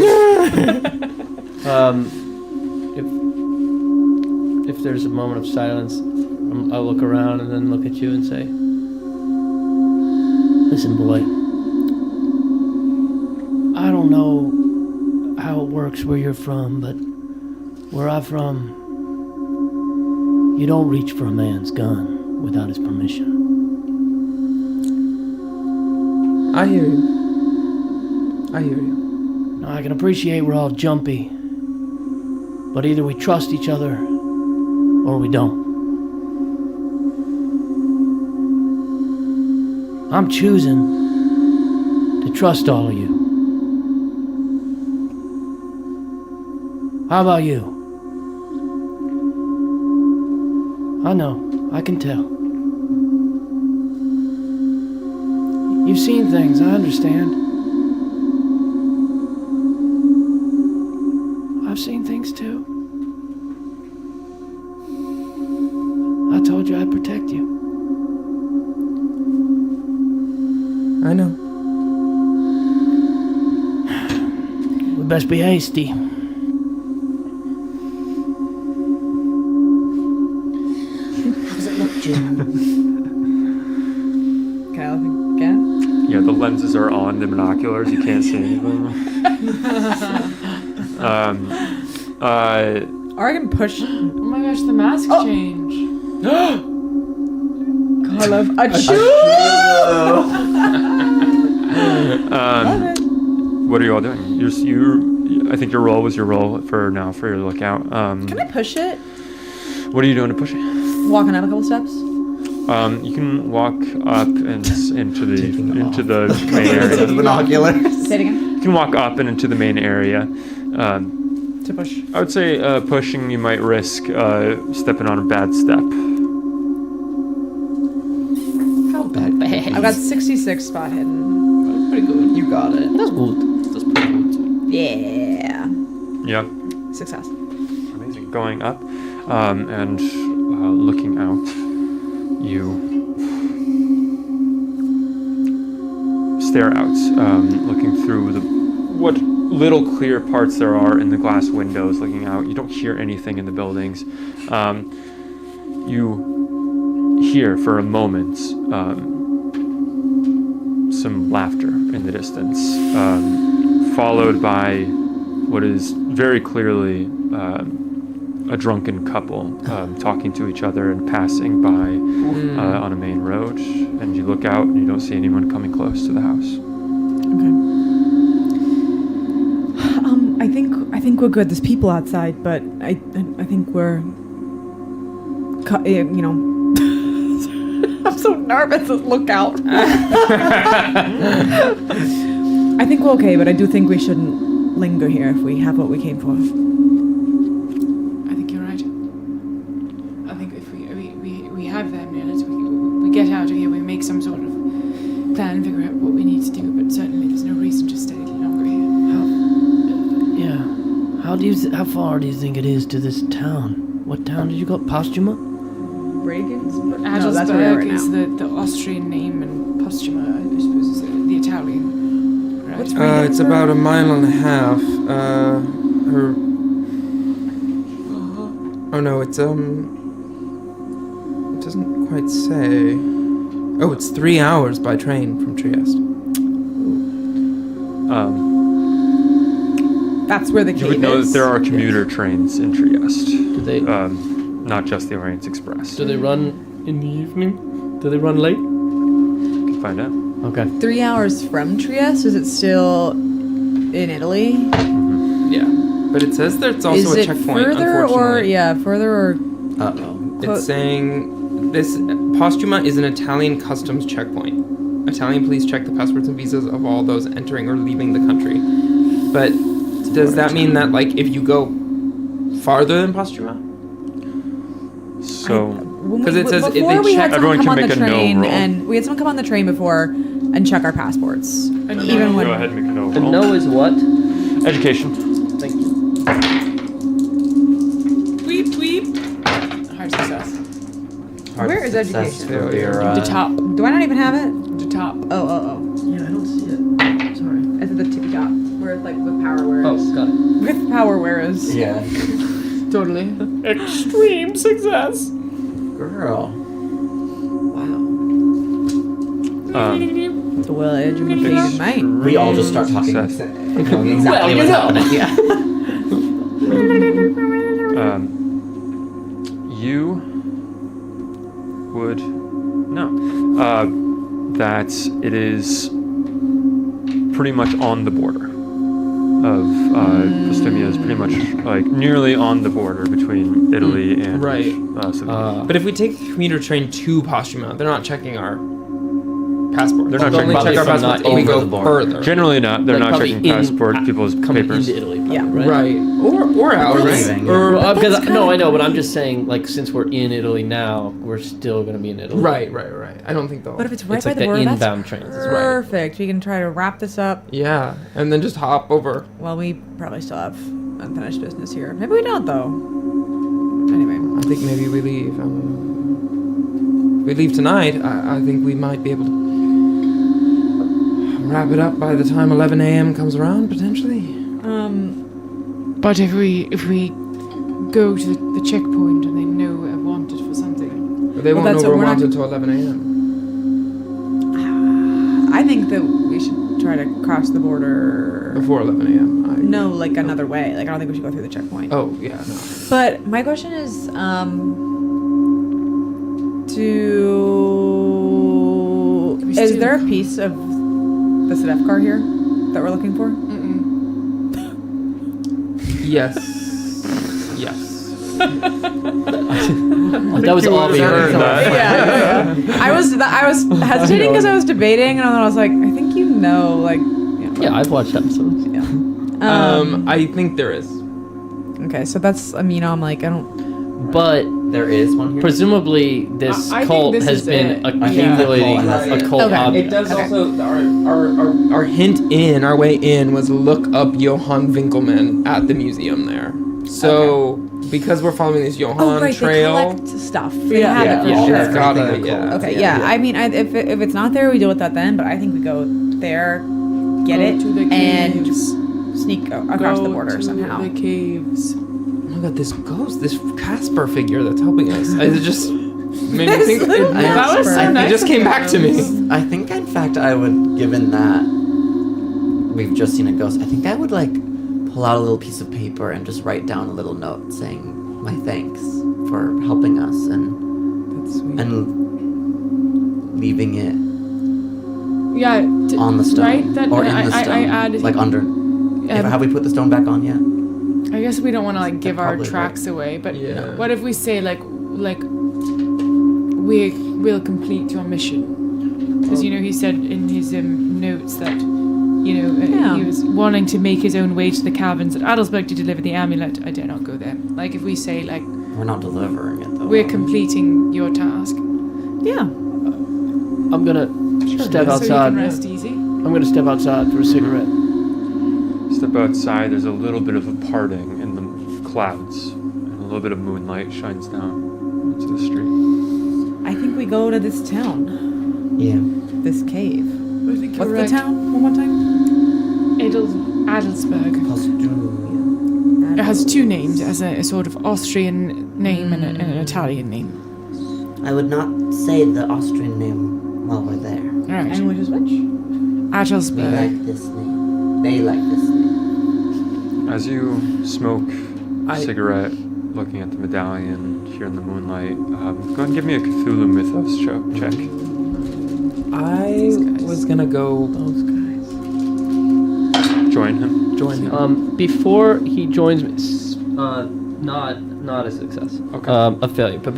if there's a moment of silence, I'll look around and then look at you and say, listen, boy, I don't know how it works where you're from, but where I'm from, you don't reach for a man's gun without his permission. I hear you. Now, I can appreciate we're all jumpy, but either we trust each other or we don't. I'm choosing to trust all of you. How about you? I know, I can tell. You've seen things, I understand. I've seen things too. I told you I'd protect you. I know. We best be hasty. How does it look, June? Can I look again? Yeah, the lenses are on the binoculars. You can't see anything. Or I can push. Oh my gosh, the mask changed. I love a chew. What are you all doing? I think your roll was your roll for now for your lookout. Can I push it? What are you doing to push it? Walking up a couple steps. You can walk up and into the main area. Binoculars. Say it again. You can walk up and into the main area. To push. I would say pushing, you might risk stepping on a bad step. How bad? I've got 66 spot hidden. That's pretty good. You got it. That's good. That's pretty good. Yeah. Yep. Success. Amazing. Going up and looking out, you stare out, looking through what little clear parts there are in the glass windows, looking out. You don't hear anything in the buildings. You hear for a moment some laughter in the distance, followed by what is very clearly a drunken couple talking to each other and passing by on a main road. And you look out and you don't see anyone coming close to the house. Okay. I think we're good. There's people outside, but I think we're, I'm so nervous. Look out. I think we're okay, but I do think we shouldn't linger here if we have what we came for. I think you're right. I think if we have that minute, we get out of here, we make some sort of plan, figure out what we need to do, but certainly there's no reason to stay any longer here. How far do you think it is to this town? What town did you go? Postuma? Regensburg? Adelsberg is the Austrian name, and Postuma, I suppose, is the Italian. Right? It's about a mile and a half. Oh no, it's it doesn't quite say. Oh, it's 3 hours by train from Trieste. That's where the cave You would know is. that there are commuter trains in Trieste. Do they? Not just the Orient Express. Do they run in the evening? Do they run late? You can find out. Okay. 3 hours from Trieste? Is it still in Italy? Yeah, but it says there's also Is a it checkpoint. further Unfortunately, further or? it's saying this Postuma is an Italian customs checkpoint. Italian police check the passports and visas of all those entering or leaving the country. But does that mean that like if you go farther than Postuma? So, because it says if before they we check, had someone everyone come can on the make a no train, roll. and we had someone come on the train before and check our passports. Even when go ahead and make a no The roll. no is what? Education. Thank you. Tweep, tweep. Hard success. Where is education? The top. Do I not even have it? The top. Oh. Yeah, I don't see it. Sorry. It's at the tippy top, where it's like with power wearers. Oh, got it. With power wearers. Yeah. Totally. Extreme success. Girl. Wow. It's a well-educated mind. We all just start talking. Success. Knowing exactly what's happening. Yeah. You would know that it is pretty much on the border of Postumia is pretty much like nearly on the border between Italy and Right. Slovenia. But if we take the commuter train to Postuma, they're not checking our passport. They're not They'll only checking check our passports passports not if we over go the border. further. Generally not. They're Like not probably checking people's coming papers. into Italy, probably, Yeah. right? Right. Or out. Or Right. leaving, yeah. Or Well, because that's no, good. I know, but I'm just saying, like, since we're in Italy now, we're still gonna be in Italy. right. I don't think they'll. But if it's right It's by like the the border, that's inbound trains. It's right. perfect. We can try to wrap this up. Yeah, and then just hop over. Well, we probably still have unfinished business here. Maybe we don't, though. Anyway. I think maybe we leave. We leave tonight. I think we might be able to wrap it up by the time 11 a.m. comes around, potentially. But if we go to the checkpoint and they know we're wanted for something, But they Well, won't that's know what we're we're not- wanted until 11 a.m. I think that we should try to cross the border. Before 11 a.m. No, like another way. Like I don't think we should go through the checkpoint. Oh, yeah, no. But my question is, do Is there a piece of the Sedef car here that we're looking for? Yes. Yes. That was obvious. Yeah. I was hesitating because I was debating, and then I was like, I think you know, like. Yeah, I've watched episodes. Yeah. I think there is. Okay, so that's. I mean, I'm like, I don't. But There is one here. presumably this I think cult this has is been it. accumulating Yeah. occult Okay. objects. It does Okay. also. Our hint in, our way in, was look up Johann Winckelmann at the museum there. So because we're following this Johann They trail, collect stuff. They Yeah. have Yeah, it for yeah, sure. it's gotta. Everything Yeah. occult. Okay, yeah. I mean, if it's not there, we deal with that then. But I think we go there, get Go it, to the and caves. sneak across the border to somehow. the caves. Oh my god, this ghost, this Casper figure that's helping us. It just made me think. That was so It nice. just came back to me. I think, in fact, I would, given that we've just seen a ghost, I think I would like pull out a little piece of paper and just write down a little note saying my thanks for helping us and That's sweet. leaving it Yeah. on the stone Right? That, or in the stone, I add. like under. Have we put the stone back on yet? I guess we don't want to like give our Probably tracks away, but Yeah. what if we say like we will complete your mission? Because he said in his notes that Yeah. he was wanting to make his own way to the caverns at Adelsberg to deliver the amulet. I dare not go there. Like if we say like We're not delivering it though. we're completing your task, Yeah. I'm gonna step so you outside. can rest easy. I'm gonna step outside for a cigarette. Step outside, there's a little bit of a parting in the clouds, and a little bit of moonlight shines down into the street. I think we go to this town, Yeah. this cave. I think What's the town? One more time. Adelsberg. Posthulia. It has two names, as a sort of Austrian name and an Italian name. I would not say the Austrian name while we're there. Right. And which is which? We Adelsberg. like this name. They like this name. As you smoke a I- cigarette, looking at the medallion here in the moonlight, go ahead and give me a Cthulhu Mythos check. I was gonna go Join him. join him. Before he joins me, not a success. Okay. A failure. But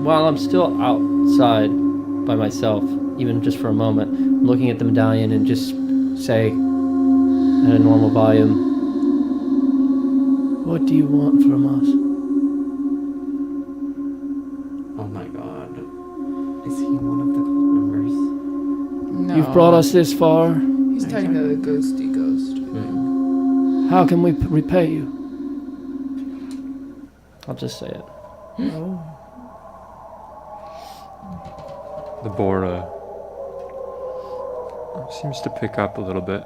while I'm still outside by myself, even just for a moment, I'm looking at the medallion and just say, at a normal volume, "What do you want from us?" Oh my god. Is he one of the cult members? No. You've brought us this far. He's talking about the ghosty ghost. How can we repay you? I'll just say it. The Bora seems to pick up a little bit.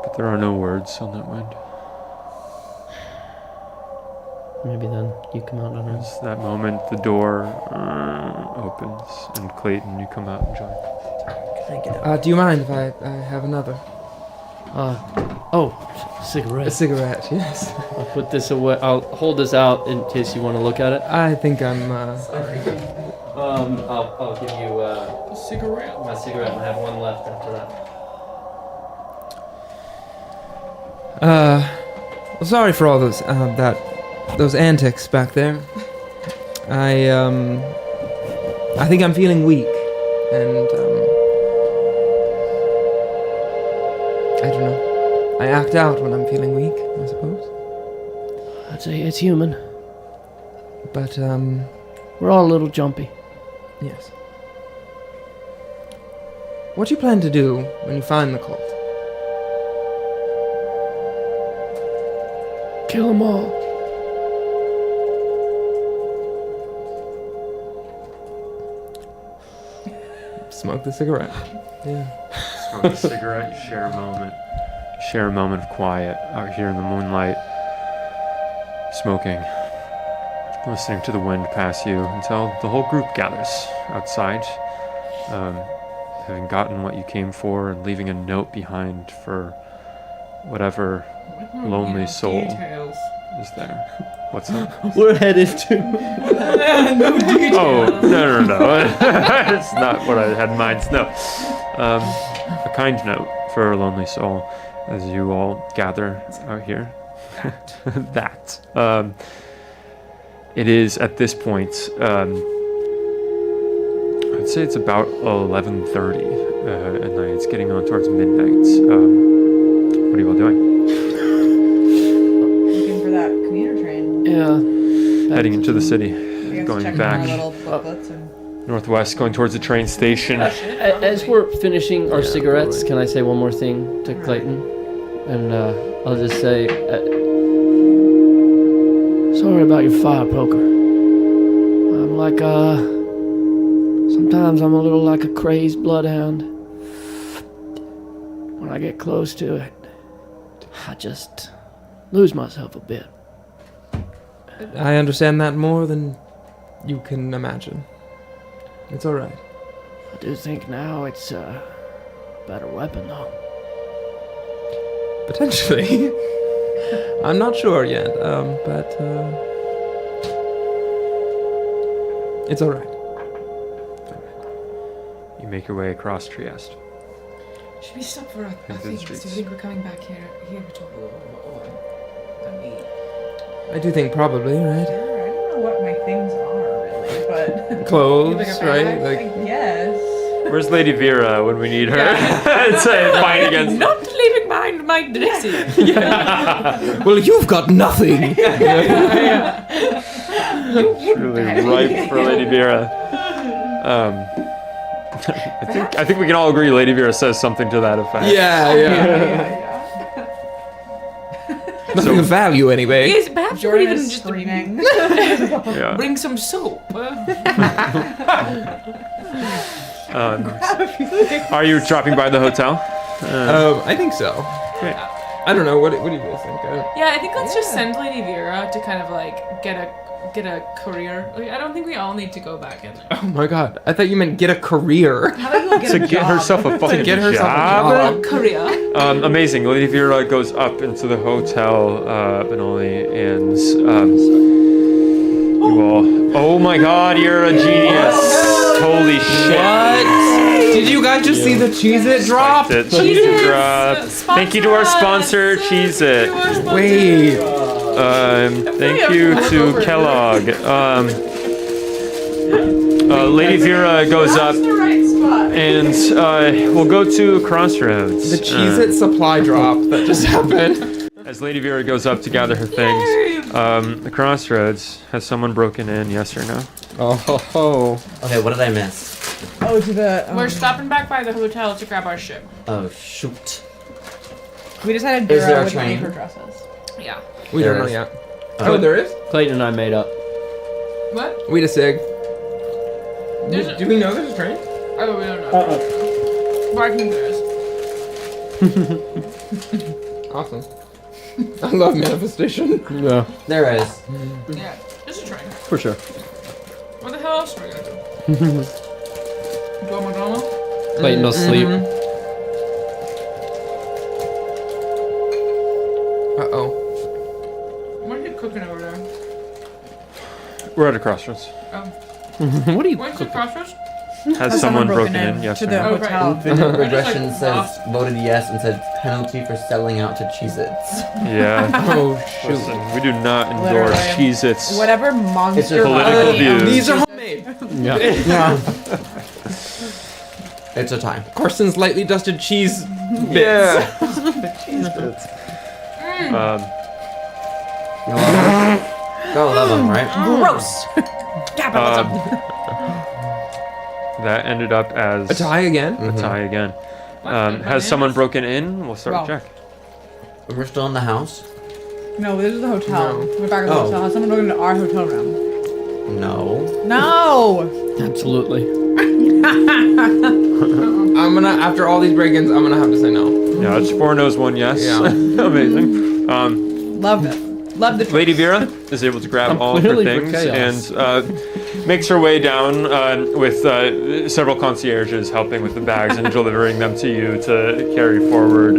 But there are no words on that wind. Maybe then you come out on us. It's that moment the door opens, and Clayton, you come out and join. Can I get out? Do you mind if I have another? Cigarette. A cigarette, yes. I'll put this away. I'll hold this out in case you want to look at it. I think I'm, I'll give you A cigarette. my cigarette and I have one left after that. sorry for all those antics back there. I think I'm feeling weak, and, I don't know. I act out when I'm feeling weak, I suppose. I'd say it's human. But, We're all a little jumpy. yes. What do you plan to do when you find the cult? Kill them all. Smoke the cigarette. Yeah. Smoke a cigarette, share a moment. Share a moment of quiet out here in the moonlight. Smoking. Listening to the wind pass you until the whole group gathers outside. Having gotten what you came for and leaving a note behind for whatever lonely soul is there. What's that? We're headed to. Oh, no. It's not what I had in mind. No. A kind note for a lonely soul as you all gather out here. That. It is at this point, I'd say it's about 11:30 at night. It's getting on towards midnight. What are you all doing? Looking for that commuter train. Yeah. Heading into the city, I guess going checking back our little booklets and northwest, going towards the train station. As we're finishing our cigarettes, can I say one more thing to Clayton? And I'll just say, sorry about your fire poker. I'm like sometimes I'm a little like a crazed bloodhound. When I get close to it, I just lose myself a bit. I understand that more than you can imagine. It's all right. I do think now it's a better weapon, though. Potentially. I'm not sure yet, but it's all right. You make your way across Trieste. Should we stop for a Into the thing? Do you streets. think we're coming back here to I do think probably, right? I don't know what my things are really, but Clothes, right? I Like, guess. Where's Lady Vera when we need her? It's a fight against. Not leaving behind my dressing. well, you've got nothing. Truly ripe for Lady Vera. I think we can all agree Lady Vera says something to that effect. Yeah. Nothing of value, anyway. Yes, perhaps we could Jordan even is just screaming. Yeah. bring some soap. Are you dropping by the hotel? I think so. Great. I don't know. What do you guys think? Yeah, I think let's just send Lady Vera to kind of like get a career. Like, I don't think we all need to go back in there. Oh my god! I thought you meant get a career. How do you get To a get job? herself a fucking get herself a job? job. Career. Amazing. Lady Vera goes up into the Hotel Vanoli and you all. Oh my god, you're a genius! Holy shit! What? Did you guys just see the Cheez-It drop? The Cheez-It drop. Thank you to our sponsor, Cheez-It. Wait. Thank you to Kellogg. Lady Vera goes up That's the right spot. and we'll go to Crossroads. The Cheez-It supply drop that just happened. As Lady Vera goes up to gather her things, the Crossroads, has someone broken in, yes or no? Oh. Okay, what did I miss? Oh, to the. We're stopping back by the hotel to grab our ship. Oh, shoot. We just had a Is there girl a with one of train? her dresses. Yeah. We There don't know is. yet. Oh, there is? Clayton and I made up. What? Wait a sig. There's Do we know there's a train? Oh, we don't know. But I think there is. Awesome. I love manifestation. Yeah, There is. Yeah, there's a train. for sure. What the hell else are we gonna do? Drama? Clayton will sleep. Uh-oh. What are you cooking over there? We're at a Crossroads. What are you Where's the crossroads? Has someone broken in, yes to or the no? hotel? Infinite I Regression just, like, says voted yes and said penalty for selling out to Cheez-Its. Yeah. Oh, shoot. Listen, we do not endorse Literally. Cheez-Its. Whatever monster. Political body views. These are homemade. Yeah. Yeah. It's a time. Carson's lightly dusted cheese bits. Yeah. Gotta love them, right? Gross. Capitalism. That ended up as A tie again? a tie again. Has someone broken in? We'll start with Well. Jack. We're still in the house? No, this is the hotel. No. We're back at the Oh. hotel. Has someone broken into our hotel room? No. No. Absolutely. I'm gonna, after all these break-ins, I'm gonna have to say no. Yeah, it's 4 no's, 1 yes. Yeah. Amazing. Love it. Love the. Lady Vera is able to grab I'm all of her clearly for things chaos. and makes her way down with several concierges helping with the bags and delivering them to you to carry forward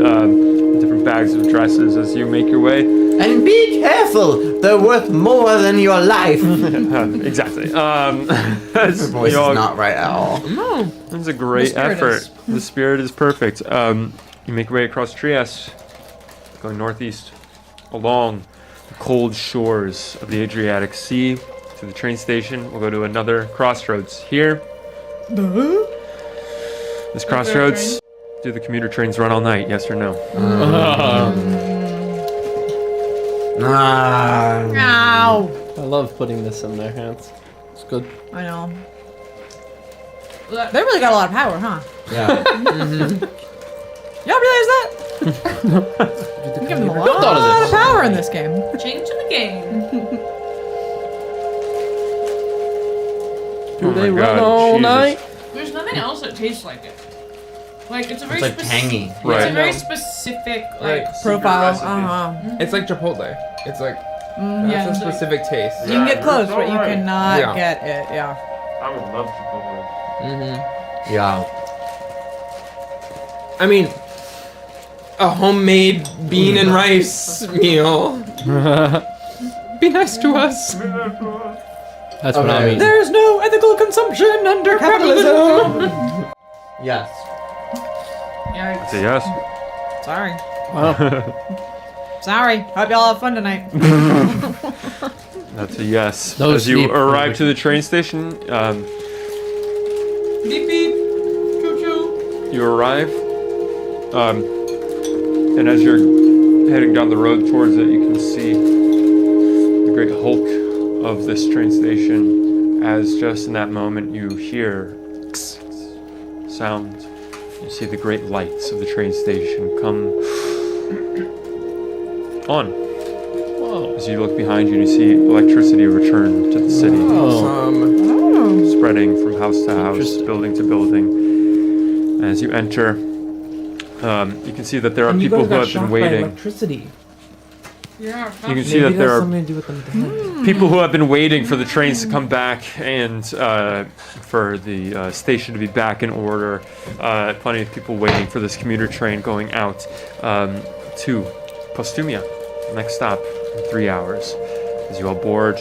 different your bags of dresses as you make your way. And be careful, they're worth more than your life. Exactly. Her voice is not right at all. No, that's a great effort. The spirit is perfect. You make your way across Trieste, going northeast, along the cold shores of the Adriatic Sea to the train station. We'll go to another crossroads here. This crossroads, do the commuter trains run all night, yes or no? Ow! I love putting this in their hands. It's good. I know. They really got a lot of power, huh? Yeah. Y'all realize that? You give them a lot of power in this game. Changing the game. Do Oh they my run God, all Jesus. night? There's nothing else that tastes like it. Like it's a very It's like tangy. It's Right. a very specific like Profile. recipe. It's like Chipotle. It's like yeah, that's it's a like- specific taste. You can get Yeah, close, it's but you alright. cannot Yeah. get it. Yeah. I would love Chipotle. Mm-hmm. Yeah. I mean, a homemade bean and rice meal. Be nice to us. That's what I mean. There's no ethical consumption under capitalism. Yes. That's a yes. Sorry. Wow. Sorry. Hope y'all have fun tonight. That's a yes. No As you sleep. arrive to the train station, Beep beep. Choo choo. you arrive, and as you're heading down the road towards it, you can see the great hulk of this train station. As just in that moment, you hear sound. You see the great lights of the train station come on. Whoa. As you look behind you, you see electricity return to the city. Spreading from house to house, Interesting. building to building. As you enter, you can see that there are And you people guys who got have shocked been by waiting. electricity. Yeah. You can see that Maybe it there has are something to do with them dead. people who have been waiting for the trains to come back and for the station to be back in order. Plenty of people waiting for this commuter train going out to Postumia. Next stop in 3 hours. As you all board,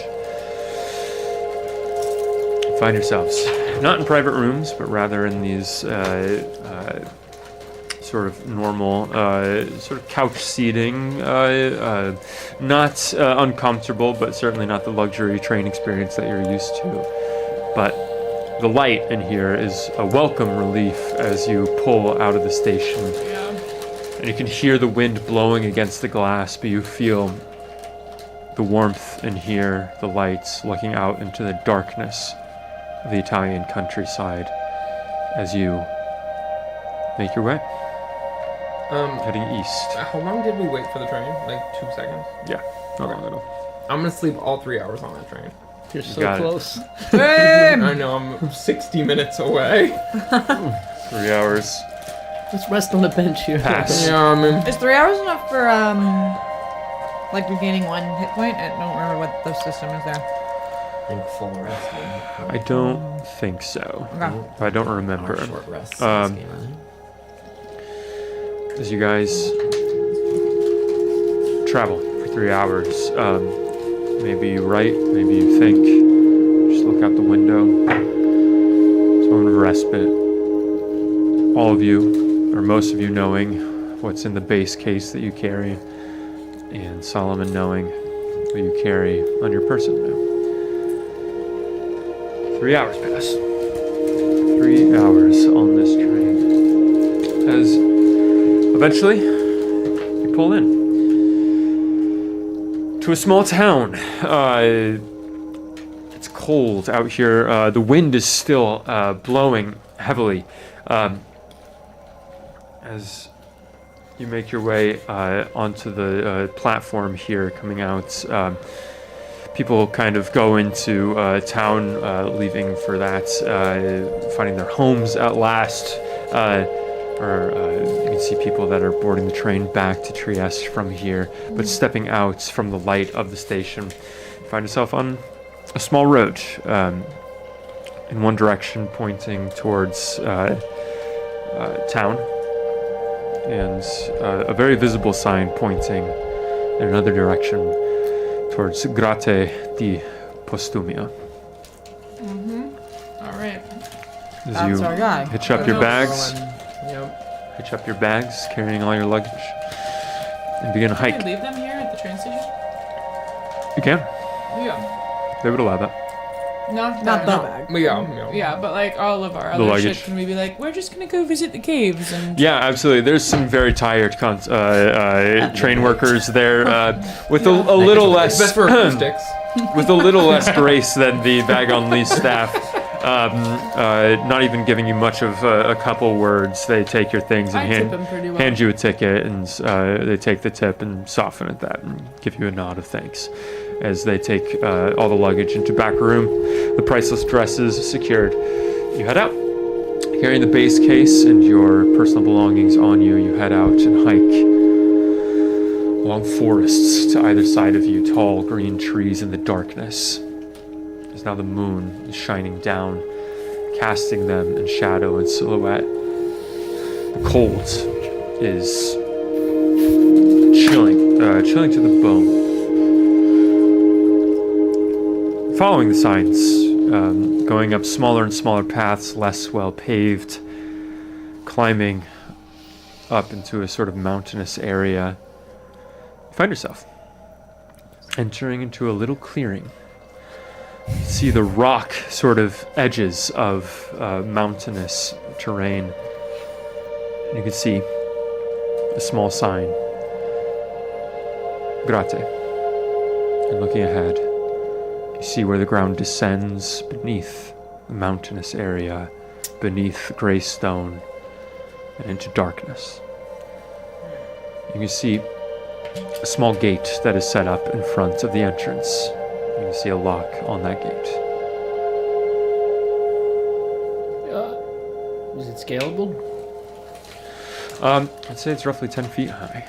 find yourselves not in private rooms, but rather in these sort of normal, sort of couch seating, not uncomfortable, but certainly not the luxury train experience that you're used to. But the light in here is a welcome relief as you pull out of the station. And you can hear the wind blowing against the glass, but you feel the warmth in here, the lights looking out into the darkness of the Italian countryside as you make your way, heading east. How long did we wait for the train? Like 2 seconds? Yeah, not long at all. I'm gonna sleep all 3 hours on that train. You're so got it. close. I know, I'm 60 minutes away. 3 hours Let's rest on the bench here. pass. Yeah, I mean, Is 3 hours enough for like regaining 1 hit point? I don't remember what the system is there. I think full rest. I don't think so. Okay. I don't remember. Or short rest. Um, This game, I think. As you guys travel for 3 hours, maybe you write, maybe you think, just look out the window. It's a moment of respite. All of you, or most of you, knowing what's in the base case that you carry, and Solomon knowing what you carry on your person now. 3 hours pass. 3 hours on this train. As eventually you pull in to a small town. It's cold out here. The wind is still blowing heavily. As you make your way onto the platform here, coming out, people kind of go into town, leaving for that, finding their homes at last. Or you can see people that are boarding the train back to Trieste from here, but stepping out from the light of the station, you find yourself on a small road, in one direction pointing towards town, and a very visible sign pointing in another direction towards Grate di Postumia. All right. As That's you our guy. hitch up your bags, Yep. hitch up your bags, carrying all your luggage, and begin a Can hike. we leave them here at the train station? You can. Yeah. They would allow that. Not Not the that. bag. Yeah. Yeah, but like all of our The other luggage. shit, can we be like, we're just gonna go visit the caves and Yeah, absolutely. There's some very tired train workers there with a little less Best for acoustics. with a little less grace than the Vagon-Lee staff. Not even giving you much of a couple words. They take your things and I tip them pretty well. hand you a ticket, and they take the tip and soften at that and give you a nod of thanks as they take all the luggage into back room. The priceless dresses secured. You head out. Carrying the base case and your personal belongings on you, you head out and hike along forests to either side of you, tall green trees in the darkness. As now the moon is shining down, casting them in shadow and silhouette. The cold is chilling to the bone. Following the signs, going up smaller and smaller paths, less well paved, climbing up into a sort of mountainous area, you find yourself entering into a little clearing. You see the rock sort of edges of mountainous terrain. And you can see a small sign, Grate. And looking ahead, you see where the ground descends beneath the mountainous area, beneath gray stone, and into darkness. You can see a small gate that is set up in front of the entrance. You can see a lock on that gate. Is it scalable? I'd say it's roughly 10 feet high.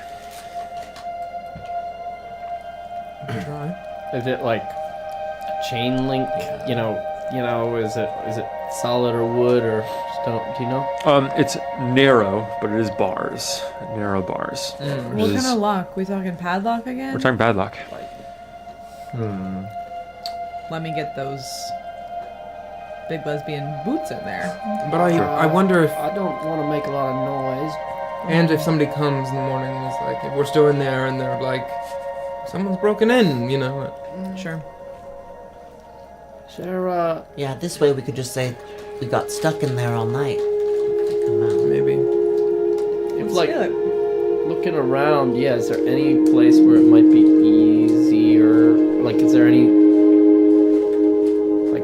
Is it like a chain link? You know, is it solid or wood or stone? Do you know? It's narrow, but it is bars. Narrow bars. What kind of lock? We talking padlock again? We're talking padlock. Let me get those big lesbian boots in there. But I wonder if, I don't want to make a lot of noise. and if somebody comes in the morning and is like, if we're still in there and they're like, someone's broken in, you know. Sure. Sarah, Yeah, this way we could just say we got stuck in there all night. Come out. Maybe. if like do it. looking around, yeah, is there any place where it might be easier? Like, is there any like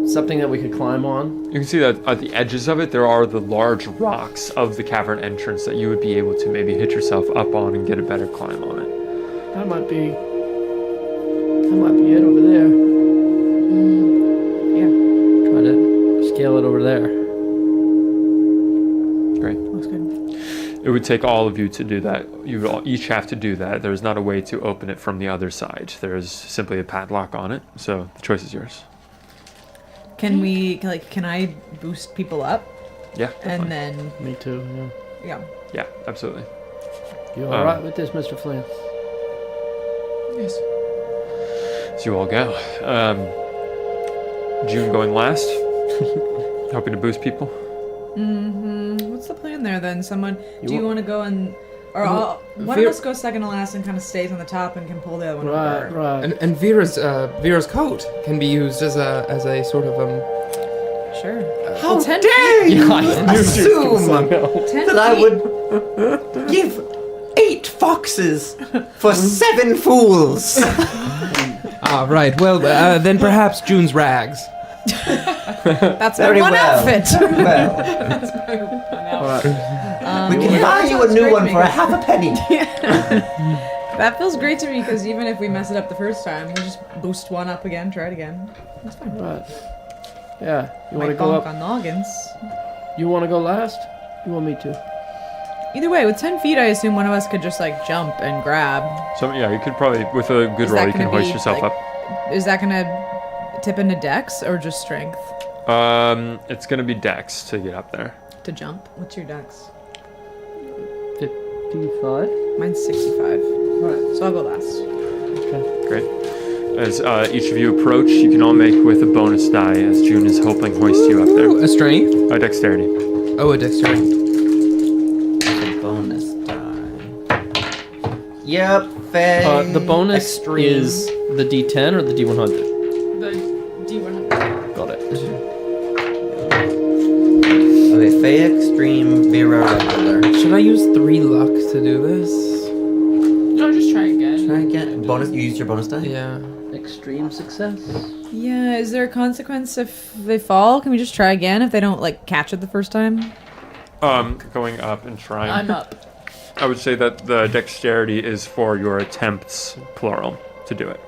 something that we could climb on? You can see that at the edges of it, there are the large rocks of the cavern entrance that you would be able to maybe hit yourself up on and get a better climb on it. That might be it over there. Yeah, Try to scale it over there. Great. looks good. It would take all of you to do that. You would all each have to do that. There's not a way to open it from the other side. There's simply a padlock on it, so the choice is yours. Can I boost people up? Yeah, And fine. then, Me too. Yeah. yeah. Yeah, absolutely. You all right with this, Mr. Flynn? Yes. So you all go. June going last, hoping to boost people. What's the plan there then? Someone, do you wa- want to go and, or one of us go second to last and kind of stays on the top and can pull the other one over? Right. And Vera's coat can be used as a sort of Sure. How Well, 10 dare feet. you I assume 10 that I feet. would give 8 foxes for 7 fools? right. Well, then perhaps June's rags. That's my Very one well. outfit. We can buy you a new one for half a penny. That feels great to me because even if we mess it up the first time, we'll just boost one up again, try it again. That's fine. Right. Yeah. You want to Might go bonk up? on noggins. You want to go last? You want me to? Either way, with 10 feet, I assume one of us could just jump and grab. So yeah, you could probably, with a good Is roll, that you can gonna hoist be, yourself up. Is that gonna tip into dex or just strength It's gonna be dex to get up there. to jump? What's your dex? 65. Mine's 65. Alright. So I'll go last. Great. As each of you approach, you can all make with a bonus die as June is helping hoist you up there. Ooh, a strength? A dexterity. Oh, a dexterity. Bonus die. Yep, Faye. The bonus Extreme. is the D10 or the D100? The D100. Got it. Okay, Faye Extreme, Vera Regular. Should I use 3 luck to do this? No, just try again. Try again. Bonus. You used your bonus die. Yeah. Extreme success. Yeah, is there a consequence if they fall? Can we just try again if they don't like catch it the first time? Going up and trying. I'm up. I would say that the dexterity is for your attempts, plural, to do it.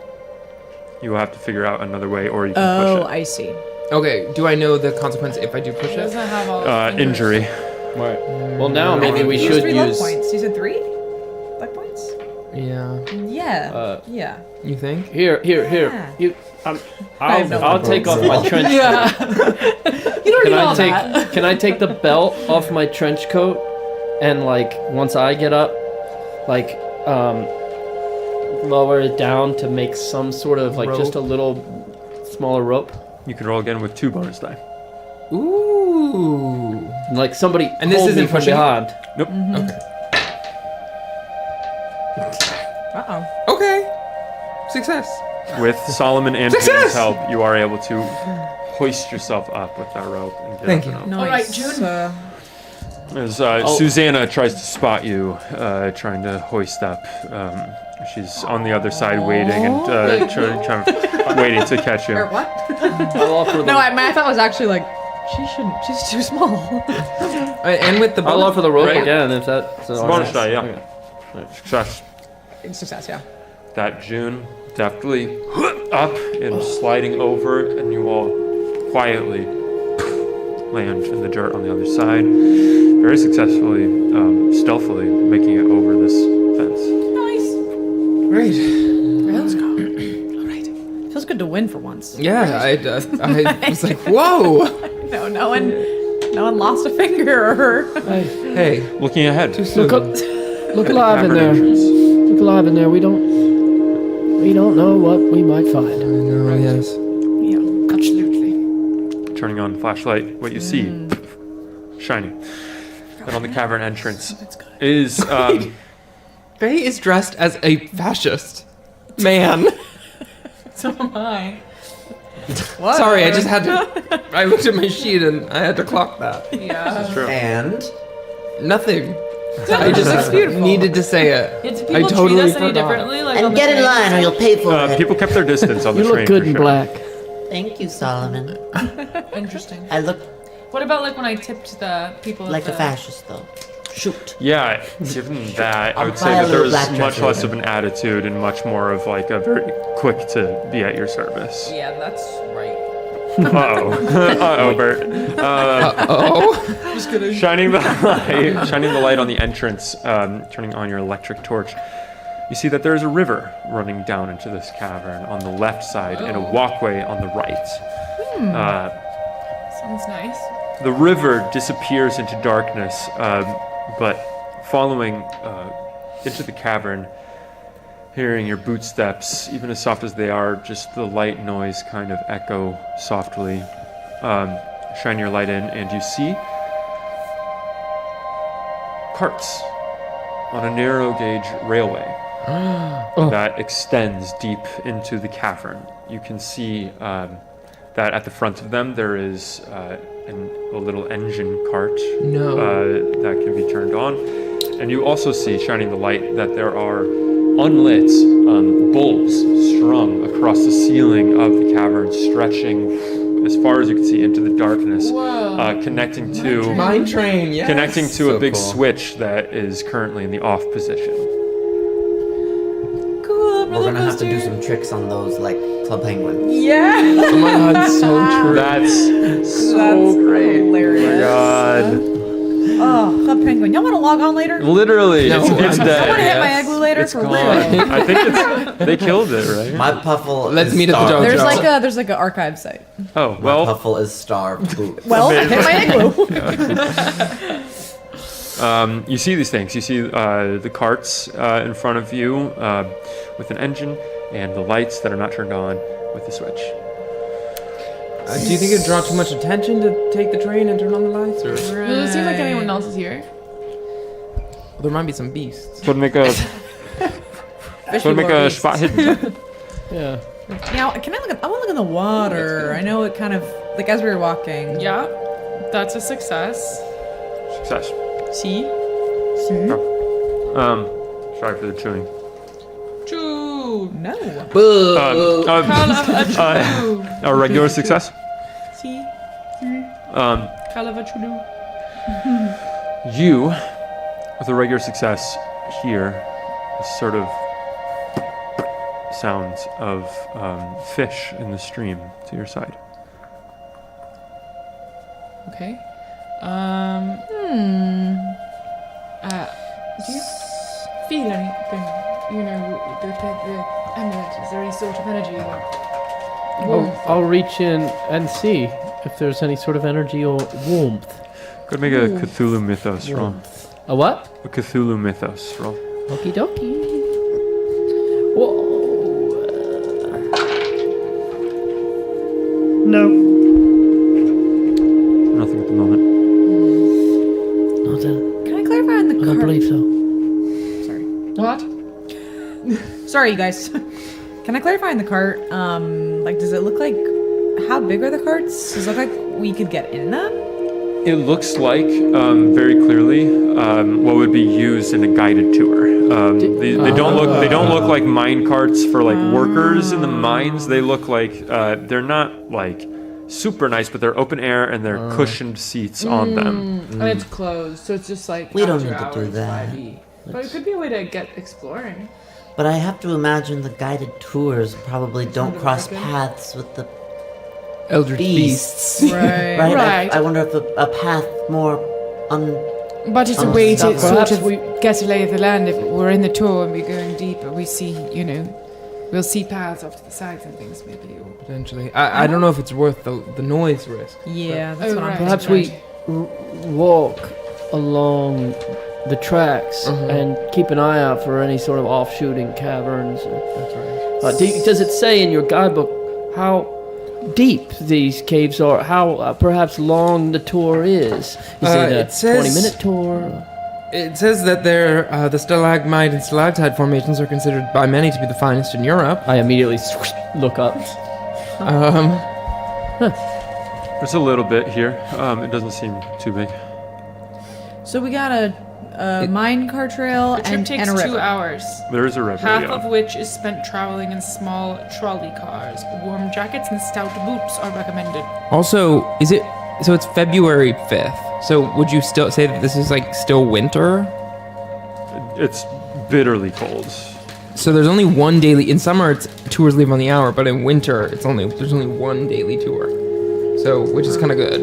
You will have to figure out another way, or you can Oh, push I see. Okay, do I know the consequence if I do push It it? doesn't have all it. the fingers. Injury. Right. Well, now maybe we Use should 3 luck use. points. You said 3 luck points? Yeah. Yeah. Yeah. You think? Here. Yeah. You. have no I'll take off my trench coat. Yeah. You don't Can need I all take that. Can I take the belt off my trench coat and like once I get up, like lower it down to make some sort of like just a little smaller rope? You can roll again with 2 bonus die. Ooh. And like somebody And this hold me isn't from pushing it? behind. Nope. Okay. Uh-oh. Okay. Success. With Solomon and Success! Payne's help, you are able to hoist yourself up with that rope and get Thank up you. and Nice. All right, June. As Susanna tries to spot you, trying to hoist up. She's on the other side waiting and waiting to catch you. Or what? I'll offer the, No, my thought was actually like, she shouldn't. She's too small. And with the I'll offer the rope Right. again if that's Bonus die, yeah. Okay. Success. Success, yeah. That June deftly up and sliding over, and you all quietly land in the dirt on the other side, very successfully, stealthily making it over this fence. Nice. Great. Let's go. All right. Feels good to win for once. Yeah, I was like, whoa. No, no one lost a finger. Hey, Looking ahead. Look alive in Cavern there. entrance. Look alive in there. We don't know what we might find. I know, yes. Yeah, absolutely. Turning on flashlight, what you see, shining. And on the cavern entrance is Faye is dressed as a fascist man. So am I. Sorry, I just had to. I looked at my sheet and I had to clock that. Yeah. true. And Nothing. I I just beautiful. needed to say it. Yeah, do I people totally treat us any forgot. differently? Like on and the get in train? line or you'll pay for it. People kept their distance on the You train. look good for in sure. black. Thank you, Solomon. Interesting. I look What about like when I tipped the people at like the... a fascist, though. Shoot. Yeah, given that, I I'll would say buy a that there little was black much dress less later. of an attitude and much more of like a very quick to be at your service. Yeah, that's right. Uh-oh, Bert. Oh. Shining the light on the entrance, turning on your electric torch. You see that there is a river running down into this cavern on the left side and a walkway on the right. Sounds nice. The river disappears into darkness, but following into the cavern, hearing your bootsteps, even as soft as they are, just the light noise kind of echo softly. Shine your light in, and you see carts on a narrow gauge railway that extends deep into the cavern. You can see that at the front of them there is a little engine cart that can be turned on. And you also see, shining the light, that there are unlit bulbs strung across the ceiling of the cavern, stretching as far as you can see into the darkness, connecting to Mine train, yes. connecting to So a big cool. switch that is currently in the off position. Cool. We're gonna have to do some tricks on those, like Club Penguin. Yeah. Oh my god, so true. That's so That's great. hilarious. Oh my god. Oh, Club Penguin. Y'all want to log on later? Literally, No, it's I'm dead. I want to hit my Yes. igloo later It's for gone. real. I think they killed it, right? My Puffle Let's is meet at the starved. dojo. There's like an archive site. Oh, My well, Puffle is starved. Boot. Well, I hit my igloo. You see these things. You see the carts in front of you with an engine and the lights that are not turned on with the switch. Do you think it'd draw too much attention to take the train and turn on the lights? Or Does it seem like anyone else is here? well, there might be some beasts. So make a spot hidden check. Yeah. Now, can I look at? I want to look in the water. I know it kind of like as we were walking. Yeah, that's a success. Success. See? Sorry for the chewing. Choo! No. A regular success. See? Calavachulu. You, with a regular success, hear a sort of sounds of fish in the stream to your side. Okay. Do you feel anything? You know, the amulet, is there any sort of energy? I'll reach in and see if there's any sort of energy or warmth. Go ahead and make a Cthulhu Mythos roll. A what? A Cthulhu Mythos roll. Okie dokie. Whoa. No. Nothing at the moment. Nothing. Can I clarify on the I cart? don't believe so. Sorry. What? Sorry, you guys. Can I clarify on the cart? Like, does it look like? How big are the carts? Does it look like we could get in them? It looks like, very clearly, what would be used in a guided tour. They don't look like mine carts for like workers in the mines. They look like they're not like super nice, but they're open air and they're cushioned seats on them. And it's closed, so it's just like We don't after need to do hours, that. 5e. But it could be a way to get exploring. But I have to imagine the guided tours probably don't cross paths with the Eldritch beasts. Right. Right? Right. I wonder if a path more But it's a way to Perhaps sort of get a lay of the land. If we're in the tour and we're going deeper, we see, you know, we'll see paths off to the sides and things maybe. Or... Potentially. I don't know if it's worth the noise risk. Yeah, that's what I'm right. thinking. Perhaps we walk along the tracks and keep an eye out for any sort of offshooting caverns. That's right. Does it say in your guidebook how deep these caves are? How perhaps long the tour is? Is it a it says- 20-minute tour? It says that the stalagmite and stalactite formations are considered by many to be the finest in Europe. I immediately look up. There's a little bit here. It doesn't seem too big. So we got a mine car trail The trip and takes a river. 2 hours, There is a river, half yeah. of which is spent traveling in small trolley cars. Warm jackets and stout boots are recommended. Also, so it's February 5th. So would you still say that this is like still winter? It's bitterly cold. So there's only one daily. In summer, tours leave on the hour, but in winter, there's only one daily tour. So, which is kind of good.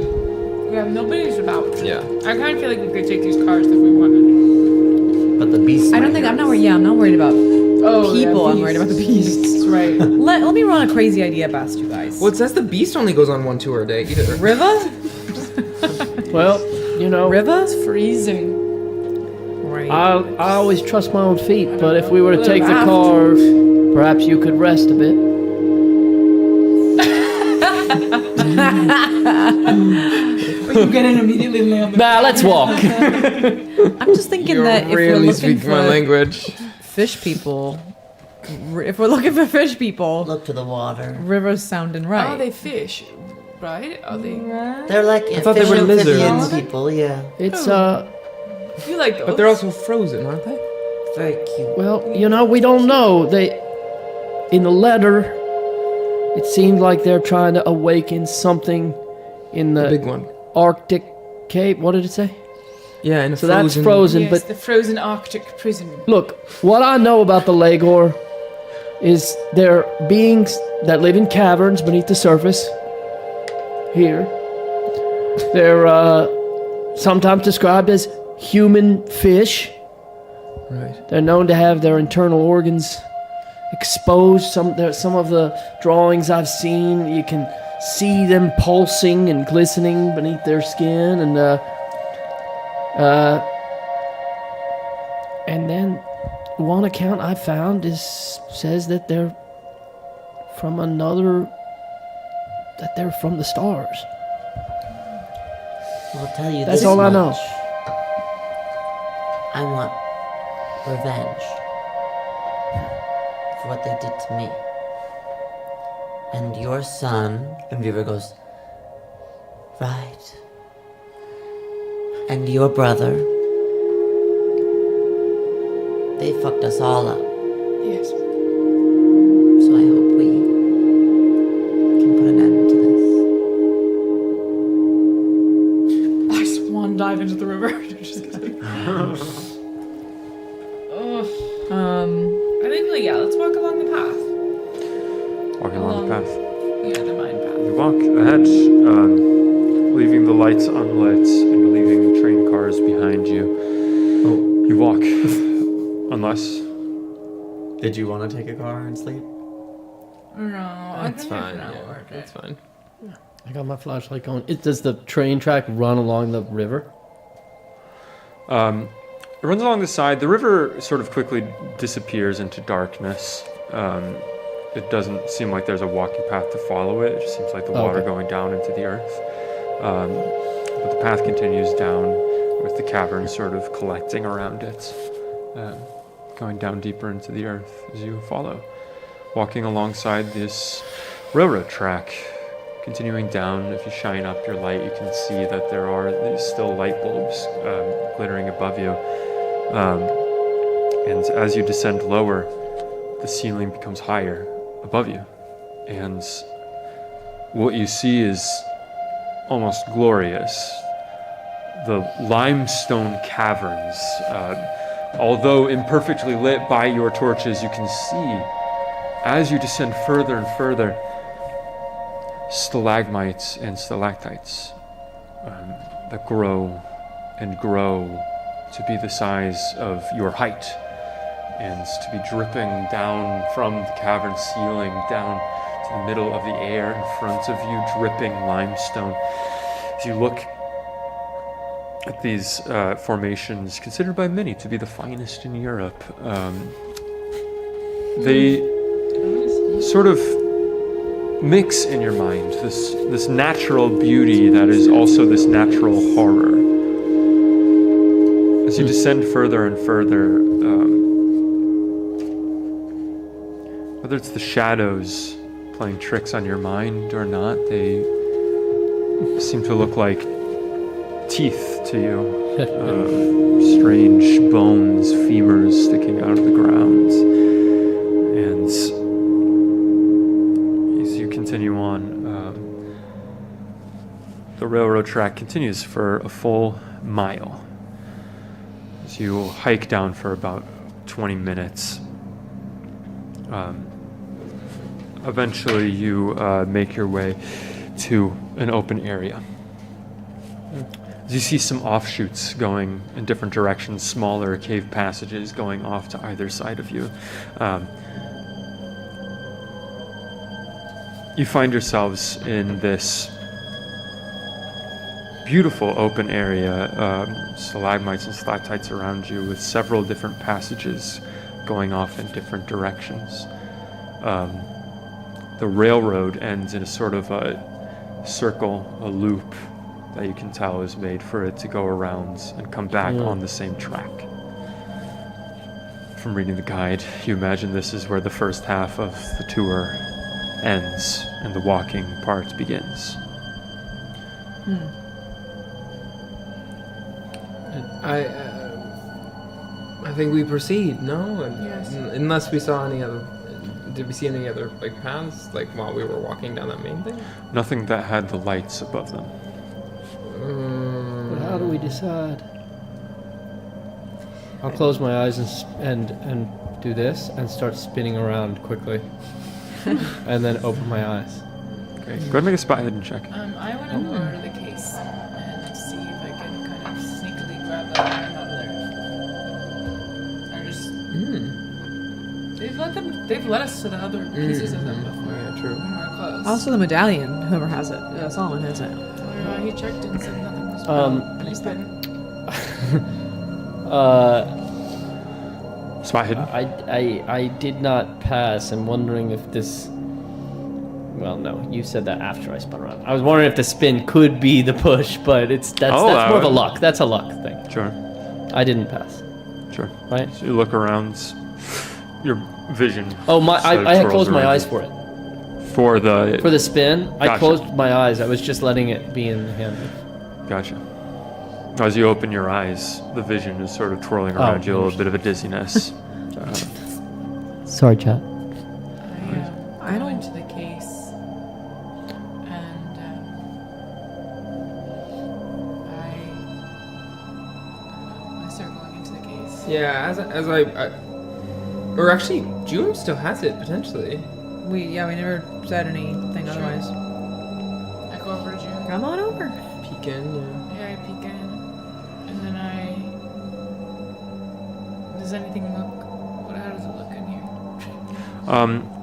Yeah, nobody's about. Yeah. I kind of feel like we could take these cars if we wanted. but the beasts. I don't think I'm not worried. Yeah, I'm not worried about people. I'm worried about the beasts. Right. Let me run a crazy idea past you guys. Well, it says the beast only goes on one tour a day either. River? Well, you know, River? It's freezing. Right. I always trust my own feet, but if we were to take the Raft. car, perhaps you could rest a bit. You get in immediately and lay on the Nah, let's walk. I'm just thinking You're that if we're really looking speaking my for language. fish people, if we're looking for fish people, Look to the water. rivers sounding right. Oh, they fish, right? Are they? They're like thought they were amphibian lizards. people, yeah. It's, You like those? But they're also frozen, aren't they? Very cute. well, you know, we don't know. In the letter, it seemed like they're trying to awaken something in The the big one. Arctic cave. What did it say? Yeah, and a So frozen. that's frozen, Yes, but the frozen Arctic prison. look, what I know about the Legor is they're beings that live in caverns beneath the surface. Here. They're sometimes described as human fish. Right. They're known to have their internal organs exposed. Some of the drawings I've seen, you can see them pulsing and glistening beneath their skin, and And then one account I found says that they're from they're from the stars. I'll tell you That's this all I know. much. I want revenge for what they did to me. And your son, and Viva goes, right. And your brother, they fucked us all up. Yes. So I hope we can put an end to this. I swan dive into the river. Just kidding. I think, let's walk along the path. Walking along the path. Yeah, the mine path. You walk ahead, leaving the lights unlit and leaving the train cars behind you. You walk, unless... Did you want to take a car and sleep? No, That's fine. Yeah, that's fine. I got my flashlight going. Does the train track run along the river? It runs along the side. The river sort of quickly disappears into darkness. It doesn't seem like there's a walking path to follow it. It just seems like the water going down into the earth. But the path continues down with the cavern sort of collecting around it, going down deeper into the earth as you follow. Walking alongside this railroad track, continuing down, if you shine up your light, you can see that there are these still light bulbs glittering above you. And as you descend lower, the ceiling becomes higher above you. And what you see is almost glorious. The limestone caverns, although imperfectly lit by your torches, you can see, as you descend further and further, stalagmites and stalactites that grow and grow to be the size of your height and to be dripping down from the cavern ceiling down to the middle of the air in front of you, dripping limestone. As you look at these formations, considered by many to be the finest in Europe, they sort of mix in your mind this natural beauty that is also this natural horror. As you descend further and further, whether it's the shadows playing tricks on your mind or not, they seem to look like teeth to you. Strange bones, femurs sticking out of the ground. And as you continue on, the railroad track continues for a full mile. As you hike down for about 20 minutes, eventually you make your way to an open area. As you see some offshoots going in different directions, smaller cave passages going off to either side of you. You find yourselves in this beautiful open area, stalagmites and stalactites around you, with several different passages going off in different directions. The railroad ends in a sort of a circle, a loop that you can tell is made for it to go around and come back on the same track. From reading the guide, you imagine this is where the first half of the tour ends and the walking part begins. I think we proceed, no? Yes. Unless we saw any other... Did we see any other paths while we were walking down that main thing? Nothing that had the lights above them. But how do we decide? I'll close my eyes and do this and start spinning around quickly, and then open my eyes. Okay, go ahead and make a spot hidden check. I want to go over to the case and see if I can kind of sneakily grab that iron out of there. Or just they've let us to the other pieces of them before. Yeah, true. When we're close. Also the medallion, whoever has it. Solomon has it. He checked and said nothing was wrong. And he's been Spot hidden. I did not pass. I'm wondering if this. Well, no, you said that after I spun around. I was wondering if the spin could be the push, but that's more of a luck. That's a luck thing. Sure. I didn't pass. Sure. Right. So you look around. Your vision. Oh my! I had closed my around eyes for it. For the spin, Gotcha. I closed my eyes. I was just letting it be in the hand. Gotcha. As you open your eyes, the vision is sort of twirling around you, a little bit of a dizziness. Sorry, chat. I go don't- into the case, and I start going into the case. Yeah, as I or actually, June still has it potentially. We never said anything Sure. otherwise. I go over to June. Come on over. Peek in. Yeah, I peek in, and then does anything look? How does it look in here?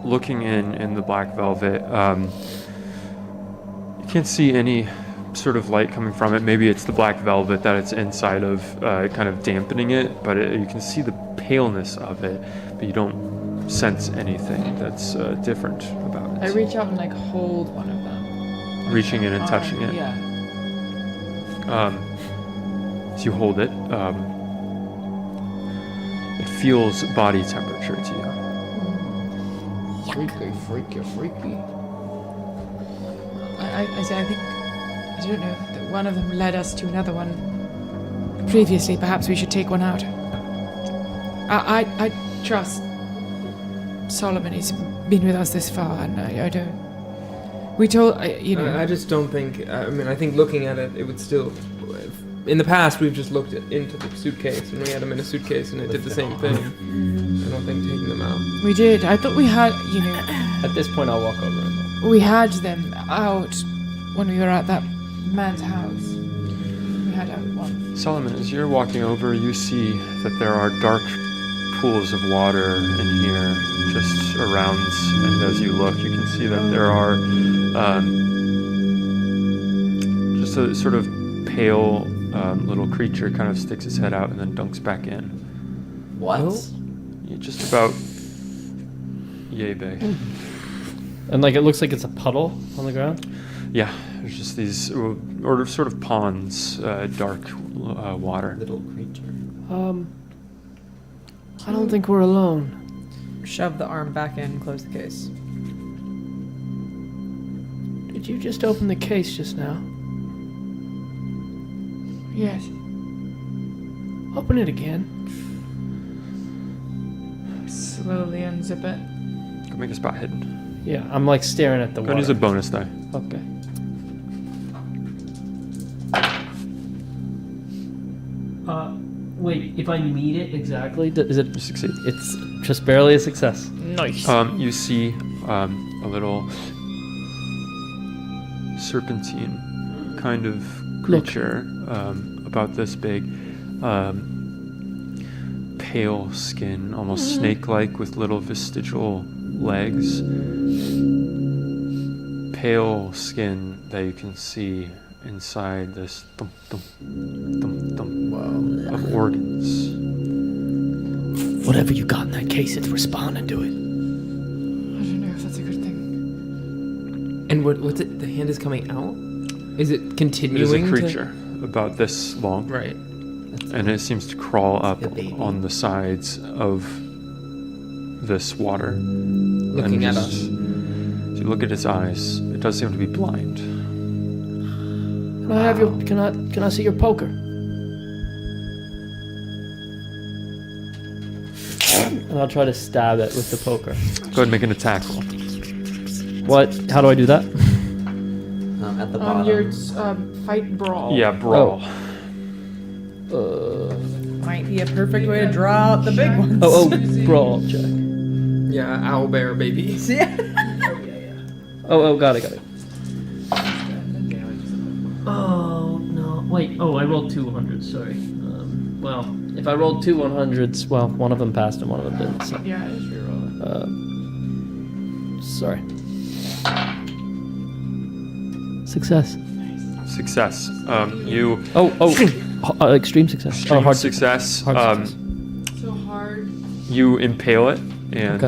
Looking in the black velvet, you can't see any sort of light coming from it. Maybe it's the black velvet that it's inside of, kind of dampening it, but you can see the paleness of it, but you don't sense anything that's different about it. I reach out and like hold one of them. Reaching in and touching it. Yeah. As you hold it, it feels body temperature to you. Freaky. I say I think I don't know that one of them led us to another one previously. Perhaps we should take one out. I trust Solomon. He's been with us this far, and I don't. We told I just don't think. I mean, I think looking at it, it would still. In the past, we've just looked into the suitcase, and we had them in a suitcase, and it did the same thing. I don't think taking them out. We did. I thought we had, At this point, I'll walk over and look. we had them out when we were at that man's house. We had out one. Solomon, as you're walking over, you see that there are dark pools of water in here, just around, and as you look, you can see that there are just a sort of pale little creature kind of sticks its head out and then dunks back in. What? Yeah, just about yay big. And like it looks like it's a puddle on the ground. Yeah, there's just these sort of ponds, dark water. Little creature. I don't think we're alone. Shove the arm back in, close the case. Did you just open the case just now? Yes. Open it again. Slowly unzip it. Go make a spot hidden. Yeah, I'm like staring at the Go water. and use a bonus die. Okay. Wait, if I meet it exactly, is it? You succeed. It's just barely a success. Nice. You see a little serpentine kind of creature, about this big, pale skin, almost snake-like with little vestigial legs. Pale skin that you can see inside this thump, thump, thump, thump, of organs. Whatever you got in that case, it's responding to it. I don't know if that's a good thing. And what's it? The hand is coming out? Is it It continuing? is a to- creature about this long, Right. and it seems to crawl up a baby. on the sides of this water. Looking And at just- us. As you look at its eyes, it does seem to be blind. Can I have your? Can I see your poker? And I'll try to stab it with the poker. Go ahead and make an attack roll. What? How do I do that? At the bottom. Your fight brawl. Yeah, brawl. Might be a perfect way to draw out the big ones. Oh, brawl check. Yeah, owl bear baby. Yeah. Oh, got it. Oh no! Wait. Oh, I rolled 2 100s. Sorry. Well, if I rolled 2 100s, well, one of them passed and one of them didn't. So. Yeah, it's reroll. Sorry. Success. Success. You Extreme success. extreme Hard success. Hard success. So hard. You impale it, and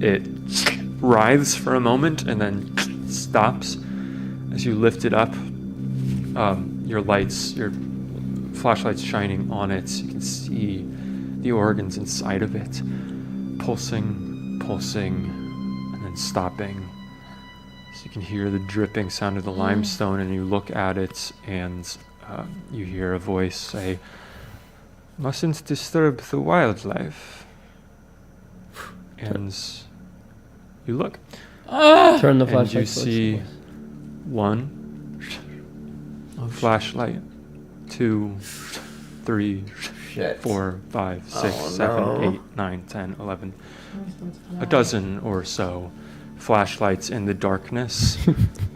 it writhes for a moment and then stops. As you lift it up, your flashlight's shining on it. You can see the organs inside of it, pulsing, and then stopping. So you can hear the dripping sound of the limestone, and you look at it, and you hear a voice say, "Mustn't disturb the wildlife." And you look. Turn the and flashlight. you see one flashlight, 2, 3, 4, 5, 6, 7, 8, 9, 10, 11, a dozen or so flashlights in the darkness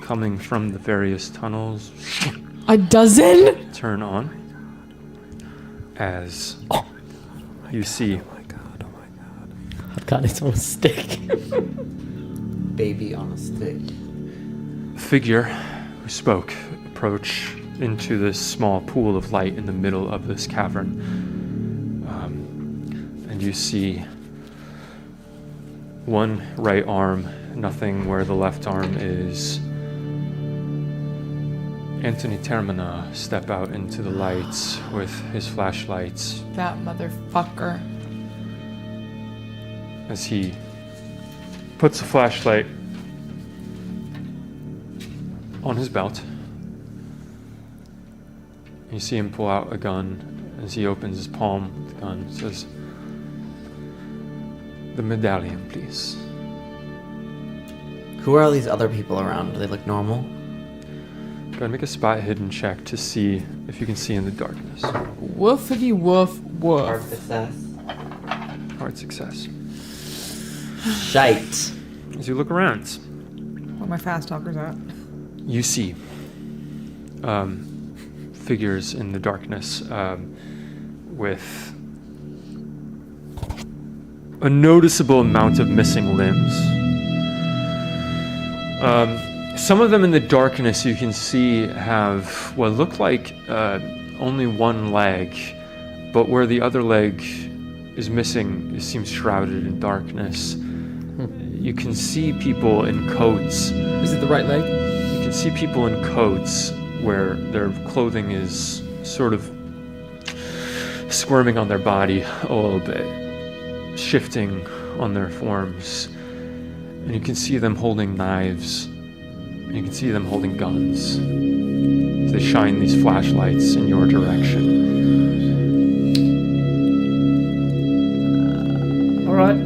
coming from the various tunnels. A dozen? Turn on as you see. I've got it on a stick. Baby on a stick. Figure who spoke approach into this small pool of light in the middle of this cavern. And you see one right arm, nothing where the left arm is. Anthony Termona step out into the lights with his flashlights That motherfucker. as he puts a flashlight on his belt. You see him pull out a gun as he opens his palm with the gun. Says, "The medallion, please." Who are all these other people around? Do they look normal? Go ahead and make a spot hidden check to see if you can see in the darkness. Woofity woof woof. Hard success. Hard success. Shite. As you look around, Where my fast talkers at? you see figures in the darkness with a noticeable amount of missing limbs. Some of them in the darkness you can see have what look like only one leg, but where the other leg is missing, it seems shrouded in darkness. You can see people in coats. Is it the right leg? You can see people in coats where their clothing is sort of squirming on their body a little bit, shifting on their forms. And you can see them holding knives. And you can see them holding guns. As they shine these flashlights in your direction. All right.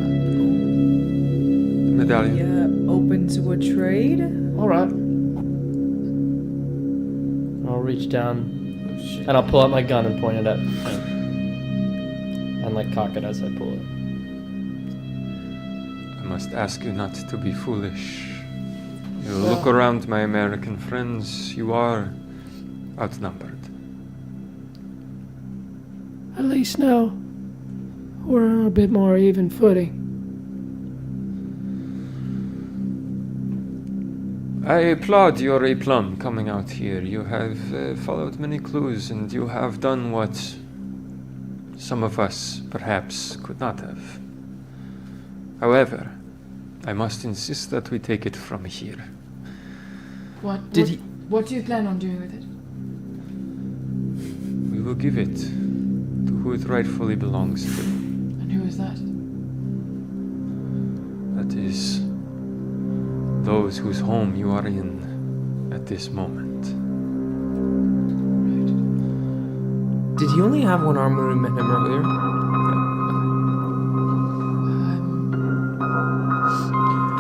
Medallion. Yeah, open to a trade? All right. I'll reach down and I'll pull out my gun and point it at him. And like cock it as I pull it. I must ask you not to be foolish. You look around, my American friends, you are outnumbered. At least now, we're on a bit more even footing. I applaud your aplomb coming out here. You have followed many clues, and you have done what some of us perhaps could not have. However, I must insist that we take it from here. What do you plan on doing with it? We will give it to who it rightfully belongs to. And who is that? That is those whose home you are in at this moment. Did he only have one arm when we met him earlier?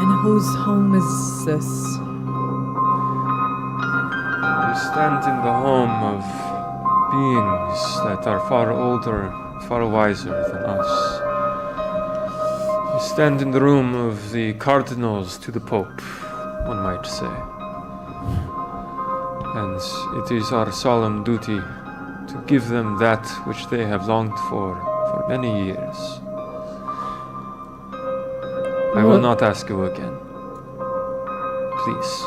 And whose home is this? You stand in the home of beings that are far older, far wiser than us. You stand in the room of the cardinals to the Pope, one might say. And it is our solemn duty to give them that which they have longed for many years. I will not ask you again. Please,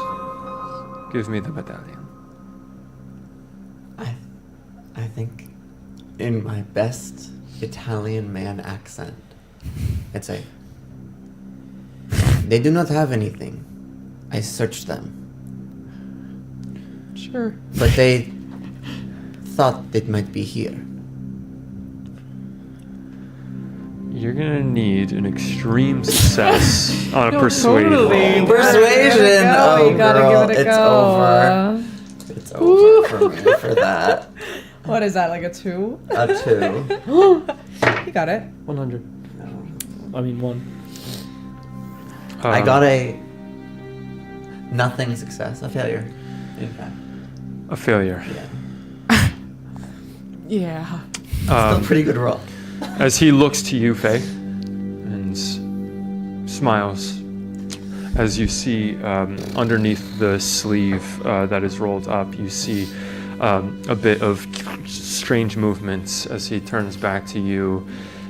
give me the medallion. I think in my best Italian man accent, It's a... They do not have anything. I searched them. Sure. But they thought it might be here. You're gonna need an extreme success on a persuasion. Totally. Persuasion! Oh, you gotta girl, give it a it's go. over. It's over for me for that. What is that, like a 2? A 2. You got it. 100. I mean, 1. I got a nothing success, a failure. In fact. A failure. Yeah. Yeah. Still a pretty good roll. As he looks to you, Faye, and smiles, as you see underneath the sleeve that is rolled up, you see a bit of strange movements as he turns back to you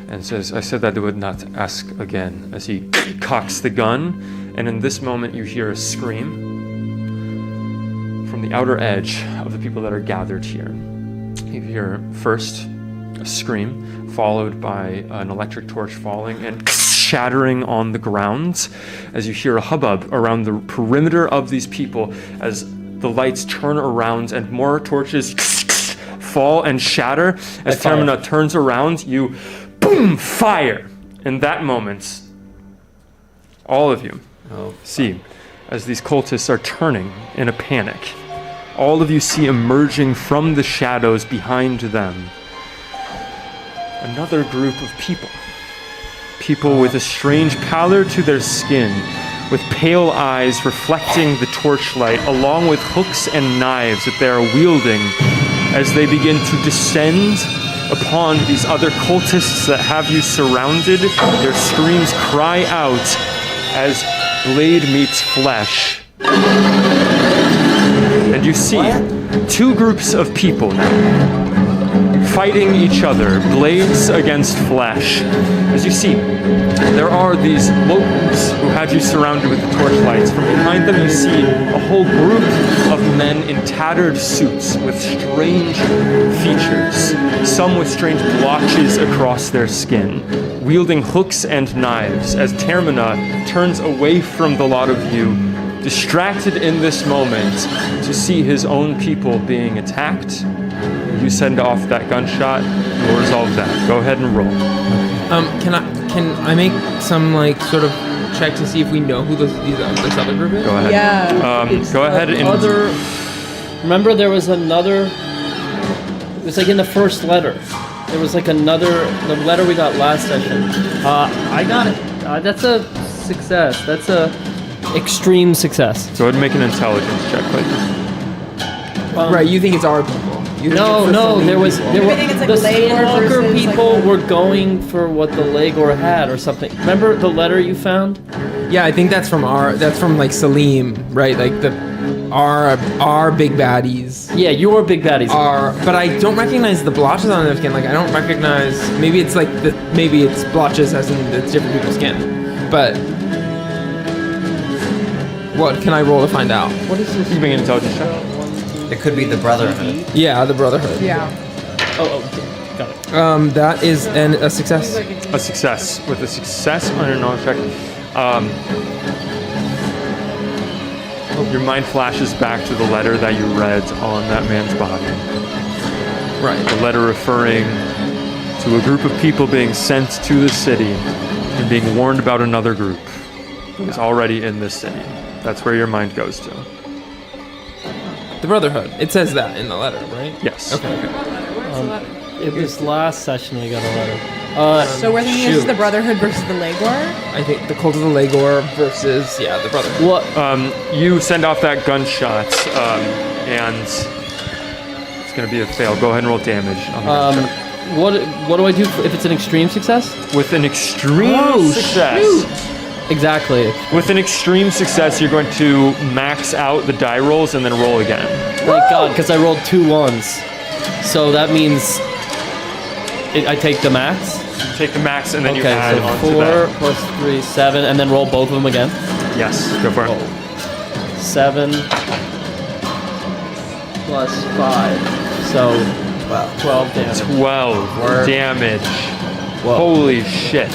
and says, I said that I would not ask again, as he cocks the gun, and in this moment you hear a scream from the outer edge of the people that are gathered here. You hear first a scream, followed by an electric torch falling and shattering on the ground, as you hear a hubbub around the perimeter of these people as the lights turn around and more torches fall and shatter. As Termona turns around, you boom, fire. In that moment, all of you see as these cultists are turning in a panic. All of you see emerging from the shadows behind them another group of people. People with a strange pallor to their skin, with pale eyes reflecting the torchlight, along with hooks and knives that they are wielding as they begin to descend upon these other cultists that have you surrounded. Their screams cry out as blade meets flesh. And you see 2 groups of people now fighting each other, blades against flesh. As you see, there are these locals who had you surrounded with the torchlights. From behind them you see a whole group of men in tattered suits with strange features, some with strange blotches across their skin, wielding hooks and knives. As Termona turns away from the lot of you, distracted in this moment to see his own people being attacked, you send off that gunshot, and we'll resolve that. Go ahead and roll. Can I make some like sort of check to see if we know who this other group is? Go ahead. Yeah. Go ahead and Remember, there was another. It was like in the first letter. There was like the letter we got last session. I got it. That's a success. That's a extreme success. go ahead and make an intelligence check, Clayton. Right, you think it's our people? No, there was think it's like the Legor Skinwalker versus, people like, were going for what the Legor had or something. Remember the letter you found? Yeah, I think that's from like Salim, right? Like our big baddies Yeah, your big baddies. but I don't recognize the blotches on their skin. Like I don't recognize. Maybe it's blotches as in it's different people's skin. But what can I roll to find out? What is this? You make an intelligence check. It could be the Brotherhood. Yeah, the Brotherhood. Yeah. Oh, got it. That is a success. A success. With a success on your knowledge check, your mind flashes back to the letter that you read on that man's body. Right. The letter referring to a group of people being sent to the city and being warned about another group who's already in this city. That's where your mind goes to. The Brotherhood. It says that in the letter, right? Yes. Okay. It was last session we got a letter. So we're thinking this is the Brotherhood versus the Legor? I think the Cult of the Legor versus the Brotherhood. What? You send off that gunshot, and it's going to be a fail. Go ahead and roll damage on the gunshot. What do I do if it's an extreme success? With an extreme success. Exactly. With an extreme success, you're going to max out the die rolls and then roll again. Thank God, because I rolled 2 1s. So that means I take the max? Take the max and then you Okay, add so on to 4 that. plus 3, 7, and then roll both of them again? Yes, go for it. 7 plus 5. So 12 damage. 12 damage. Whoa. Holy shit.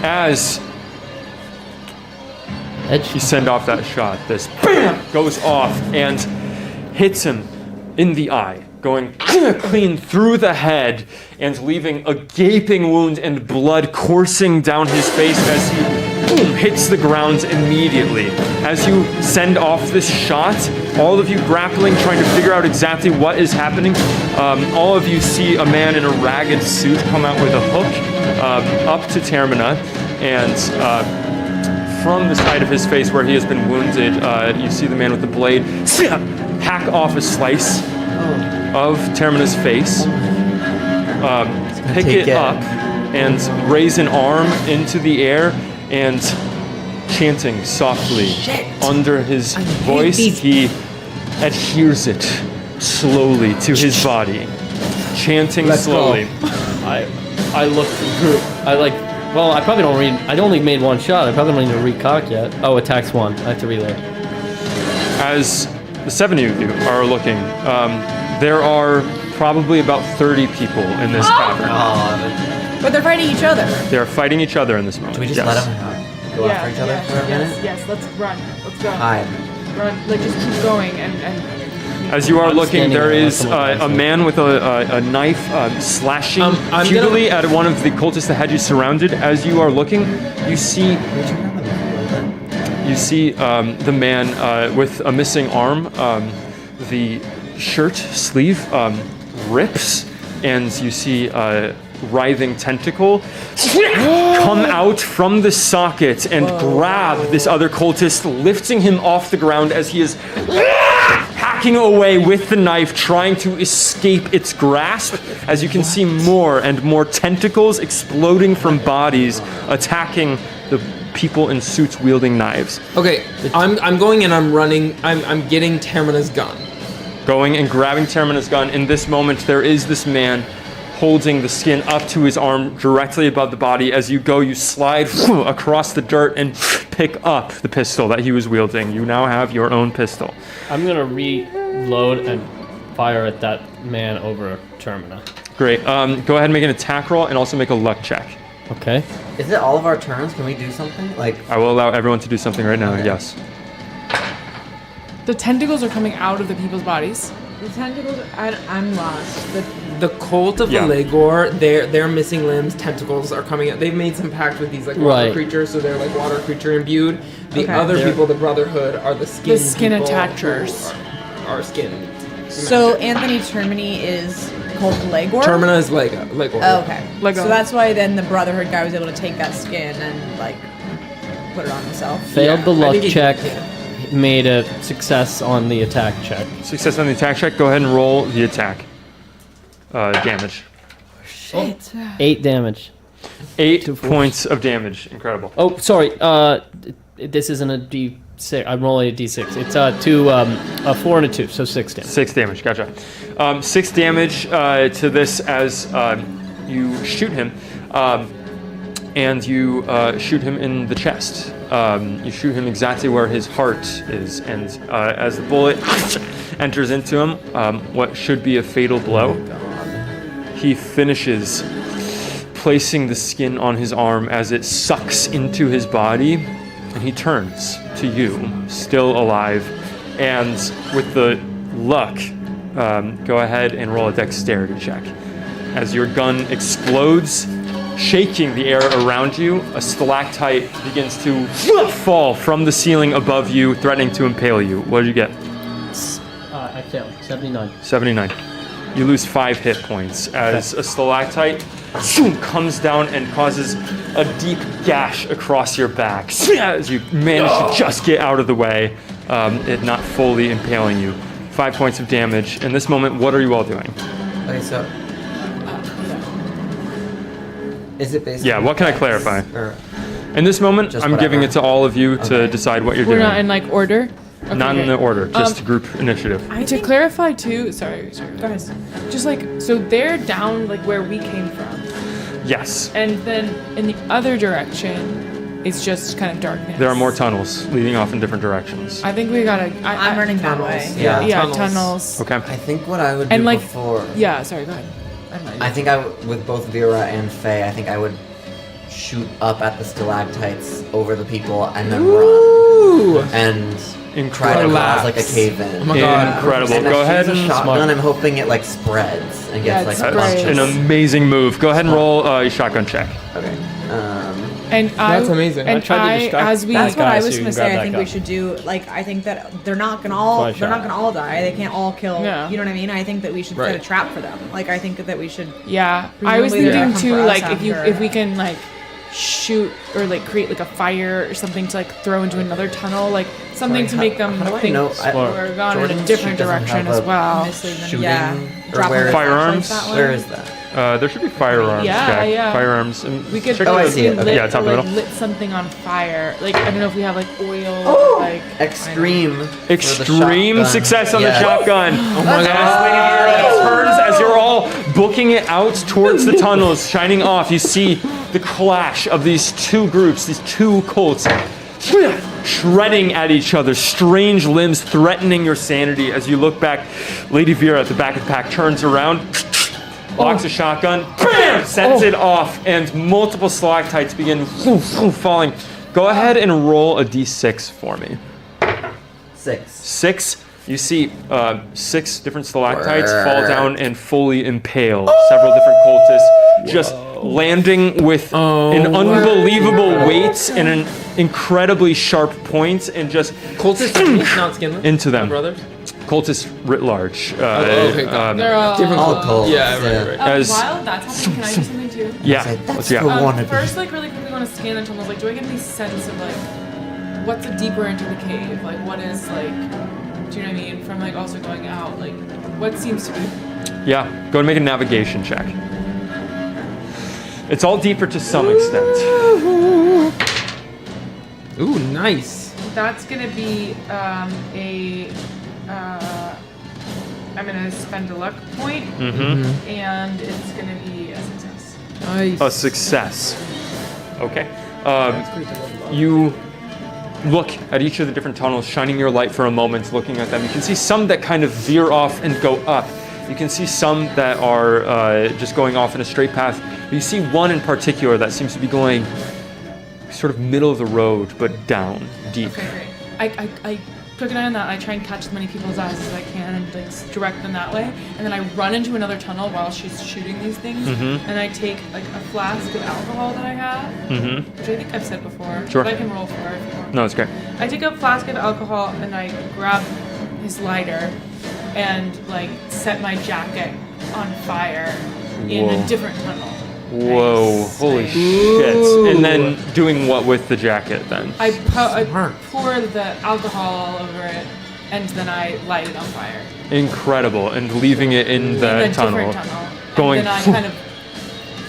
As Edge. you send off that shot, this BAM goes off and hits him in the eye, going clean through the head and leaving a gaping wound and blood coursing down his face as he hits the ground immediately. As you send off this shot, all of you grappling, trying to figure out exactly what is happening, all of you see a man in a ragged suit come out with a hook up to Termona, and from the side of his face where he has been wounded, you see the man with the blade hack off a slice of Termina's face, pick it up, and raise an arm into the air, and chanting softly under his voice, he adheres it slowly to his body, chanting slowly. I look through. Well, I probably don't read. I only made one shot. I probably don't need to recock yet. Oh, attacks 1. I have to reload. As the 7 of you are looking, there are probably about 30 people in this cavern. But they're fighting each other. They are fighting each other in this moment. Do we just let them go after each other for a minute? Yes, let's run. Let's go. Hide. Run. Like, just keep going and As you are looking, there is standing a man with a knife slashing futilely at one of the cultists that had you surrounded. As you are looking, you see the man with a missing arm. The shirt sleeve rips, and you see a writhing tentacle come out from the socket and grab this other cultist, lifting him off the ground as he is hacking away with the knife, trying to escape its grasp. As you can see more and more tentacles exploding from bodies, attacking the people in suits wielding knives. Okay, I'm going and I'm running. I'm getting Termina's gun. Going and grabbing Termina's gun. In this moment, there is this man holding the skin up to his arm directly above the body. As you go, you slide across the dirt and pick up the pistol that he was wielding. You now have your own pistol. I'm gonna reload and fire at that man over Termina. Great. Go ahead and make an attack roll and also make a luck check. Okay. Is it all of our turns? Can we do something? Like, I will allow everyone to do something right now. Yes. the tentacles are coming out of the people's bodies. The tentacles, I'm lost. The cult of the Legor, their missing limbs, tentacles are coming out. They've made some pact with these like water creatures, so they're like water creature imbued. The other people, the Brotherhood, are the skin attachers. Are skin. So Anthony Termini is called Legor? Termina is Legor. Oh, okay. Lego. So that's why then the Brotherhood guy was able to take that skin and like put it on himself. Failed the luck check. Made a success on the attack check. Success on the attack check. Go ahead and roll the attack. Damage. Shit. 8 damage. 8 points of damage. Incredible. Oh, sorry. This isn't a D6. I'm rolling a D6. It's a 4 and a 2, so 6 damage. 6 damage. Gotcha. 6 damage to this as you shoot him, and you shoot him in the chest. You shoot him exactly where his heart is, and as the bullet enters into him, what should be a fatal blow, he finishes placing the skin on his arm as it sucks into his body, and he turns to you, still alive, and with the luck, go ahead and roll a dexterity check. As your gun explodes, shaking the air around you, a stalactite begins to fall from the ceiling above you, threatening to impale you. What did you get? I failed. 79. 79. You lose 5 hit points as a stalactite comes down and causes a deep gash across your back as you manage to just get out of the way, it not fully impaling you. 5 points of damage. In this moment, what are you all doing? Okay, so is it basically? Yeah, what can I clarify? Or in this moment, just I'm giving it to all of you to decide what you're We're doing. not in like order. Okay, Not in the order, just group initiative. To clarify too, sorry, guys. Just like, so they're down like where we came from, Yes. and then in the other direction, it's just kind of darkness. There are more tunnels leading off in different directions. I think we gotta. I'm running that way. Yeah, Yeah, tunnels. Okay. I think what I would do And, like, before. Yeah, sorry, go ahead. I think with both Vera and Faye, I think I would shoot up at the stalactites over the people and then run. And try to cause like a cave-in. Oh my god. Incredible. And Go ahead a and shotgun. I'm hoping it like spreads and gets like a bunch an of... amazing move. Go ahead and roll a shotgun check. Okay. That's amazing. And I tried to distract as we That's what I guys was who gonna grab say. I that think gun. we should do like I think that they're not gonna all die. They can't all kill. Yeah. You know what I mean? I think that we should set a trap for them. Like I think that we should. Yeah, I was Presumably they're thinking gonna come too, for us like after. if we can like shoot or like create like a fire or something to like throw into another tunnel, like something to make them how do I think know? we're gone in Jordan, a she different doesn't direction have as a well. Mislead them. Shooting? Yeah. Or Drop where- them Firearms? flashlights that way. Where is that? There should be firearms. Yeah, check. yeah. Firearms. And We could check Oh, I the- see it. Okay. Yeah, top of the like middle. lit something on fire. Like I don't know if we have like oil. Like Extreme. Extreme success on the Yeah. shotgun. Oh my As Lady Vera turns, as you're all booking it out towards the tunnels, shining off, you see the clash of these two groups, these two cults, shredding at each other, strange limbs threatening your sanity. As you look back, Lady Vera at the back of the pack turns around, locks a shotgun, bam, sends it off, and multiple stalactites begin falling. Go ahead and roll a d6 for me. 6. 6. You see 6 different stalactites fall down and fully impale several different cultists, just landing with an unbelievable weight and an incredibly sharp point, and just Cultists, not skinless. into them. Brothers. Cultists writ large. Okay, got it. they're all. All cults. Yeah, right. As- While that's happening, can I do something too? Yeah, That's let's go. for one of First, like really quickly, want to scan the tunnels. Like, do I get any sense of like what's deeper into the cave? Like, what is like? Do you know what I mean? From like also going out, like what seems to be. Yeah, go and make a navigation check. It's all deeper to some extent. Ooh, nice. That's gonna be I'm gonna spend a luck point, and it's gonna be a success. Nice. A success. Okay. You look at each of the different tunnels, shining your light for a moment, looking at them. You can see some that kind of veer off and go up. You can see some that are just going off in a straight path. You see one in particular that seems to be going sort of middle of the road, but down, deep. Okay, great. I took an eye on that. I try and catch as many people's eyes as I can and like direct them that way. And then I run into another tunnel while she's shooting these things. And I take like a flask of alcohol that I have, which I think I've said before. Sure. But I can roll for it if you want. No, it's great. I take a flask of alcohol and I grab his lighter and like set my jacket on fire in Whoa. a different tunnel. Whoa, holy shit. And then doing what with the jacket then? I pour the alcohol all over it and then I light it on fire. Incredible. And leaving it in In the a tunnel. different tunnel. Going And then I kind of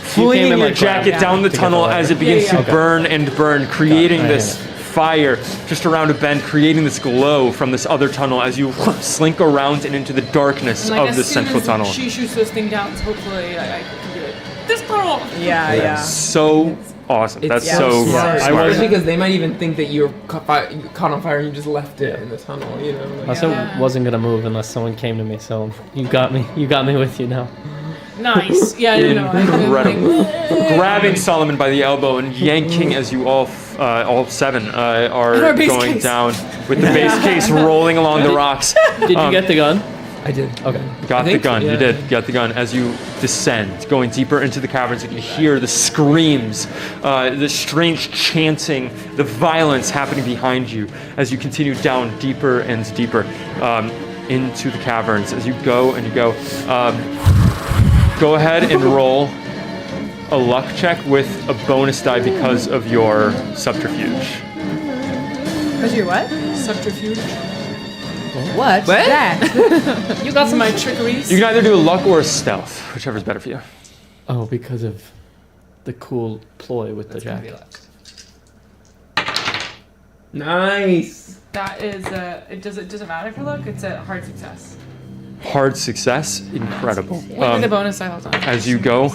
flinging in, your like, jacket right down the to get tunnel the as it lighter. begins Yeah, yeah. to burn and burn, creating Got it. this fire just around a bend, creating this glow from this other tunnel as you slink around and into the darkness and, like, of as the soon central as tunnel. she shoots those things down, hopefully I can do it. This tunnel! Yeah. So awesome. That's It's so smart. smart. I was because they might even think that you're caught on fire and you just left it in the tunnel, you know? I Like, also Yeah. wasn't gonna move unless someone came to me, so you got me. You got me with you now. Nice. Yeah, I know. Incredible. Grabbing Solomon by the elbow and yanking as you all 7 are our base going case. down with the base case rolling along the rocks. Did you get the gun? I did. Okay. Got I the think gun. so, yeah. You did. Got the gun. As you descend, going deeper into the caverns, you can hear the screams, the strange chanting, the violence happening behind you as you continue down deeper and deeper into the caverns. As you go and you go, go ahead and roll a luck check with a bonus die because of your subterfuge. What's your what? Subterfuge. What? That? You got some of my trickeries. You can either do a luck or a stealth, whichever's better for you. Oh, because of the cool ploy with the jacket. Nice. That is it doesn't matter for luck, it's a hard success. Hard success, incredible. What did the bonus die hold on? As you go,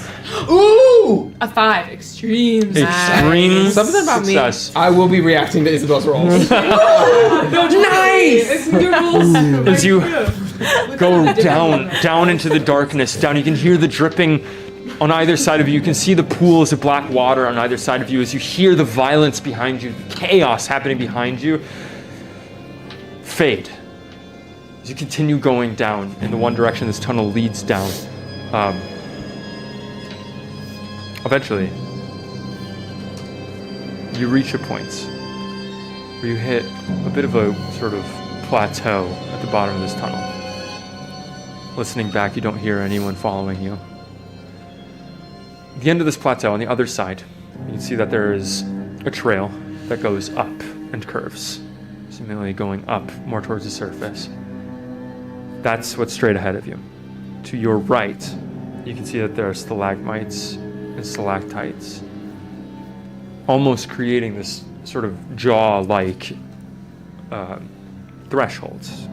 Ooh! A 5. Extreme. extreme Something about success. me. I will be reacting to Isabel's rolls. Nice! As you go down into the darkness, down, you can hear the dripping on either side of you. You can see the pools of black water on either side of you as you hear the violence behind you, the chaos happening behind you, fade. As you continue going down in the one direction this tunnel leads down, eventually, you reach a point where you hit a bit of a sort of plateau at the bottom of this tunnel. Listening back, you don't hear anyone following you. At the end of this plateau, on the other side, you can see that there is a trail that goes up and curves, seemingly going up more towards the surface. That's what's straight ahead of you. To your right, you can see that there are stalagmites and stalactites, almost creating this sort of jaw-like thresholds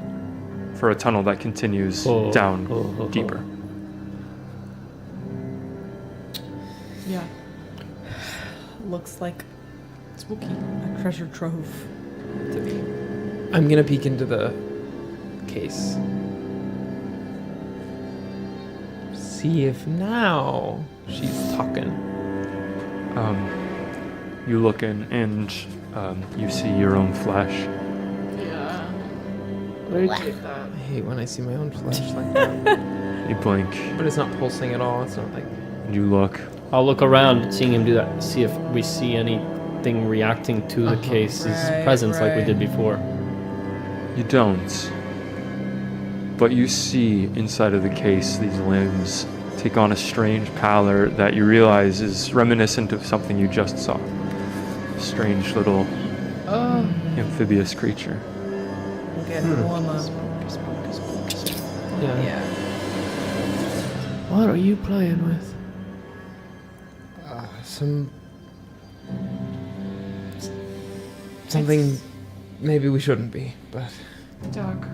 for a tunnel that continues down deeper. Yeah. Looks like spooky. A treasure trove to me. I'm gonna peek into the case. See if now she's talking. You look in and you see your own flesh. Yeah. I hate when I see my own flesh like that. You blink. But it's not pulsing at all. It's not like... You look. I'll look around, seeing him do that, see if we see anything reacting to the case's presence like we did before. You don't. But you see inside of the case these limbs take on a strange pallor that you realize is reminiscent of something you just saw. A strange little amphibious creature. Get warmer. Yeah. What are you playing with? Something maybe we shouldn't be, but... Doug.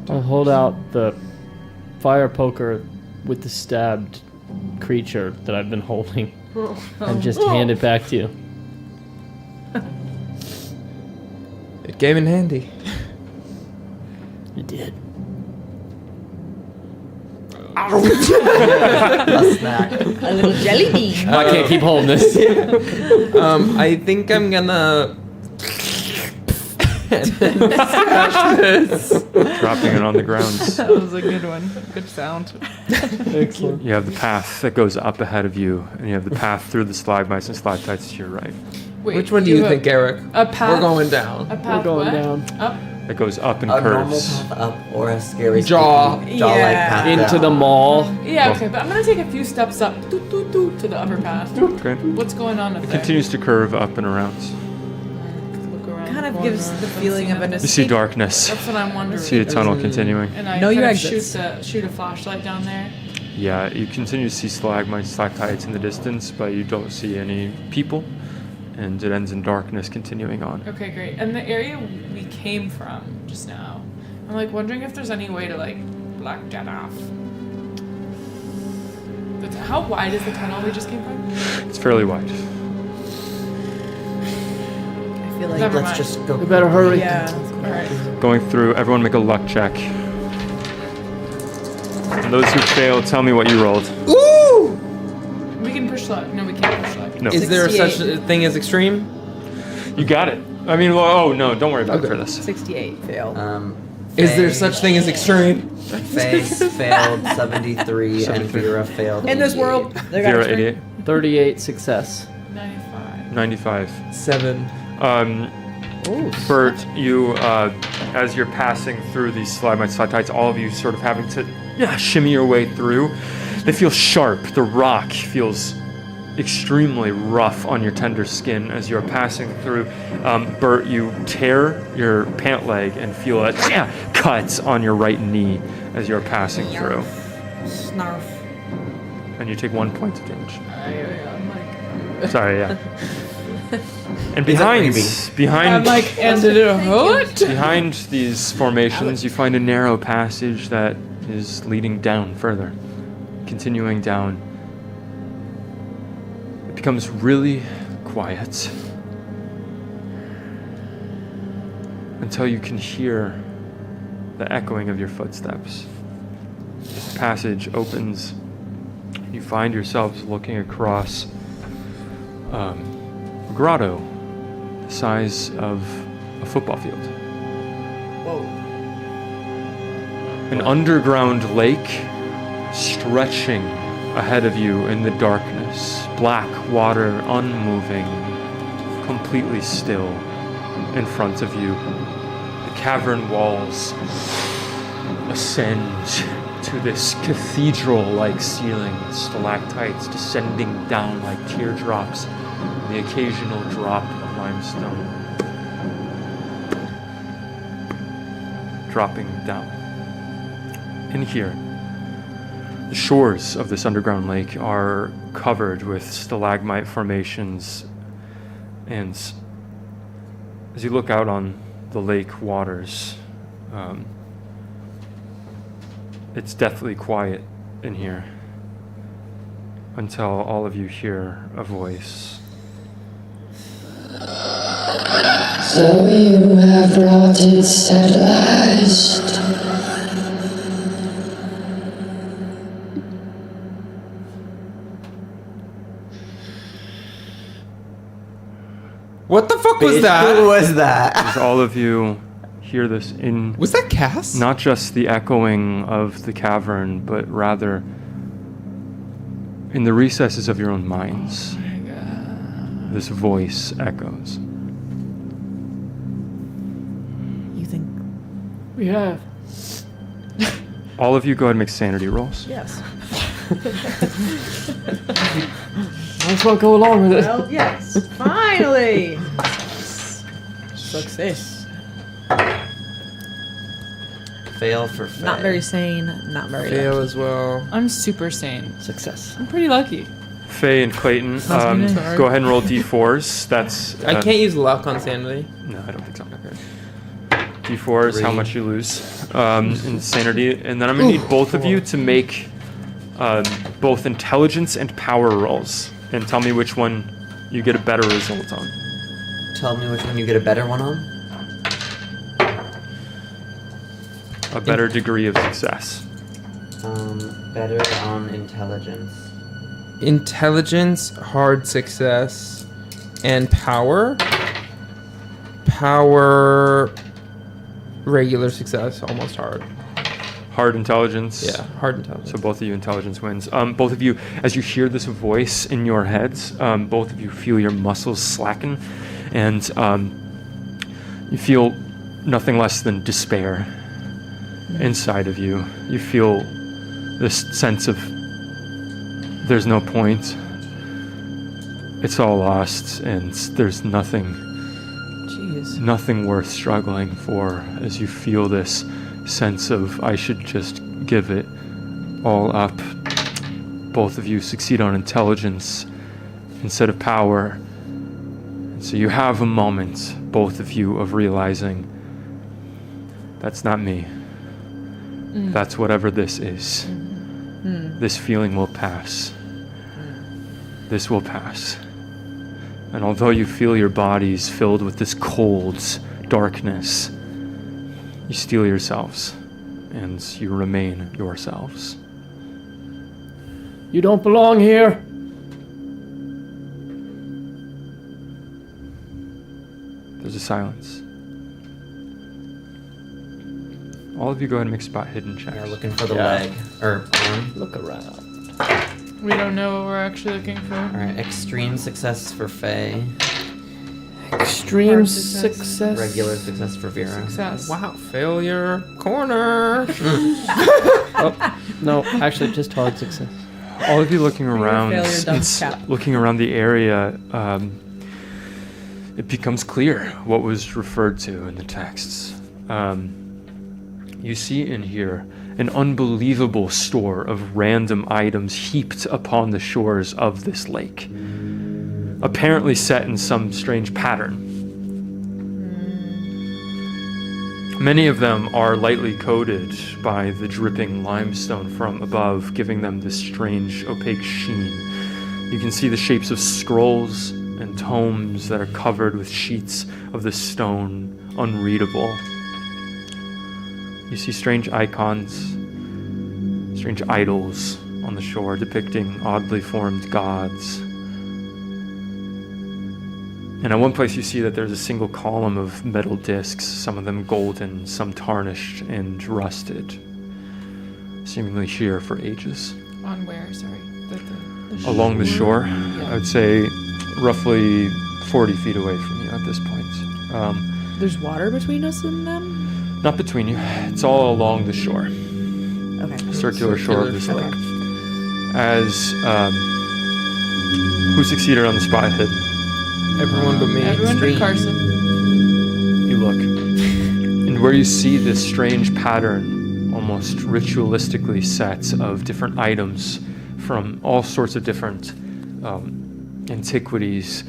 I'll hold out the fire poker with the stabbed creature that I've been holding and just hand it back to you. It came in handy. It did. A little jelly bean. I can't keep holding this. I think I'm gonna... and then smash this. Dropping it on the ground. That was a good one. Good sound. Excellent. You have the path that goes up ahead of you, and you have the path through the stalagmites and stalactites to your right. Wait, Which one do you have think, Eric? A path. We're going down. A path. We're going what? down. Up. That goes up and A normal curves. path up or a scary Jaw. spooky jaw-like Yeah. path Into down. the mall. Yeah, okay, but I'm gonna take a few steps up to the upper path. Okay. What's going on up It there? continues to curve up and around. Look around Kind of the gives corner. the feeling of an You see darkness. That's what I'm wondering. See a tunnel continuing. And I Know your kind of exits. shoot a flashlight down there. Yeah, you continue to see stalagmites, stalactites in the distance, but you don't see any people. And it ends in darkness continuing on. Okay, great. And the area we came from just now, I'm like wondering if there's any way to like block that off. How wide is the tunnel we just came from? It's fairly wide. I feel like Never Let's mind. just go. We better hurry. yeah. All right. Going through, everyone make a luck check. And those who fail, tell me what you rolled. We can push luck. No, we can't push luck. No. Is there 68. such a thing as extreme? You got it. I mean, well, oh no, don't worry about it for this. 68 fail. Is there Faye- such thing as extreme? Faye failed 73 and Vera failed. In this 88. world, they got Vera, extreme. 88. 38 success. 95. 95. 7. Bert, you, as you're passing through these stalagmites, stalactites, all of you sort of having to shimmy your way through, they feel sharp. The rock feels extremely rough on your tender skin as you're passing through. Bert, you tear your pant leg and feel a cut on your right knee as you're passing through. Snarf. And you take 1 point of damage. I'm like, Sorry, yeah. And Is it behind I'm like, and did it hurt? behind these formations, you find a narrow passage that is leading down further. Continuing down, it becomes really quiet until you can hear the echoing of your footsteps. This passage opens. You you find yourselves looking across a grotto the size of a football field. Whoa. An underground lake stretching ahead of you in the darkness. Black water, unmoving, completely still in front of you. The cavern walls ascend to this cathedral-like ceiling, stalactites descending down like teardrops, and the occasional drop of limestone dropping down. In here, the shores of this underground lake are covered with stalagmite formations, and as you look out on the lake waters, it's deathly quiet in here until all of you hear a voice. So you have brought it at last. What the fuck was Who that? was that? As all of you hear this in Was that Cass? not just the echoing of the cavern, but rather in the recesses of your own minds, this voice echoes. You think? We have. All of you go ahead and make sanity rolls. Yes. Might as well go along with it. Well, yes. Finally. Success. Fail for Faye. Not very sane. Not very. Fail as well. I'm super sane. Success. I'm pretty lucky. Faye and Clayton, be nice. go ahead and roll d4s. That's I can't use luck on sanity. No, I don't think so. D4 is how much you lose in sanity, and then I'm gonna need both of you to make both intelligence and power rolls, and tell me which one you get a better result on. Tell me which one you get a better one on. A better degree of success. Better on intelligence. Intelligence, hard success, and power. Power, regular success, almost hard. Hard intelligence. Yeah, hard intelligence. So both of you intelligence wins. Both of you, as you hear this voice in your heads, both of you feel your muscles slacken, and you feel nothing less than despair inside of you. You feel this sense of there's no point. It's all lost, and there's nothing worth struggling for, as you feel this sense of I should just give it all up. Both of you succeed on intelligence instead of power. And so you have a moment, both of you, of realizing that's not me. That's whatever this is. This feeling will pass. This will pass. And although you feel your bodies filled with this cold darkness, you steel yourselves and you remain yourselves. You don't belong here. There's a silence. All of you go ahead and make spot hidden checks. Yeah, looking for the leg or arm. Look around. We don't know what we're actually looking for. All right, extreme success for Faye. Extreme Hard success. success. Regular success for Vera. Success. Wow, failure corner. No, actually, just hard success. All of you looking around, failure dump it's cap. looking around the area, it becomes clear what was referred to in the texts. You see in here an unbelievable store of random items heaped upon the shores of this lake, apparently set in some strange pattern. Many of them are lightly coated by the dripping limestone from above, giving them this strange opaque sheen. You can see the shapes of scrolls and tomes that are covered with sheets of the stone, unreadable. You see strange icons, strange idols on the shore depicting oddly formed gods. And at one place you see that there's a single column of metal discs, some of them golden, some tarnished and rusted, seemingly here for ages. On where, sorry? The Along the shore, Yeah. I would say roughly 40 feet away from you at this point. There's water between us and them? Not between you, it's all along the shore. Okay. Circular shore of this Okay. lake. As, who succeeded on the spot hidden? Everyone but me. Everyone but Carson. You look, and where you see this strange pattern, almost ritualistically set of different items from all sorts of different antiquities,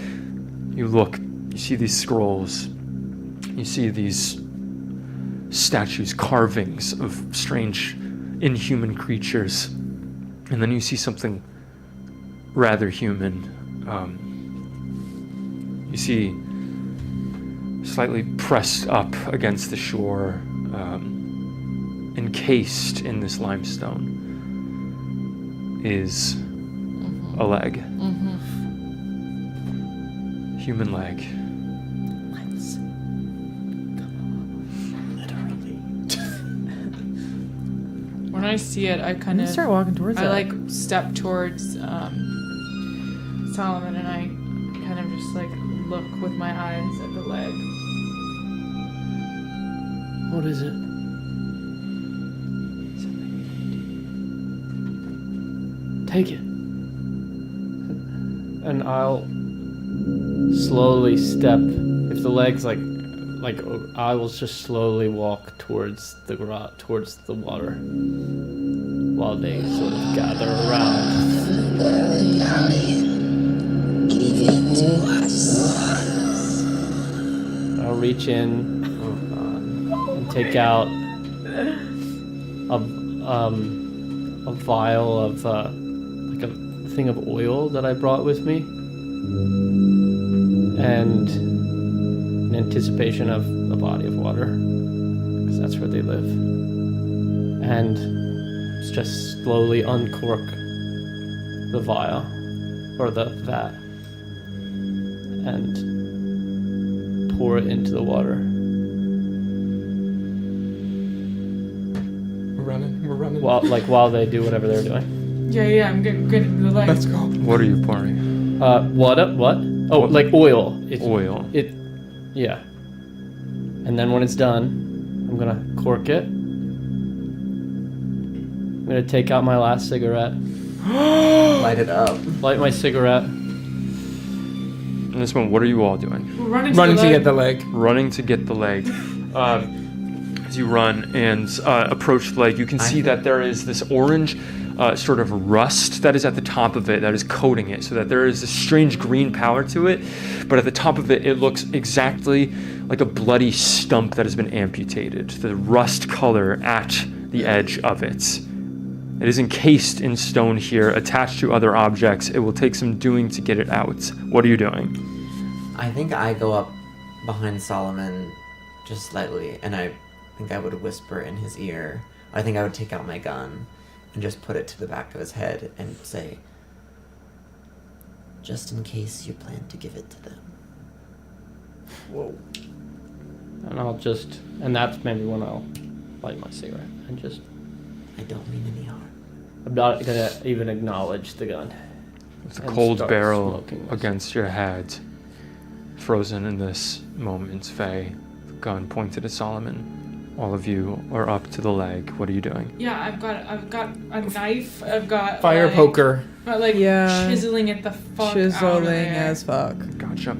you look, you see these scrolls, you see these statues, carvings of strange, inhuman creatures, and then you see something rather human. You see, slightly pressed up against the shore, encased in this limestone, is a leg. Human leg. When I see it, I kind of Start walking towards it. I like step towards Solomon, and I kind of just like look with my eyes at the leg. What is it? Take it. And I'll slowly step. If the leg's like I will just slowly walk towards the towards the water, while they sort of gather around. I'll reach in and take out a vial of like a thing of oil that I brought with me, and in anticipation of a body of water, because that's where they live, and just slowly uncork the vial or the vat and pour it into the water. We're running. While they do whatever they're doing. Yeah, I'm getting the leg. Let's go. What are you pouring? What? Oh, like oil. Oil. Yeah. And then when it's done, I'm gonna cork it. I'm gonna take out my last cigarette. Light it up. Light my cigarette. In this one, what are you all doing? We're running Running to get the leg. Running to get the leg. As you run and approach the leg, you can see that there is this orange sort of rust that is at the top of it that is coating it, so that there is this strange green power to it, but at the top of it, it looks exactly like a bloody stump that has been amputated. The rust color at the edge of it. It is encased in stone here, attached to other objects. It will take some doing to get it out. What are you doing? I think I go up behind Solomon just slightly, and I think I would whisper in his ear. I think I would take out my gun and just put it to the back of his head and say, just in case you plan to give it to them. Whoa. And that's maybe when I'll light my cigarette and just... I don't mean any harm. I'm not gonna even acknowledge the gun. With a And cold start barrel smoking this. against your head, frozen in this moment, Faye, the gun pointed at Solomon. All of you are up to the leg. What are you doing? Yeah, I've got a knife. I've got Fire like, poker. But like Yeah. chiseling it the fuck out of Chiseling there. as fuck. Gotcha.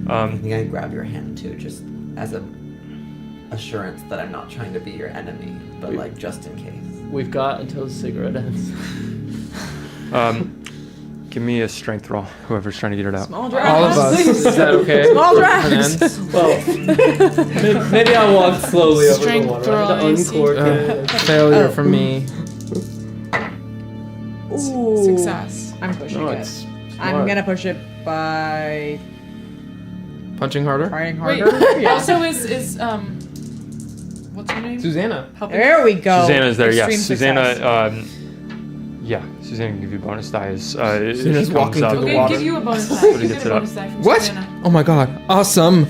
I think I grab your hand too, just as a assurance that I'm not trying to be your enemy, but like just in case. We've got until the cigarette ends. Give me a strength roll, whoever's trying to get it out. Small draft. All of us. Is that okay? Small draft. Fernandez? Well, maybe I'll walk slowly over the Strength water. I have roll, to uncork it. Failure for me. Ooh. Success. I'm pushing No, it. it's I'm smart. gonna push it by Punching harder. trying Wait. harder. Yeah. Also, is what's her name? Susanna. Helping. There we go. Susanna's there, yes. Extreme Susanna, success. Yeah, Susanna can give you bonus die as Susanna's she walking comes through up. the Okay, water. give you a bonus die. Somebody You gets get it a up. bonus die from What? Susanna. Oh my god. Awesome.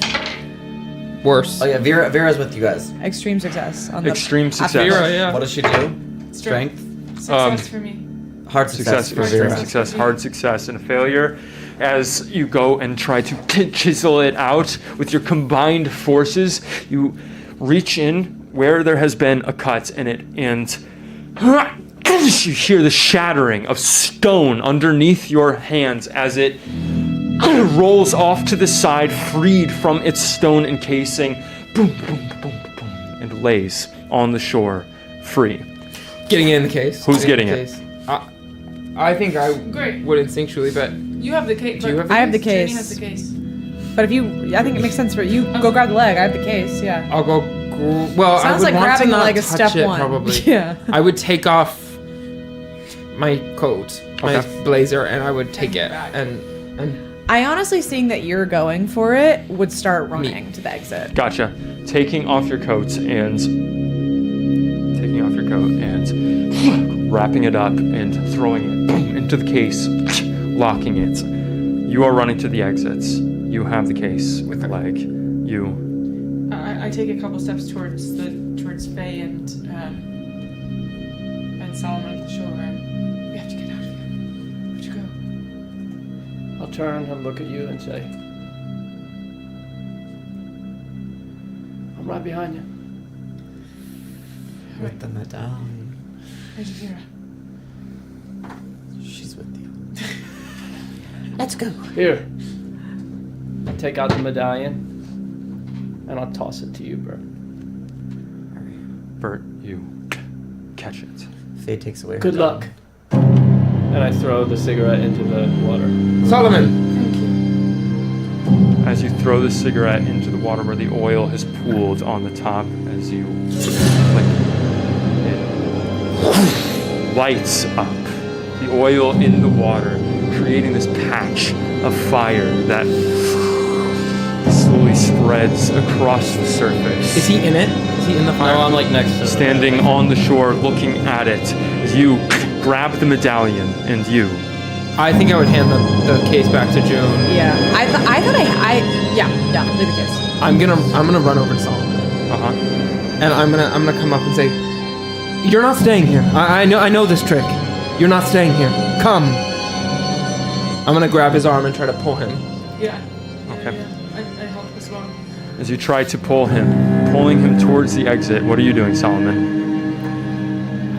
Worse. Oh yeah, Vera's with you guys. Extreme success on the Extreme success. Vera, yeah. What does she do? Strength. Success for me. Hard success, for extreme Vera. success, hard success, and a failure. As you go and try to chisel it out with your combined forces, you reach in where there has been a cut and you hear the shattering of stone underneath your hands as it rolls off to the side, freed from its stone encasing, boom, boom, boom, boom, and lays on the shore, free. Getting it in the case. Who's getting in the it? case. I think I Great. would instinctually, but You have the case. Do you have the I have the Janie case. has the case. But if you, I think it makes sense for you. Go grab the leg. I have the case. Yeah. I'll go. Well, I Sounds would like want grabbing to the not leg is touch step it, one. Probably. Yeah. I would take off my coat, my Okay. blazer, and I would take it and I honestly, seeing that you're going for it, would start running to the exit. Gotcha. Taking off your coat and wrapping it up and throwing it into the case, locking it. You are running to the exits. You have the case with the leg. You. I take a couple steps towards Faye and Solomon at the shore. We have to get out of here. Where'd you go? I'll turn and look at you and say, I'm right behind you. With the medallion. Lady Vera. She's with you. Let's go. Here. I'll take out the medallion and I'll toss it to you, Bert. Bert, you catch it. Faye takes away her Good gun. luck. And I throw the cigarette into the water. Solomon. As you throw the cigarette into the water where the oil has pooled on the top, as you flick it lights up. The oil in the water, creating this patch of fire that slowly spreads across the surface. Is he in it? Is he in the fire? No, I'm like next to it. Standing on the shore, looking at it, as you grab the medallion, and you. I think I would hand the case back to June. Yeah. I yeah, leave the case. I'm gonna run over to Solomon, and I'm gonna come up and say, "You're not staying here. I know this trick. You're not staying here. Come." I'm gonna grab his arm and try to pull him. Yeah. Okay. I help as well. As you try to pulling him towards the exit, what are you doing, Solomon?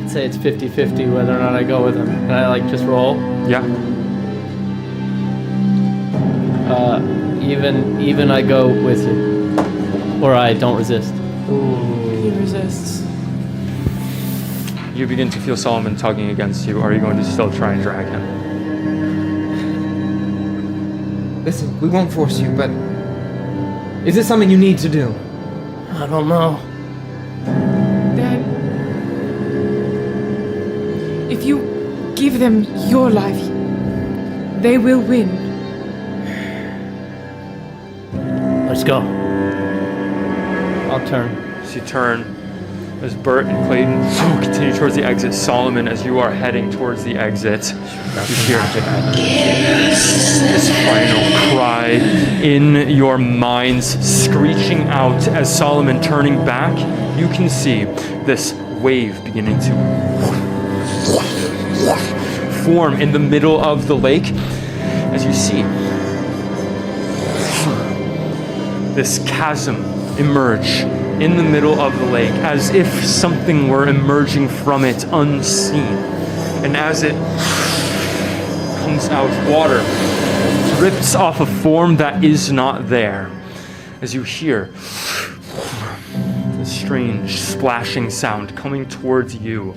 I'd say it's 50-50 whether or not I go with him. Can I just roll? Yeah. Even I go with you. Or I don't resist. He resists. You begin to feel Solomon tugging against you. Are you going to still try and drag him? Listen, we won't force you, but is this something you need to do? I don't know. Dad, if you give them your life, they will win. Let's go. I'll turn. As you turn, as Bert and Clayton continue towards the exit, Solomon, as you are heading towards the exit, you hear this final cry in your minds, screeching out. As Solomon turning back, you can see this wave beginning to form in the middle of the lake. As you see this chasm emerge in the middle of the lake, as if something were emerging from it unseen. And as it comes out, water drips off a form that is not there. As you hear this strange splashing sound coming towards you.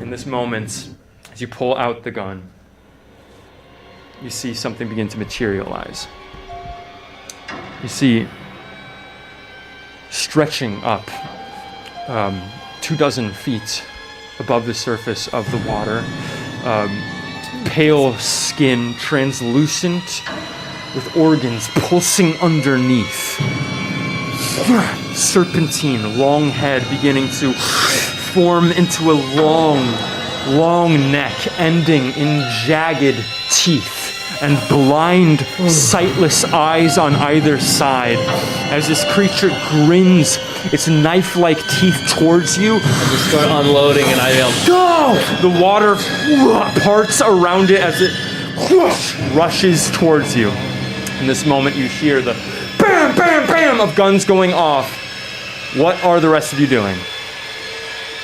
In this moment, as you pull out the gun, you see something begin to materialize. You see, stretching up 24 feet above the surface of the water, pale skin, translucent, with organs pulsing underneath. Serpentine, long head beginning to form into a long long neck ending in jagged teeth and blind, sightless eyes on either side as this creature grins its knife-like teeth towards you. I just start unloading and I yell, Go! The water parts around it as it rushes towards you. In this moment, you hear the bam, bam, bam of guns going off. What are the rest of you doing?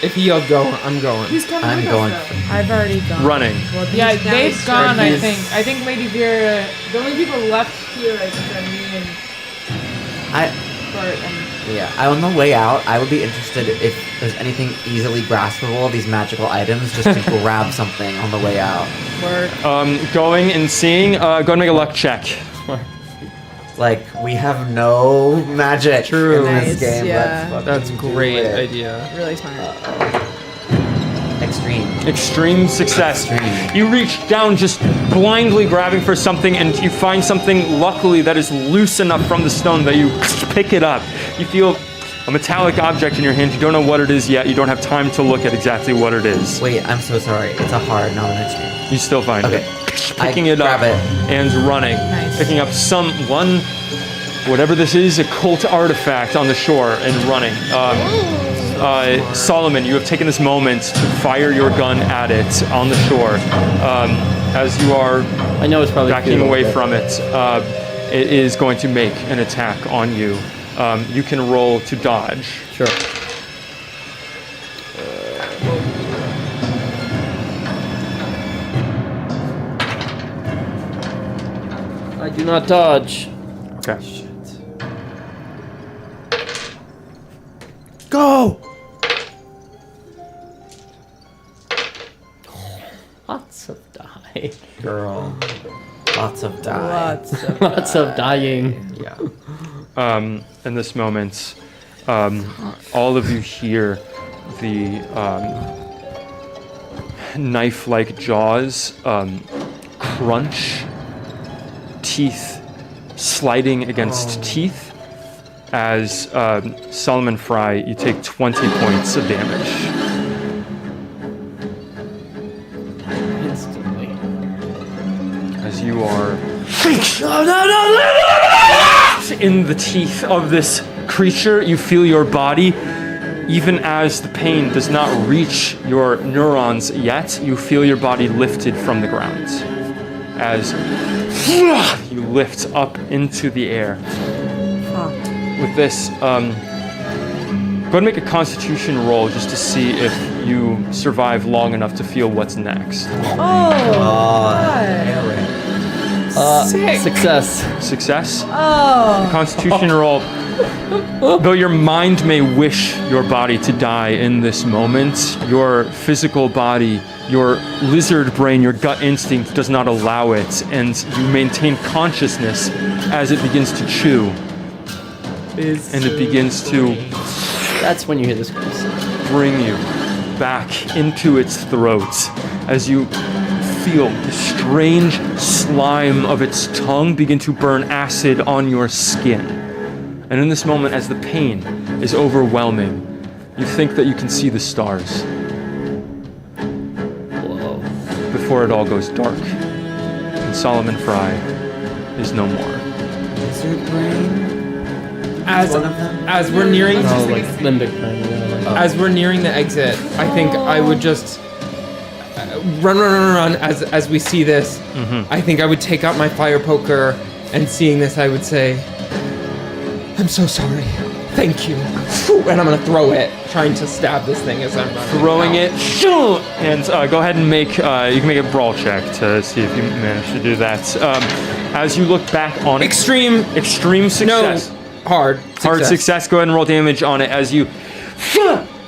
If he yelled go, I'm going. Who's coming I'm with us, going. though? I've already gone. Running. Well, Yeah, now they've he's gone, I he's- think. I think Lady Vera, the only people left here, I think, are me and Bart and... Yeah, on the way out, I would be interested if there's anything easily graspable of these magical items, just to grab something on the way out. Going and seeing, go ahead and make a luck check. Like, we have no magic True. in Nice, this game. yeah. Let's That's a fucking do great it. idea. Really smart. Extreme. Extreme success. Extreme. You reach down just blindly grabbing for something and you find something luckily that is loose enough from the stone that you pick it up. You feel a metallic object in your hand. You don't know what it is yet. You don't have time to look at exactly what it is. Wait, I'm so sorry. It's a hard, not an extreme. You still find Okay. it. Picking it up grab it. and running. Nice. Picking up whatever this is, a cult artifact on the shore and running. Solomon, you have taken this moment to fire your gun at it on the shore. As you are I know it's probably backing futile, away but- from it, it is going to make an attack on you. You can roll to dodge. Sure. I do not dodge. Okay. Go! Lots of die. Girl. Lots of die. Lots of dying. Yeah. In this moment, all of you hear the knife-like jaws crunch, teeth sliding against teeth. As Solomon Fry, you take 20 points of damage. Instantly. As you are in the teeth of this creature, you feel your body, even as the pain does not reach your neurons yet, you feel your body lifted from the ground. As you lift up into the air. With this, go ahead and make a constitution roll just to see if you survive long enough to feel what's next. Success. Success? Oh. Constitution roll. Though your mind may wish your body to die in this moment, your physical body, your lizard brain, your gut instinct does not allow it, and you maintain consciousness as it begins to chew. And it begins to That's when you hear this. bring you back into its throat as you feel the strange slime of its tongue begin to burn acid on your skin. And in this moment, as the pain is overwhelming, you think that you can see the stars. Whoa. Before it all goes dark. And Solomon Fry is no more. Lizard brain? As One of them? as we're nearing Oh, like limbic brain. Yeah, as we're nearing the exit, I think I would just run as we see this. I think I would take out my fire poker, and seeing this, I would say, "I'm so sorry. Thank you." And I'm gonna throw it, trying to stab this thing as I'm running. Throwing out. it, and go ahead and make, you can make a brawl check to see if you manage to do that. As you look back on it, extreme success. No, hard Success. Go ahead and roll damage on it as you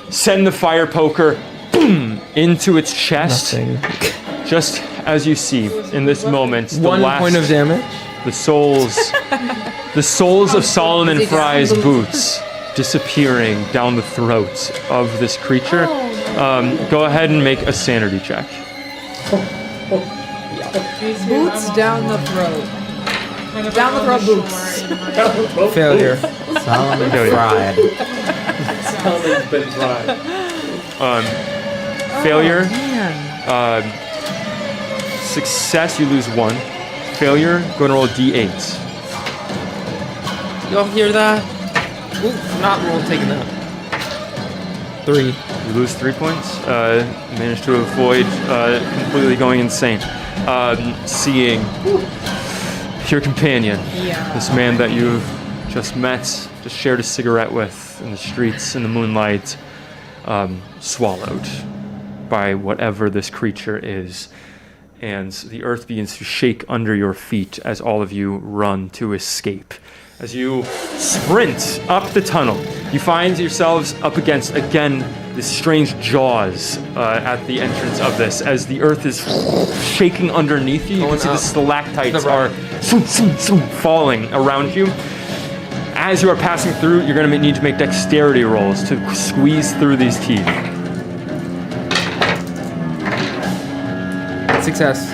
send the fire poker boom into its chest. Nothing. Just as you see in this moment, the 1 last, point of damage. the souls of Solomon Fry's boots disappearing down the throat of this creature. Go ahead and make a sanity check. Boots down the throat. Down the throat boots. Failure. Solomon Failure. fried. Failure. Man. Success, you lose 1. Failure, go and roll a d8. Y'all hear that? Ooh, not taking that. 3. You lose 3 points. Manage to avoid completely going insane. Seeing your companion, this man that you've just met, just shared a cigarette with in the streets in the moonlight, swallowed by whatever this creature is. And the earth begins to shake under your feet as all of you run to escape. As you sprint up the tunnel, you find yourselves up against, again, this strange jaws at the entrance of this. As the earth is shaking underneath you, you can see the stalactites are falling around you. As you are passing through, you're going to need to make dexterity rolls to squeeze through these teeth. Success.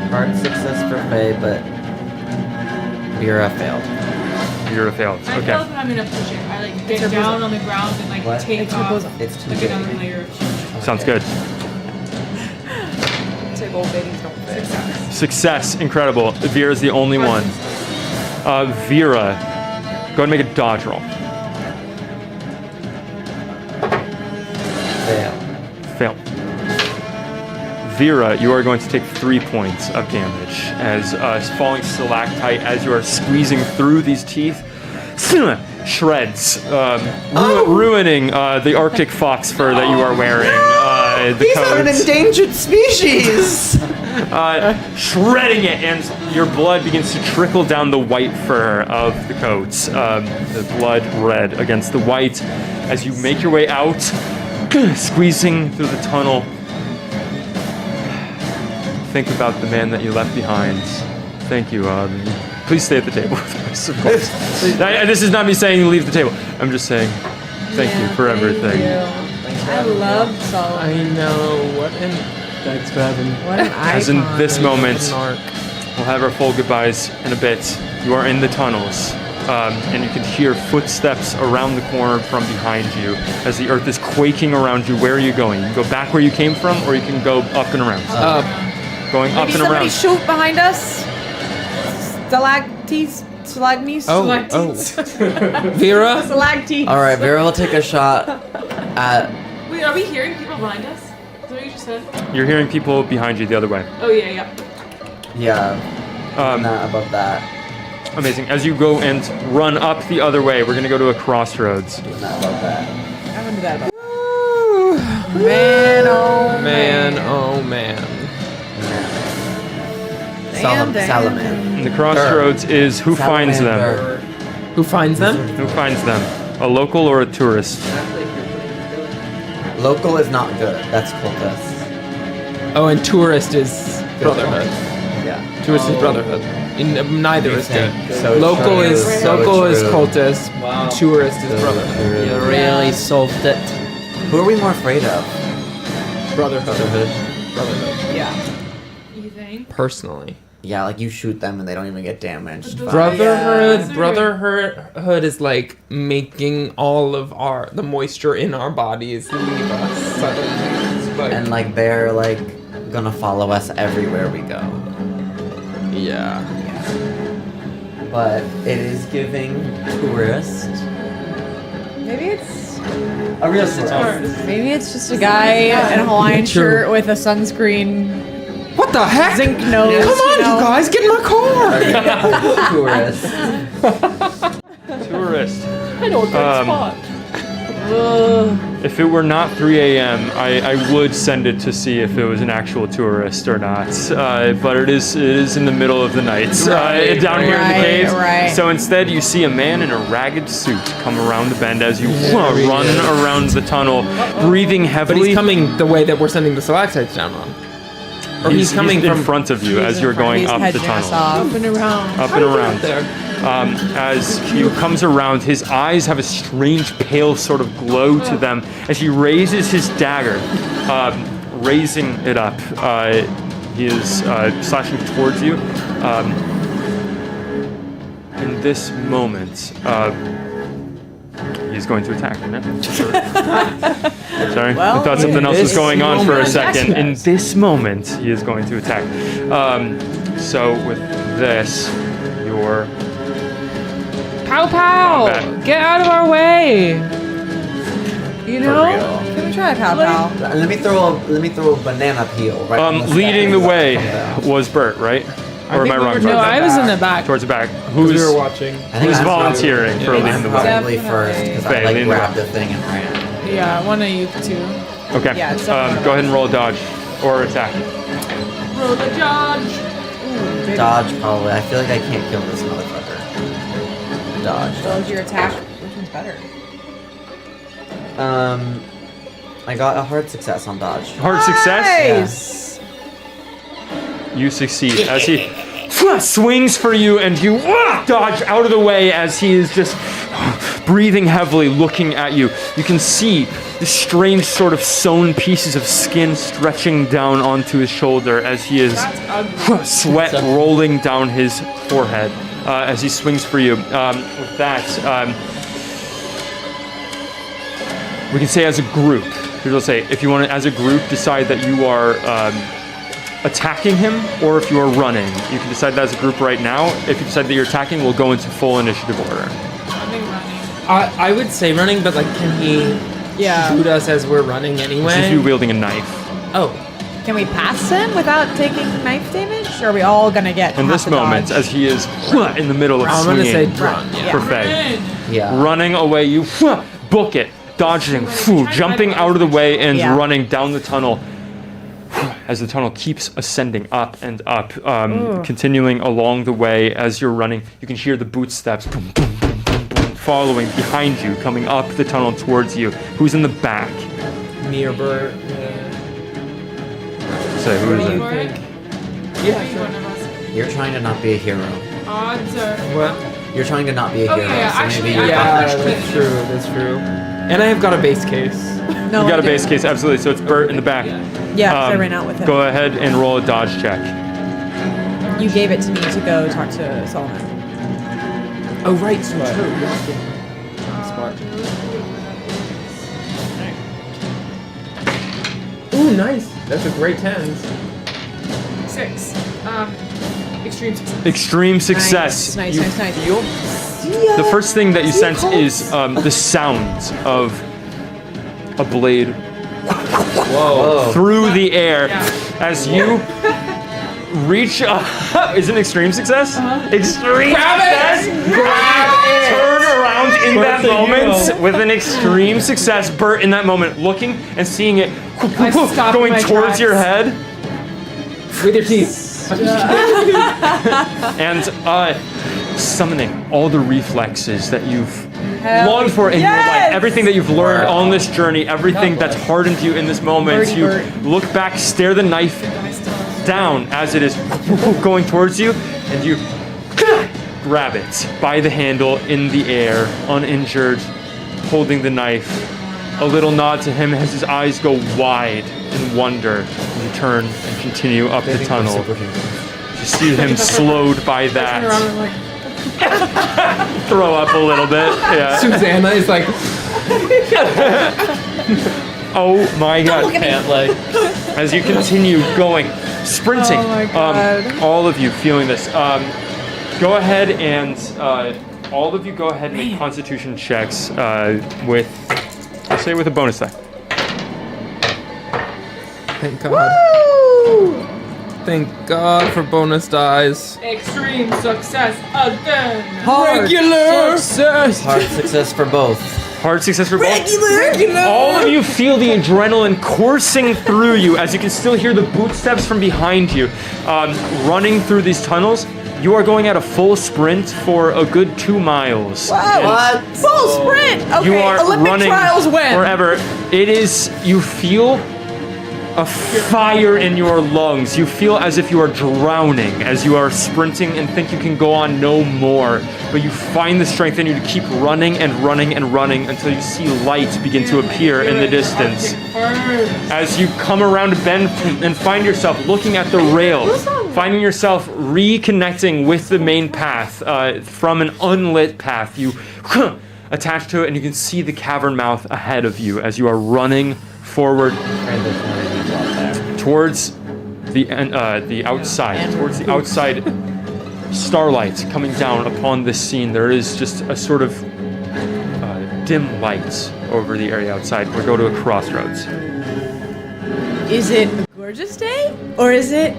Hard success for Faye, but Vera failed. Vera failed. I Okay. feel like when I'm in a push-up, I like get down on the ground and like What? take off It's too like big. another layer of shoes. Sounds good. Take old babies don't fit. Success. Incredible. Vera's the only one. Vera, go ahead and make a dodge roll. Fail. Fail. Vera, you are going to take 3 points of damage as falling stalactite as you are squeezing through these teeth. Shreds, ruining the Arctic fox fur that you are wearing. These are an endangered species! Shredding it, and your blood begins to trickle down the white fur of the coats. The blood red against the white as you make your way out, squeezing through the tunnel. Think about the man that you left behind. Thank you. Please stay at the table with us, of course. This is not me saying leave the table. I'm just saying thank you for everything. I love Solomon. I know. What an... Thanks for having me. What an icon. As in this moment, An arc. we'll have our full goodbyes in a bit. You are in the tunnels, and you can hear footsteps around the corner from behind you as the earth is quaking around you. Where are you going? You can go back where you came from, or you can go up and around. Going up Maybe and somebody around. shoot behind us. Stalactites. Stalagmites. Vera? Stalactites. Alright, Vera will take a shot at... Wait, are we hearing people behind us? Is that what you just said? You're hearing people behind you the other way. Oh yeah. Yeah, not above that. Amazing. As you go and run up the other way, we're going to go to a crossroads. Not above that. I wouldn't do that about Man, oh Man, oh man. Salaman. And the crossroads is who finds them? Who finds them? Who finds them? A local or a tourist? Local is not good. That's cultist. Oh, and tourist is brotherhood. Yeah. Tourist is brotherhood. Neither is good. So Local true. is So true. cultist. Tourist is brotherhood. You really solved it. Who are we more afraid of? Brotherhood. Brotherhood. Yeah. You think? Personally. Yeah, like you shoot them and they don't even get damaged. Brotherhood is like making all of the moisture in our bodies leave us suddenly. And like they're like gonna follow us everywhere we go. Yeah. But it is giving tourist. Maybe it's A real tourist. maybe it's just a guy in a Hawaiian shirt with a sunscreen What the heck? zinc nose. Come on, you guys, get in my car! Tourist. Tourist. I know a good spot. If it were not 3 a.m., I would send it to see if it was an actual tourist or not. But it is in the middle of the night down here in the cave. Right. So instead, you see a man in a ragged suit come around the bend as you run around the tunnel, breathing But heavily. he's coming the way that we're sending the stalactites down on. Or he's coming in from front of you as you're going up the tunnel. Up and around. Up and around. As he comes around, his eyes have a strange pale sort of glow to them as he raises his dagger, raising it up. He is slashing towards you. In this moment, he's is going to attack, isn't it? Sorry, Well, I thought something else was going on for a second. Yes. In this moment, he is going to attack. So with this, your Pow pow! Combat. Get out of our way! You know? Can we try pow pow? Let me throw a banana peel right on the leading the stack. way was Bert, right? Or am I wrong? No, I was in the back. Towards the back. We Who's were watching. I think who's I'm volunteering for probably- leading the I'm way? probably first because Okay, I like leading the grabbed the thing and ran. Yeah, one of you two. Okay. Yeah, it's definitely Go ahead and roll a dodge or attack. Roll the dodge! Dodge probably. I feel like I can't kill this motherfucker. Dodge. What was your attack? Which one's better? I got a hard success on dodge. Hard success. Nice! You succeed as he swings for you, and you dodge out of the way as he is just breathing heavily, looking at you. You can see the strange sort of sewn pieces of skin stretching down onto his shoulder as he is sweat rolling down his forehead as he swings for you. With that, we can say as a group. Here's what I'll say. If you want to, as a group, decide that you are attacking him, or if you are running. You can decide that as a group right now. If you decide that you're attacking, we'll go into full initiative order. I would say running, but like, can he shoot us as we're running anyway? This is you wielding a knife. Oh. Can we pass him without taking knife damage? Or are we all gonna get In this half the moment, dodge? as he is in the middle of I'm gonna swinging say run. Yeah. for Faye. Yeah. Running away, you book it, dodging, jumping out of the way and running down the tunnel. As the tunnel keeps ascending up and up, continuing along the way as you're running, you can hear the boot steps boom, boom, boom, boom, boom, following behind you, coming up the tunnel towards you. Who's in the back? Me or Bert? Say, who is it? Yeah, sure. You're trying to not be a hero. Odds are... What? You're trying to not be a hero. yeah, so actually, maybe Yeah, that's true. That's true. And I have got a base case. No, You got I a base didn't. case, absolutely. So it's Bert in the back. Yeah, 'cause I ran out with him. Go ahead and roll a dodge check. You gave it to me to go talk to Solomon. Oh, right. So true. Smart. Ooh, nice. That's a great 10. 6. Extreme success. Extreme success. Nice, You nice, nice. feel the first thing that you sense is the sound of a blade through the air as you reach. Is it an extreme success? Extreme success. Turn around in that moment with an extreme success. Bert, in that moment, looking and seeing it stopped going my towards tracks. your head. With your teeth. And summoning all the reflexes that you've longed for in your life, everything that you've learned on this journey, everything that's hardened you in this moment. Birdie You bird. look back, stare the knife down as it is going towards you, and you grab it by the handle in the air, uninjured, holding the knife. A little nod to him as his eyes go wide in wonder. You turn and continue up the tunnel. You see him slowed by that. Throw up a little bit. Yeah. Susanna is like, Oh my god. Can't like. As you continue going, sprinting. Oh my God. All of you feeling this. Go ahead and all of you go ahead and make constitution checks with, I'll say with a bonus die. thank God. Thank God for bonus dice. Extreme success again. Regular success. Hard success for both. Hard success for both. All of you feel the adrenaline coursing through you as you can still hear the bootsteps from behind you. Running through these tunnels, you are going at a full sprint for a good 2 miles. And What? Full sprint! Okay, you are Olympic running trials win! forever. It is, you feel a fire in your lungs. You feel as if you are drowning as you are sprinting and think you can go on no more. But you find the strength in you to keep running and running and running until you see light begin to appear in the distance. As you come around a bend and find yourself looking at the rails, finding yourself reconnecting with the main path from an unlit path. You attached to it, and you can see the cavern mouth ahead of you as you are running forward towards the outside, towards the outside. Starlight coming down upon this scene. There is just a sort of dim light over the area outside. We go to a crossroads. Is it a gorgeous day, or is it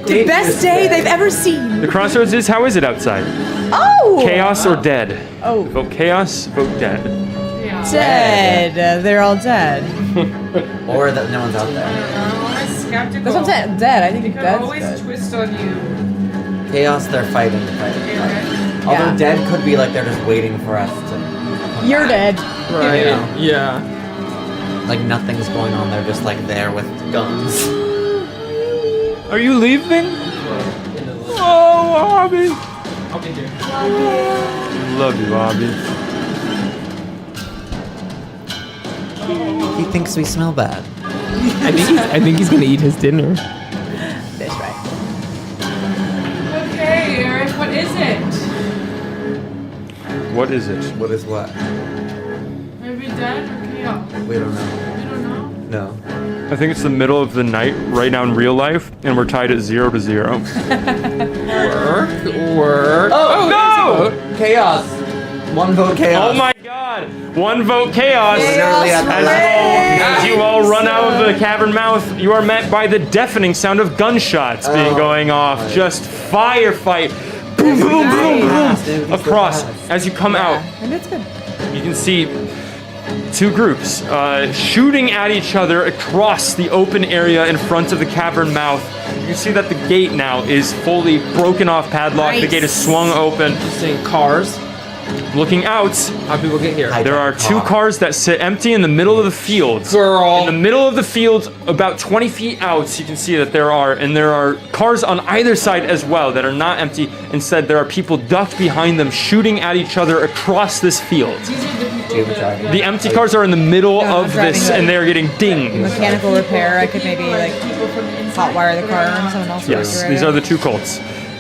the best day they've ever seen? The crossroads is, how is it outside? Oh! Chaos or dead? Oh. Vote chaos, vote dead. Dead. They're all dead. Or that no one's out there. I'm always skeptical. That's what I'm saying. Dead. I think They could dead's always good. twist on you. Chaos, they're fighting. Okay. Although Yeah. dead could be like they're just waiting for us to. You're dead. Right. Yeah. Like nothing's going on. They're just like there with guns. Are you leaving? Oh, Abby. Love you, Abby. He thinks we smell bad. I think he's gonna eat his dinner. That's right. Okay, Eric, what is it? What is it? What is what? Maybe dead or chaos? We don't know. We don't know. No. I think it's the middle of the night right now in real life, and we're tied at 0 to 0. Work. Oh, no! Chaos. One vote chaos. Oh my god! One vote chaos! Literally at the As you all run out of the cavern mouth, you are met by the deafening sound of gunshots going off. Just firefight. Boom, boom, boom, boom. Across. As you come out, And it's good. you can see two groups shooting at each other across the open area in front of the cavern mouth. You can see that the gate now is fully broken off padlock. The Nice. gate is swung open. Saying cars. Looking out, How people get here? there are two cars that sit empty in the middle of the field. Girl. In the middle of the field, about 20 feet out, you can see that there are cars on either side as well that are not empty. Instead, there are people ducked behind them, shooting at each other across this field. These are the people that... The empty cars are in the middle No, I'm of this, driving and they are getting dinged. Mechanical repair. I could maybe like people from inside hotwire the car and someone else. Yes, these are the two Colts.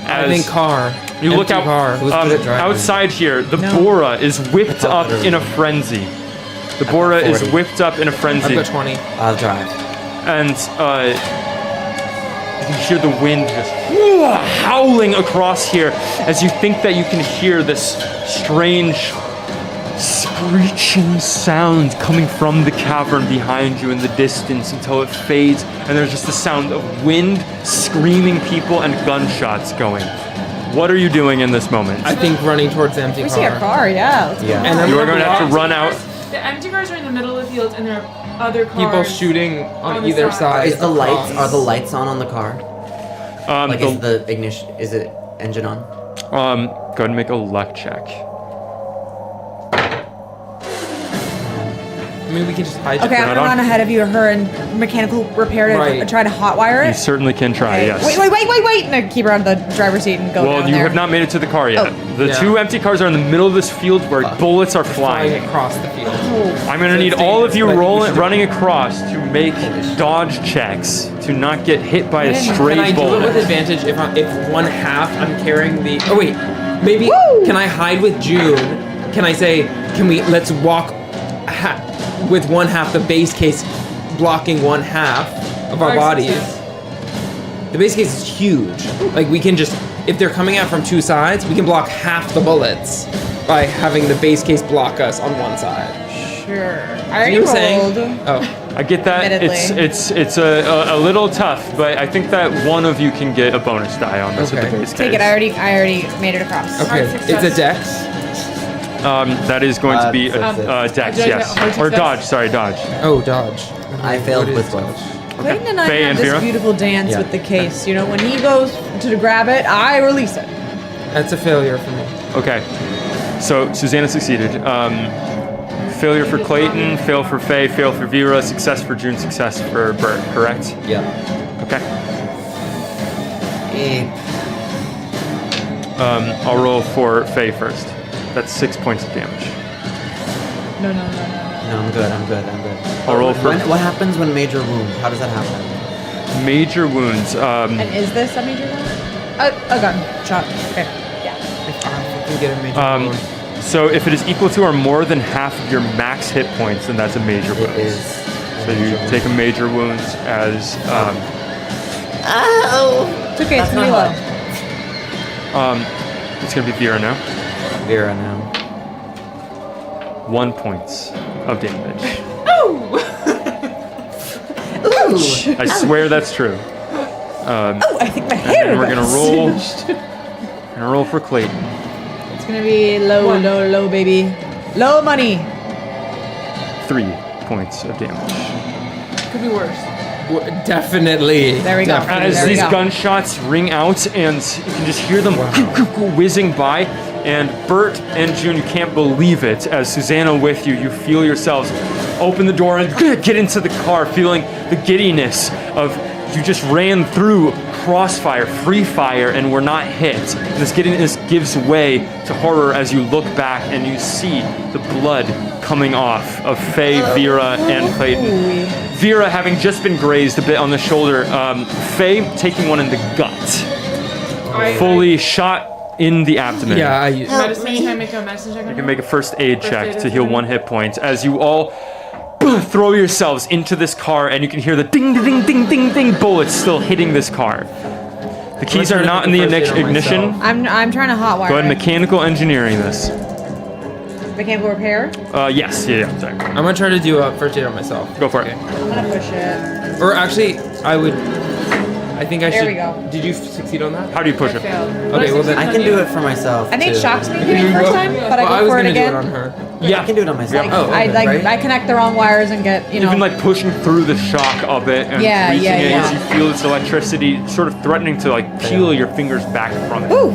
I think car. You look Empty out car. Who's good at driving? outside here. The No. Bora is whipped up in a frenzy. The Bora is 40. whipped up in a I've frenzy, got 20. I'll drive. and you can hear the wind just howling across here as you think that you can hear this strange screeching sound coming from the cavern behind you in the distance until it fades, and there's just the sound of wind, screaming people, and gunshots going. What are you doing in this moment? I think running towards the empty We car. see a car. Yeah. Let's Yeah. And I'm You are going to have to run out. The empty cars are in the middle of the field, and there are other cars. People shooting on on the either side. side. Is the lights? across. Are the lights on the car? Like is the ignition? Is it engine on? Go ahead and make a luck check. I mean, we can just hide. Okay, I'm Right gonna on. run ahead of you, her and mechanical repair to Right. try to hotwire You it. certainly can try, Okay. yes. Wait! And I keep her on the driver's seat and go Well, down you there. have not made it to the car yet. Oh. The Yeah. two empty cars are in the middle of this field where bullets are flying flying. across the field. I'm going to need It's all of you dangerous, but I think we should running across to make dodge checks to not get hit by a stray Can I do it with bullet. advantage if one half I'm carrying the? Oh wait, maybe can I hide with June? Can I say let's walk with one half the base case blocking one half of our bodies? The base case is huge. Like we can just if they're coming out from two sides, we can block half the bullets by having the base case block us on one side. Sure. I You already were saying? rolled. Oh. I get that. Admittedly. It's a little tough, but I think that one of you can get a bonus die on this with Okay. the base Take case. it. I already made it across. Okay, it's a dex. That is going to be a dex, Did I yes. get hard Or success? dodge, sorry, dodge. Oh, dodge. I failed What with is both. dodge? Clayton and I Faye have and this Vera? beautiful dance Yeah. with the case. You know, when he goes to grab it, I release it. That's a failure for me. Okay. So Susanna succeeded. Failure for Clayton, fail for Faye, fail for Vera, success for June, success for Bert, correct? Yeah. Okay. Eh, I'll roll for Faye first. That's 6 points of damage. No. No, I'm good. I'll roll for What happens when major wound? How does that happen? major wounds. And is this a major gun? A gun shot. Okay. Yeah. If I can get a major Um, wound. So if it is equal to or more than half of your max hit points, then that's a major wound. It is. So you take a major wound as Ow! It's okay, it's That's gonna be not low. it's gonna be Vera now. Vera now. 1 point of damage. Ouch! I swear that's true. Oh, I think my And hair then we're got gonna roll. singed. Gonna roll for Clayton. It's gonna be low, low, baby. Low money. 3 points of damage. Could be worse. Definitely. There we go. As There we these go. gunshots ring out, and you can just hear them whizzing by, and Bert and June, you can't believe it. As Susanna with you, you feel yourselves open the door and get into the car, feeling the giddiness of you just ran through crossfire, free fire, and were not hit. This giddiness gives way to horror as you look back and you see the blood coming off of Faye, Vera, and Clayton. Vera having just been grazed a bit on the shoulder. Faye taking one in the gut. Fully shot in the abdomen. Yeah, Medicine, can I make a medicine check on You her? can make a first aid check aid to is heal fine. 1 hit point as you all throw yourselves into this car, and you can hear the ding, ding, ding, ding, ding bullets still hitting this car. The keys are not in the ignition. I'm trying to hotwire. Go ahead, it. mechanical engineering this. Mechanical repair. Yes, yeah, sorry. I'm gonna try to do a first aid on myself. Go for it. I'm gonna push it. Or actually, I think I There should. we go. Did you succeed on that? How do you push I it? failed. Okay, well then. I can do it for myself. I think too. shocks me the first time, but Well, I I go was for it gonna do again. it on her. Yeah. I can do it on myself. Like, Oh, okay, right? I connect the wrong wires and get You've been like pushing through the shock of it and Yeah, reaching yeah, it yeah. as you feel this electricity sort of threatening to like peel your fingers back from it. Ooh.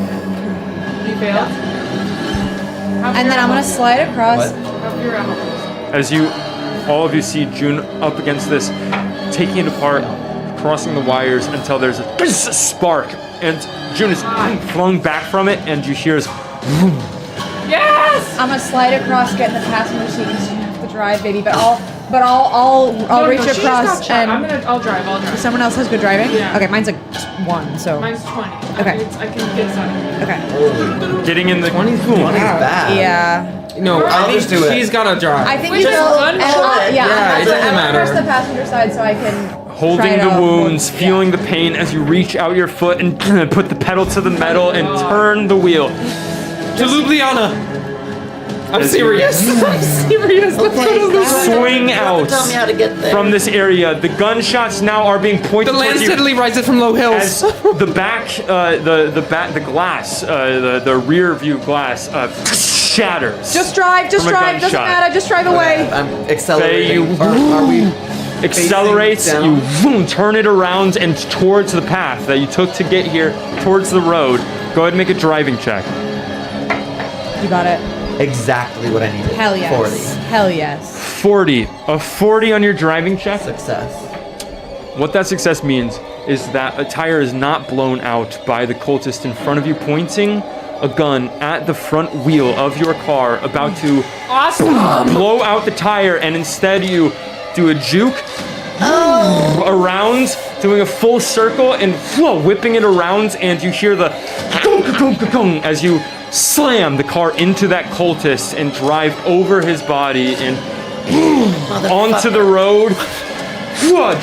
You failed? And then I'm gonna slide across. Have your ammo. As you, all of you see June up against this, taking it apart, crossing the wires until there's a spark, and June is flung back from it, and you hear this. Yes! I'm gonna slide across, get in the passenger seat because you have to drive, baby. But I'll reach she's across got shot. and I'll drive. someone else has good driving. Yeah. Okay, mine's like 1, so Mine's 20. Okay. I can get this out of here. okay. Getting in the 20's bad. Yeah. No, I'll I think just do it. she's gotta drive. I think Which we is will. one And shot. yeah, Yeah, it doesn't I'm gonna press matter. the passenger side so I can try holding to the hold- wounds, yeah. feeling the pain as you reach out your foot and put the pedal to the metal and turn the wheel. To Ljubljana. I'm As you- serious. I'm serious. Let's go to Ljubljana. Swing You have out to tell me how to get there. from this area. The gunshots now are being pointed The land towards you. steadily rises from low hills. As the back, the glass, the rear view glass shatters. Just drive, From a doesn't gunshot. matter, just drive away. I'm accelerating. Faye, Are we accelerates, facing you down? vroom, turn it around and towards the path that you took to get here, towards the road. Go ahead and make a driving check. You got it. Exactly what I needed. Hell yes. 40. Hell yes. 40. A 40 on your driving check. Success. What that success means is that a tire is not blown out by the cultist in front of you pointing a gun at the front wheel of your car about to blow out the tire, and instead you do a juke around, doing a full circle and whipping it around, and you hear the as you slam the car into that cultist and drive over his body and onto the road,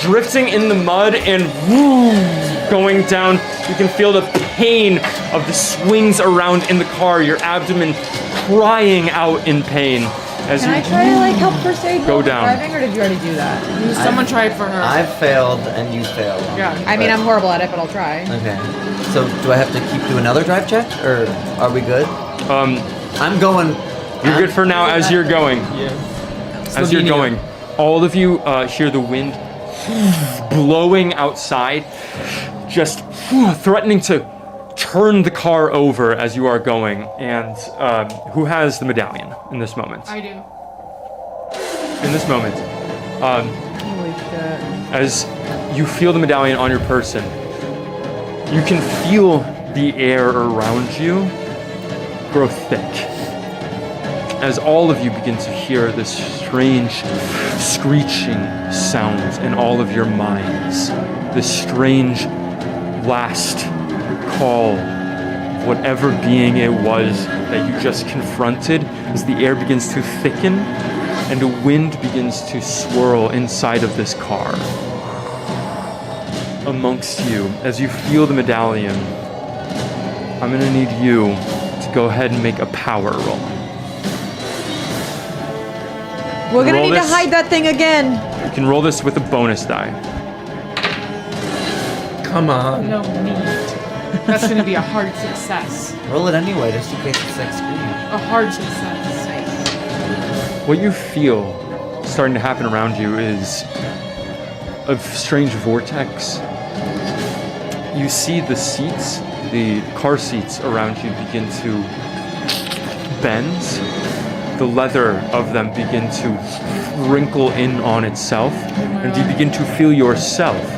drifting in the mud and going down. You can feel the pain of the swings around in the car, your abdomen crying out in pain as Can I you try to like help first aid Go while we're down. driving, or did you already do that? Someone tried for her. I've failed and you failed. Yeah. I mean, I'm horrible at it, but I'll try. Okay. So do I have to keep doing another drive check, or are we good? I'm going. You're good for now as you're going. As you're Slovenia. going, all of you hear the wind blowing outside, just threatening to turn the car over as you are going. And who has the medallion in this moment? I do. In this moment, Holy shit. as you feel the medallion on your person, you can feel the air around you grow thick. As all of you begin to hear this strange screeching sound in all of your minds, this strange last call whatever being it was that you just confronted as the air begins to thicken and a wind begins to swirl inside of this car. Amongst you, as you feel the medallion, I'm gonna need you to go ahead and make a power roll. We're gonna Roll need to this. hide that thing again. You can roll this with a bonus die. Come on. No need. That's going to be a hard success. Roll it anyway, just in case it's like screen. A hard success. What you feel starting to happen around you is a strange vortex. You see the seats, the car seats around you begin to bend. The leather of them begin to wrinkle in on itself, and you begin to feel yourself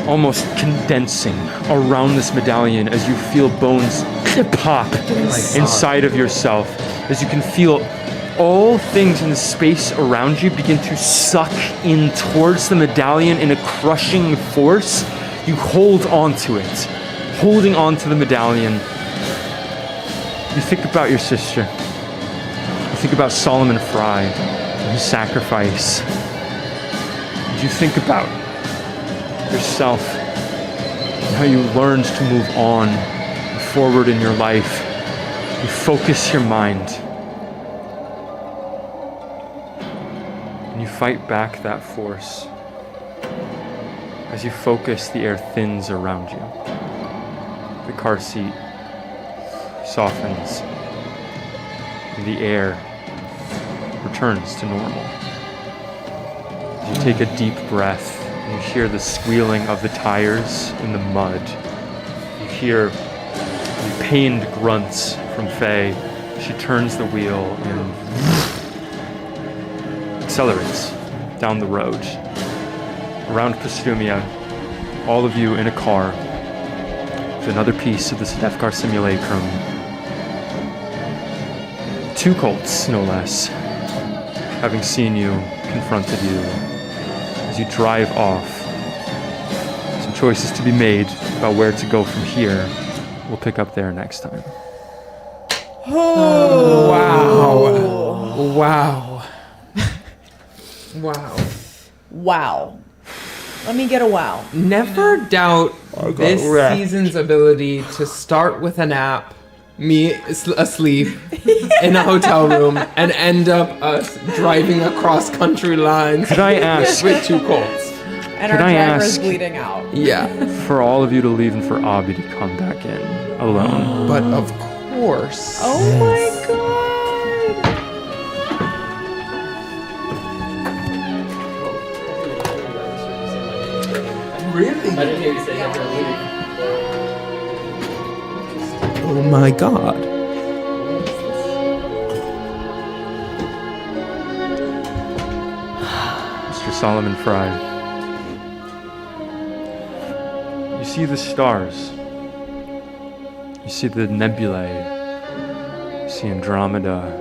almost condensing around this medallion as you feel bones pop inside of yourself, as you can feel all things in the space around you begin to suck in towards the medallion in a crushing force. You hold on to it, holding on to the medallion. You think about your sister. You think about Solomon Fry and his sacrifice. You think about yourself and how you learned to move on forward in your life. You focus your mind and you fight back that force. As you focus, the air thins around you. The car seat softens and the air returns to normal. You take a deep breath. You hear the squealing of the tires in the mud. You hear the pained grunts from Faye. She turns the wheel and accelerates down the road. Around Postumia, all of you in a car with another piece of this Death Car simulacrum. 2 Colts, no less, having seen you, confronted you. As you drive off, some choices to be made about where to go from here. We'll pick up there next time. Oh, wow. Wow. Wow. Wow. Let me get a wow. Never doubt this season's ability to start with a nap, me asleep in a hotel room, and end up us driving across country lines. Could I ask with 2 Colts? And Could our I driver's ask- bleeding out. Yeah, for all of you to leave and for Abby to come back in alone? but of course. Oh my god. Really? I didn't hear you say that. Oh my god. Mr. Solomon Fry. You see the stars. You see the nebulae. You see Andromeda.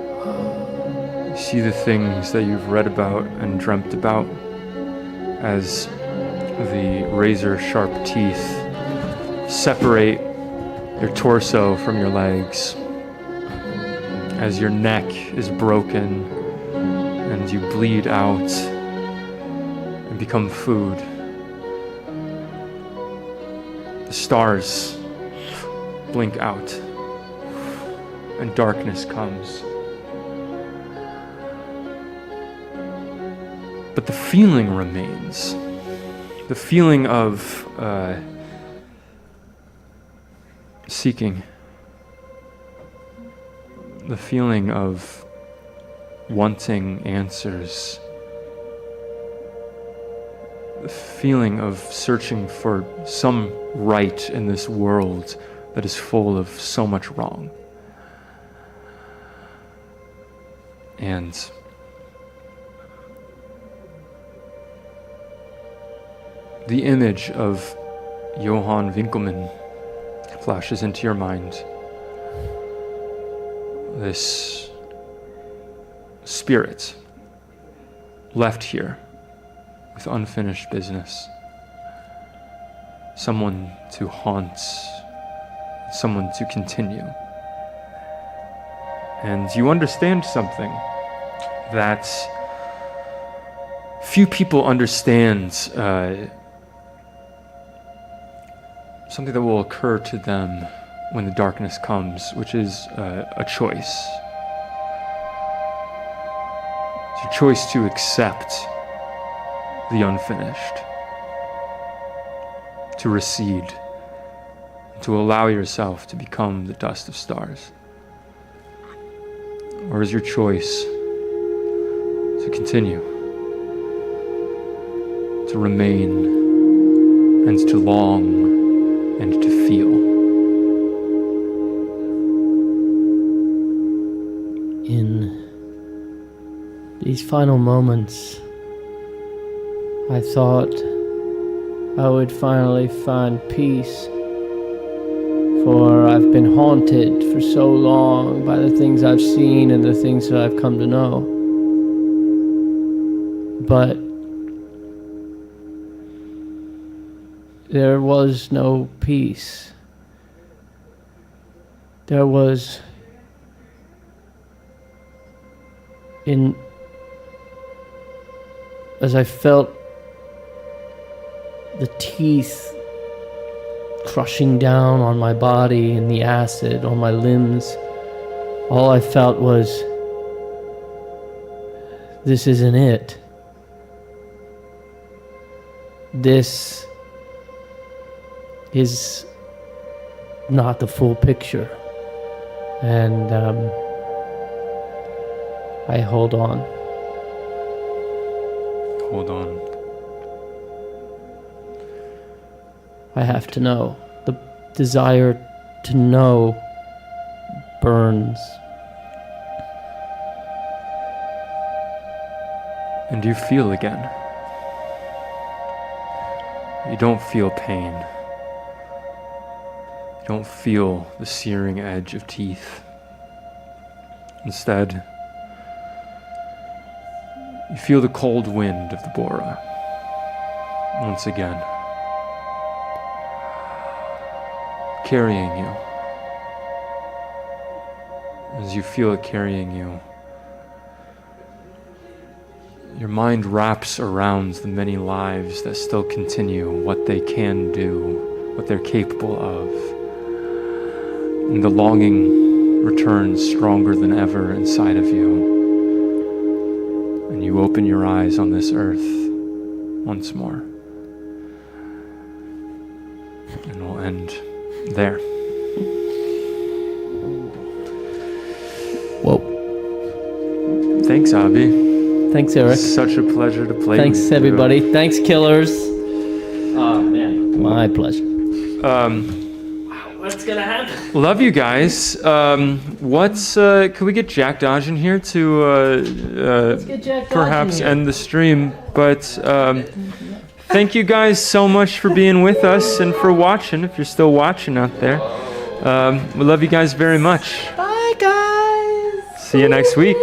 You see the things that you've read about and dreamt about as the razor-sharp teeth separate your torso from your legs, as your neck is broken and you bleed out and become food. The stars blink out and darkness comes. But the feeling remains. The feeling of seeking. The feeling of wanting answers. The feeling of searching for some right in this world that is full of so much wrong. And the image of Johann Winckelmann flashes into your mind. This spirit left here with unfinished business. Someone to haunt, someone to continue. And you understand something that few people understand, something that will occur to them when the darkness comes, which is a choice. It's your choice to accept the unfinished, to recede, to allow yourself to become the dust of stars. Or is your choice to continue, to remain, and to long, and to feel? In these final moments, I thought I would finally find peace, for I've been haunted for so long by the things I've seen and the things that I've come to know. But there was no peace. There was as I felt the teeth crushing down on my body and the acid on my limbs, all I felt was, this isn't it. This is not the full picture. And I hold on. Hold on. I have to know. The desire to know burns. And you feel again. You don't feel pain. You don't feel the searing edge of teeth. Instead, you feel the cold wind of the Bora once again, carrying you. As you feel it carrying you, your mind wraps around the many lives that still continue, what they can do, what they're capable of. And the longing returns stronger than ever inside of you. And you open your eyes on this earth once more. And we'll end there. Whoa. Thanks, Avi. Thanks, Eric. Such a pleasure to play Thanks, with you. everybody. Thanks, killers. Oh, man. My pleasure. What's gonna happen? Love you guys. Could we get Jack Dodge in here to Let's get Jack Dodge perhaps in here. end the stream? But thank you guys so much for being with us and for watching, if you're still watching out there. We love you guys very much. Bye, guys. See you next week.